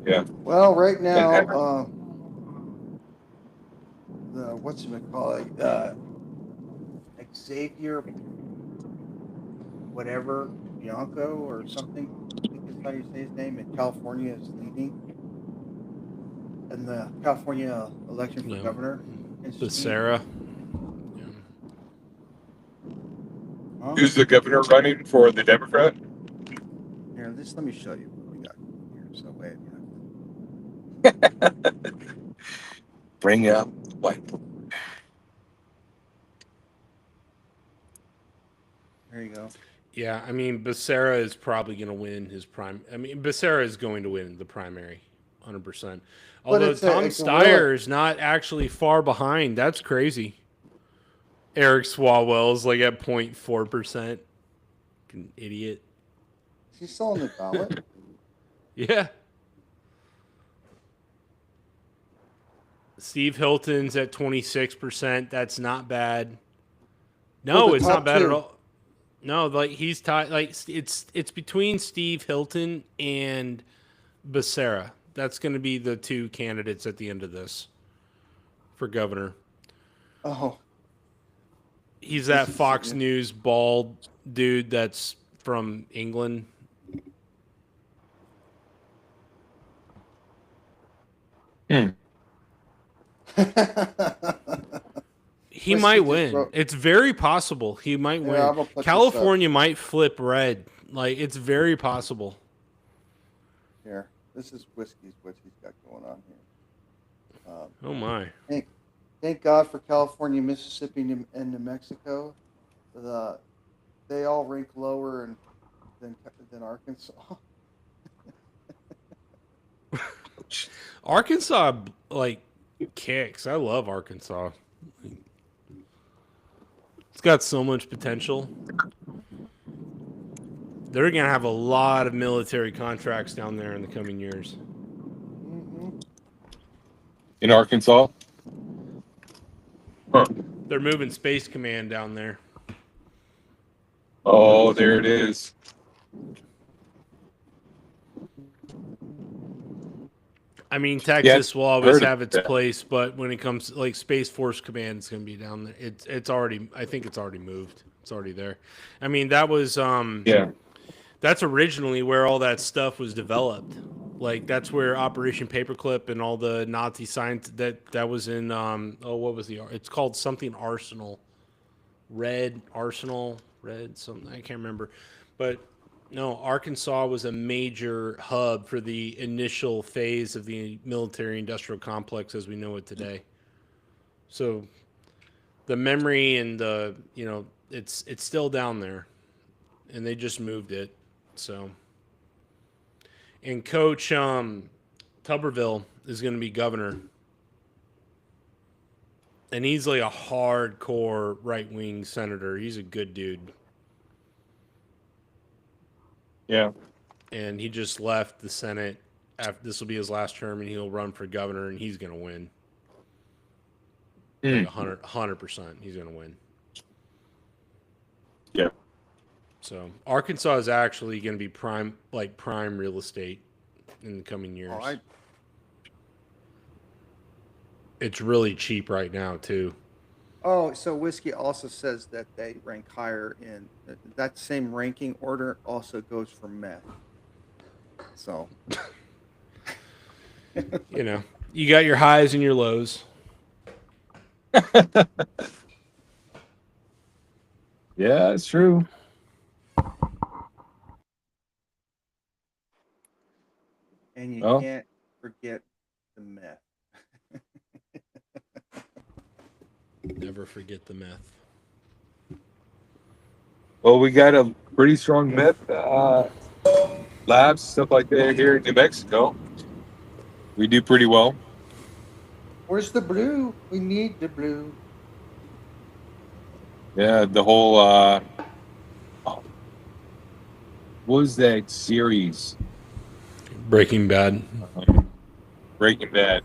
Yeah. Well, right now, And- what's it called? Xavier, whatever, Bianco or something. I think is how you say his name. In California is leading. In the California election for No. governor. the Sarah. Yeah. Huh? Who's the governor running for the Democrat? Here, let me show you what we got here. So wait. Bring up white. There you go. Yeah, I mean, Becerra is probably going to win his prime. I mean, Becerra is going to win the primary, 100%. Although Tom Steyer is not actually far behind. That's crazy. Eric Swalwell is like at 0.4%. Fucking idiot. Is he still on the ballot? Yeah. Steve Hilton's at 26%. That's not bad. No, the it's not top bad at two. all. No, like he's tied. Like it's between Steve Hilton and Becerra. That's going to be the two candidates at the end of this for governor. Oh, He's that This is- Fox News bald dude that's from England. He Whiskey might just win. wrote- It's very possible he might Yeah, win. I'm gonna put this California might flip red. Like, it's very possible. Here, this is Whiskey's what he's got going on here. Oh my. Thank God for California, Mississippi, and New Mexico. They all rank lower than Arkansas. Arkansas, like, kicks. I love Arkansas. It's got so much potential. They're going to have a lot of military contracts down there in the coming years. In Arkansas. Huh. They're moving Space Command down there. Oh, there it is. I mean, Texas will always heard of have its that. place, but when it comes to, like, Space Force Command, it's going to be down there. It's already, I think it's already moved. It's already there. I mean, that was Yeah. that's originally where all that stuff was developed. Like, that's where Operation Paperclip and all the Nazi science that was in what was it's called something Arsenal. Red something, I can't remember. But no, Arkansas was a major hub for the initial phase of the military industrial complex as we know it today. So the memory and the, it's still down there, and they just moved it. So, and Coach Tuberville is going to be governor, and he's like a hardcore right-wing senator. He's a good dude. Yeah. And he just left the Senate. This will be his last term, and he'll run for governor, and he's going to win. Like 100%. He's going to win. Yeah. So Arkansas is actually going to be prime real estate in the coming years. Oh, It's really cheap right now too. Oh, so Whiskey also says that they rank higher in that same ranking order also goes for meth. So, You got your highs and your lows. Yeah, it's true. and you Oh. can't forget the meth. Never forget the meth. Well, we got a pretty strong meth labs, stuff like that here in New Mexico. We do pretty well. Where's the blue? We need the blue. Yeah, the whole what was that series? Breaking Bad. Breaking Bad.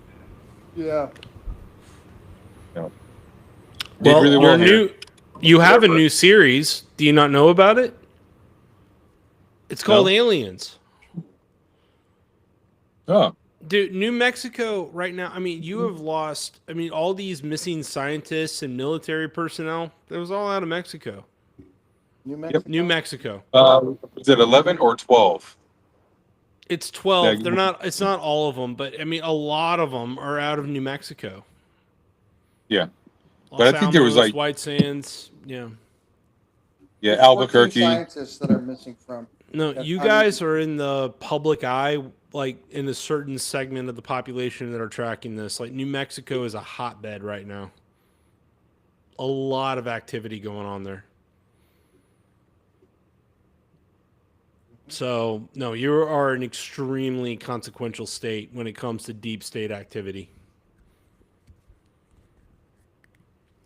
Yeah. Did Well, really well here. you have a Whatever. new series. Do you not know about it? It's called No. Aliens. Oh, Dude, New Mexico right now, I mean, you have lost, all these missing scientists and military personnel, that was all out of Mexico. New Mexico. New Mexico. is it 11 or 12? It's 12. Yeah. It's not all of them, but a lot of them are out of New Mexico. Yeah. Los But I think there was, Alamos, like- White Sands. Yeah. Yeah, There's 14 Albuquerque. scientists that are missing from. No, That's you how you- guys are in the public eye, like in a certain segment of the population that are tracking this. Like New Mexico is a hotbed right now. A lot of activity going on there. So, no, you are an extremely consequential state when it comes to deep state activity.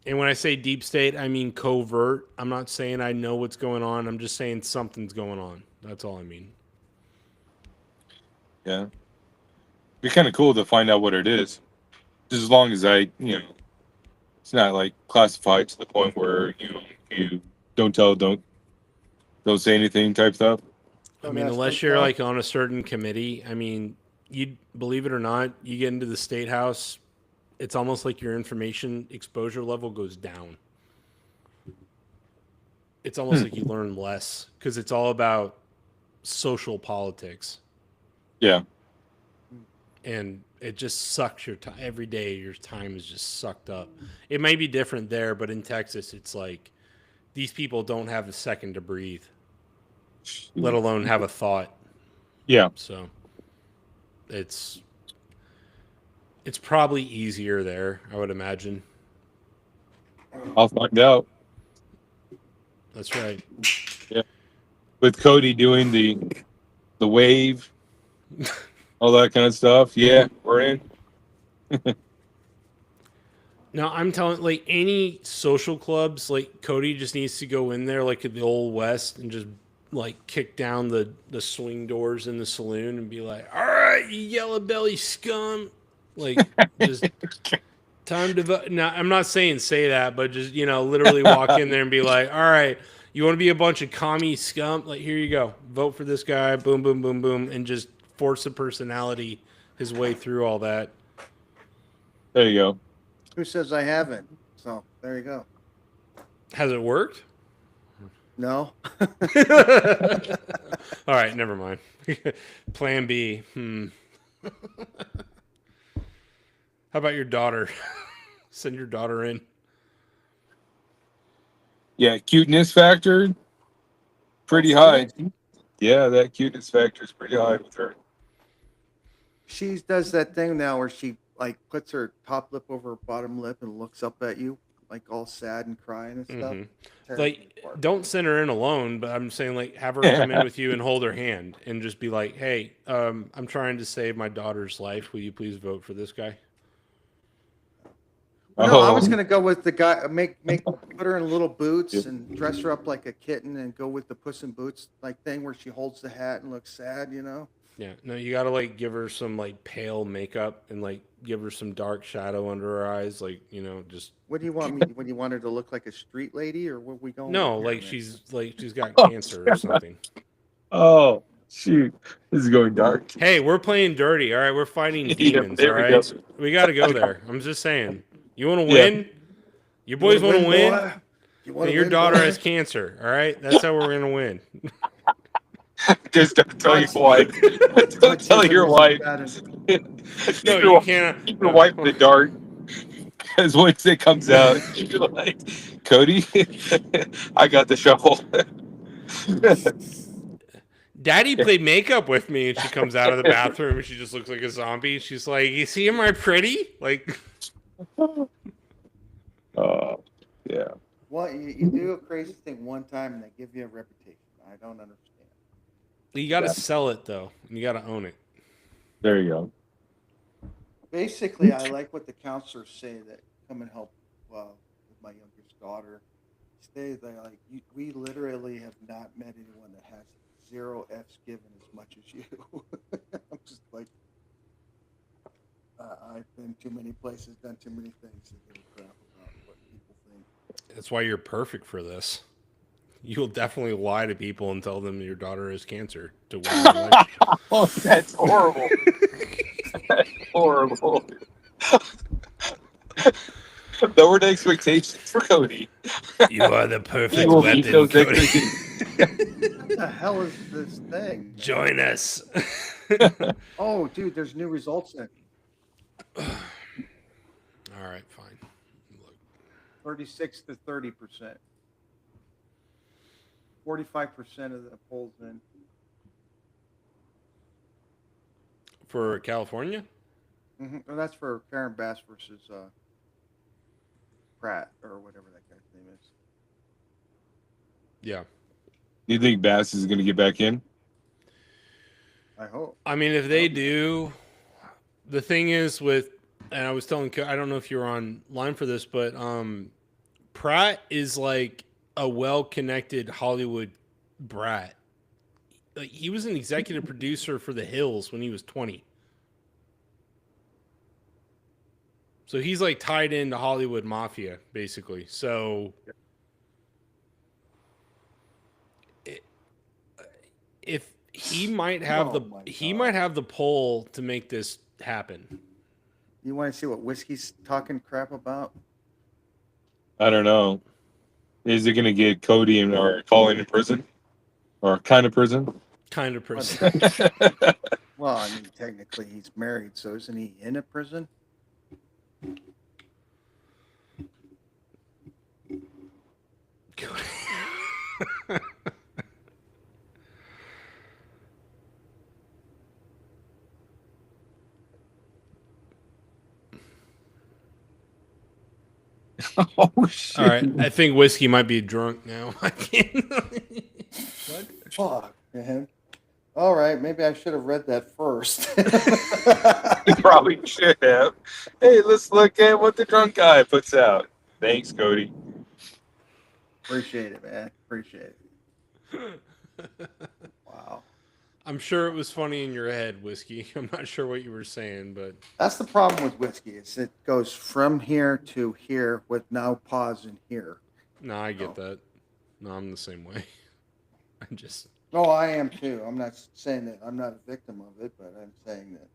And when I say deep state, I mean covert. I'm not saying I know what's going on. I'm just saying something's going on. That's all I mean. Yeah. Be kind of cool to find out what it is. Just as long as it's not like classified to the point where you don't tell, don't say anything type stuff. I mean, unless you're like on a certain committee, you believe it or not, you get into the state house, it's almost like your information exposure level goes down. It's almost like you learn less because it's all about social politics. Yeah. And it just sucks your time every day. Your time is just sucked up. It may be different there, but in Texas, it's like these people don't have a second to breathe, let alone have a thought. Yeah. So it's probably easier there, I would imagine. I'll find out. That's right. With Cody doing the wave, all that kind of stuff. Yeah, we're in. No, I'm telling, like, any social clubs, like Cody just needs to go in there like at the old West and just like kick down the swing doors in the saloon and be like, "All right, you yellow belly scum," like just time to vote. No, I'm not saying say that, but just literally walk in there and be like, "All right, you want to be a bunch of commie scum? Like, here you go, vote for this guy." Boom, boom, boom, boom, and just force a personality his way through all that. There you go. Who says I haven't? So there you go. Has it worked? No. All right, never mind. Plan B. How about your daughter? Send your daughter in. Yeah, cuteness factor, pretty high. Yeah, that cuteness factor is pretty high with her. She does that thing now where she like puts her top lip over her bottom lip and looks up at you like all sad and crying and stuff. Tears me Like, apart. don't send her in alone, but I'm saying, like, have her come in with you and hold her hand and just be like, "Hey, I'm trying to save my daughter's life. Will you please vote for this guy?" No, I was gonna go with the guy. Put her in little boots and dress her up like a kitten and go with the Puss in Boots like thing where she holds the hat and looks sad. Yeah, no, you gotta like give her some like pale makeup and like give her some dark shadow under her eyes, like just What do you want me? What do you want her to look like, a street lady, or what we going? no, with here, like man? she's got cancer or something. Oh, shoot. This is going dark. Hey, we're playing dirty. All right, we're fighting Yeah, demons. there All we right, go. we got to go there. I'm just saying. You want to Yeah. win? Your boys want to win? boy? You wanna Then your win, daughter boy? has cancer. All right, that's how we're gonna win. Just don't tell your wife. Don't tell your wife. No, Keep you your- can't. keep your wife in the dark. Because once it comes out, you're like, Cody, I got the shovel. Daddy played makeup with me, and she comes out of the bathroom and she just looks like a zombie. She's like, "You see, am I pretty?" Like, Yeah. Well, you do a crazy thing one time and they give you a reputation. I don't understand. you got to Yeah. sell it though, and you got to own it. There you go. Basically, I like what the counselors say that come and help with my youngest daughter. They like, we literally have not met anyone that has 0 F's given as much as you. I'm just like, I've been too many places, done too many things, and give a crap about what people think. That's why you're perfect for this. You'll definitely lie to people and tell them your daughter has cancer to win the election. Oh, that's horrible. That's horrible. Lowered expectations for Cody. You are the He perfect will meet weapon, those Cody. What the hell is this thing? Join us. Oh, dude, there's new results in. All right, fine. Look, 36 to 30%. 45% of the polls in. for California? Well, that's for Karen Bass versus Pratt or whatever that guy's name is. Yeah. Do you think Bass is going to get back in? I hope. I mean, if they do, the thing is with, and I was telling, I don't know if you're online for this, but Pratt is like a well-connected Hollywood brat. Like, he was an executive producer for The Hills when he was 20. So he's like tied into Hollywood mafia, basically. So He might have Oh my he God. might have the pull to make this happen. You want to see what Whiskey's talking crap about? I don't know. Is it going to get Cody and or Colin in prison, or kind of prison? Kind of person. Well, I mean, technically he's married, so isn't he in a prison? Oh shit! All right, I think Whiskey might be drunk now. I can't. Fuck, man. All right, maybe I should have read that first. You probably should have. Hey, let's look at what the drunk guy puts out. Thanks, Cody. Appreciate it, man. Appreciate it. Wow. I'm sure it was funny in your head, Whiskey. I'm not sure what you were saying, but That's the problem with Whiskey. Is it goes from here to here with now pause in here. no, I get Oh. that. No, I'm the same way. I just No, I am too. I'm not saying that I'm not a victim of it, but I'm saying that.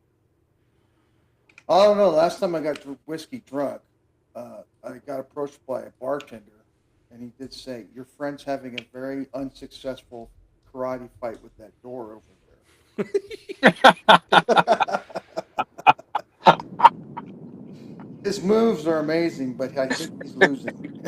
I don't know. Last time I got whiskey drunk, I got approached by a bartender, and he did say, "Your friend's having a very unsuccessful karate fight with that door over there." His moves are amazing, but I think he's losing.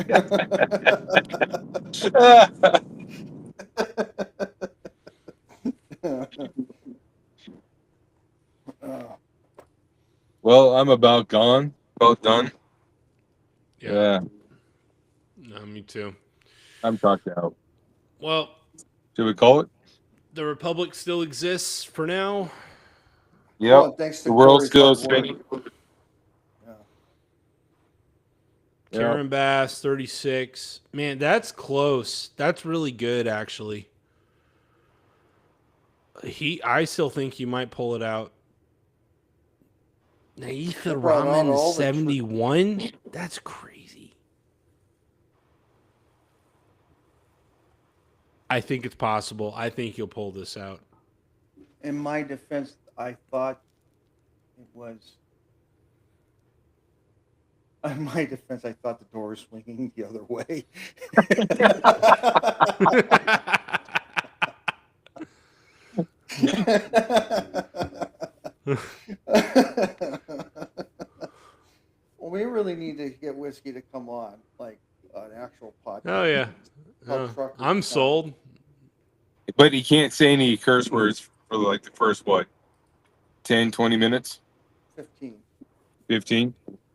Well, I'm about gone. About done. Yeah, No, me too. I'm talked out. Well, Should we call it? the Republic still exists for now. Yep. Well, thanks to The world's Corey's still hard work. spinning. Yeah. Karen Bass, 36. Man, that's close. That's really good, actually. I still think he might pull it out. Naitha brought out Raman, all the 71? That's crazy. I think it's possible. I think he'll pull this out. In my defense, I thought it was. In my defense, I thought the door was swinging the other way. Well, we really need to get Whiskey to come on, like an actual podcast. Oh, yeah. Called Truckers I'm Town. sold. But he can't say any curse words for like the first, what, 10, 20 minutes? 15. 15?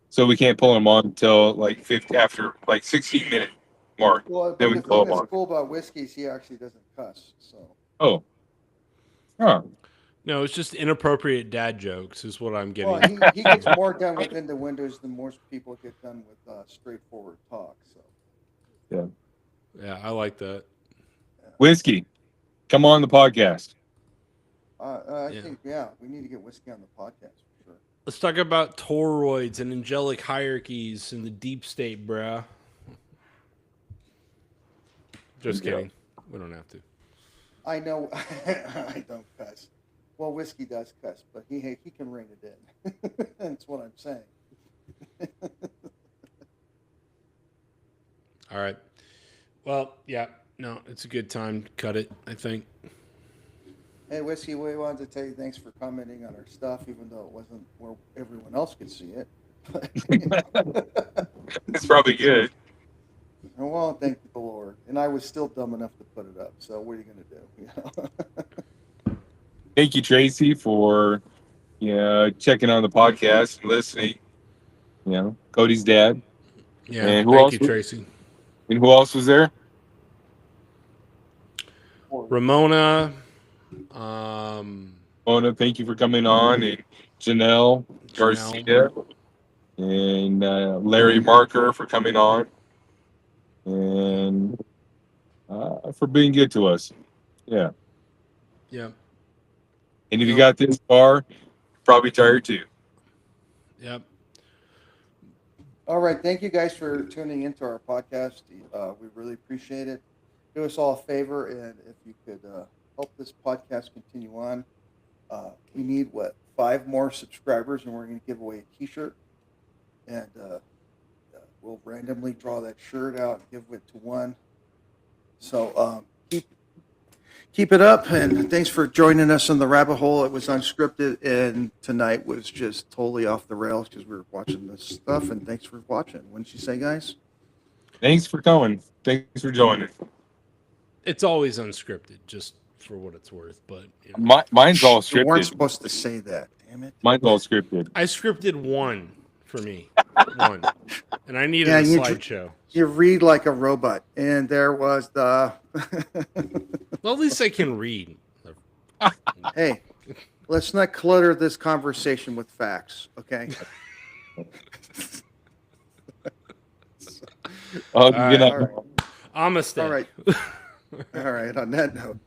So we can't pull him on until like 50, after like 16-minute mark. Well, but Then the we pull thing him that's on. cool about Whiskey is he actually doesn't cuss. So. Oh. Huh. No, it's just inappropriate dad jokes is what I'm getting. Well, he gets more done within the windows than most people get done with straightforward talk. So. Yeah, I like that. Whiskey, come on the podcast. I think, we need to get Whiskey on the podcast for sure. Let's talk about toroids and angelic hierarchies in the deep state, bruh. Just kidding. We don't have to. I know I don't cuss. Well, Whiskey does cuss, but he can rein it in. That's what I'm saying. All right. Well, yeah. No, it's a good time to cut it, I think. Hey, Whiskey, we wanted to tell you thanks for commenting on our stuff, even though it wasn't where everyone else could see it. It's probably good. Well, thank the Lord. And I was still dumb enough to put it up. So what are you going to do? You know? Thank you, Tracy, for checking on the podcast and listening. Cody's dad. Yeah. And who Thank else you, was- Tracy. And who else was there? Ramona. Mona, thank you for coming on. And Janelle Garcia. And Larry Marker for coming on. And for being good to us. Yeah. Yeah. And if you got this far, you're probably tired too. Yep. All right. Thank you guys for tuning into our podcast. We really appreciate it. Do us all a favor, and if you could help this podcast continue on. We need 5 more subscribers, and we're going to give away a T-shirt, and we'll randomly draw that shirt out and give it to one. So keep it up, and thanks for joining us on the rabbit hole. It was unscripted, and tonight was just totally off the rails because we were watching this stuff. And thanks for watching. Wouldn't you say, guys? Thanks for coming. Thanks for joining. It's always unscripted, just for what it's worth. But you know. Mine's all You weren't scripted. supposed to say that. Damn it. Mine's all scripted. I scripted one for me, one, and I needed Yeah, a you slideshow. You read like a robot, and there was the. Well, at least I can read. Hey, let's not clutter this conversation with facts, okay? Oh, All good right. night. All right. I'm a stay. All right. All right. On that note.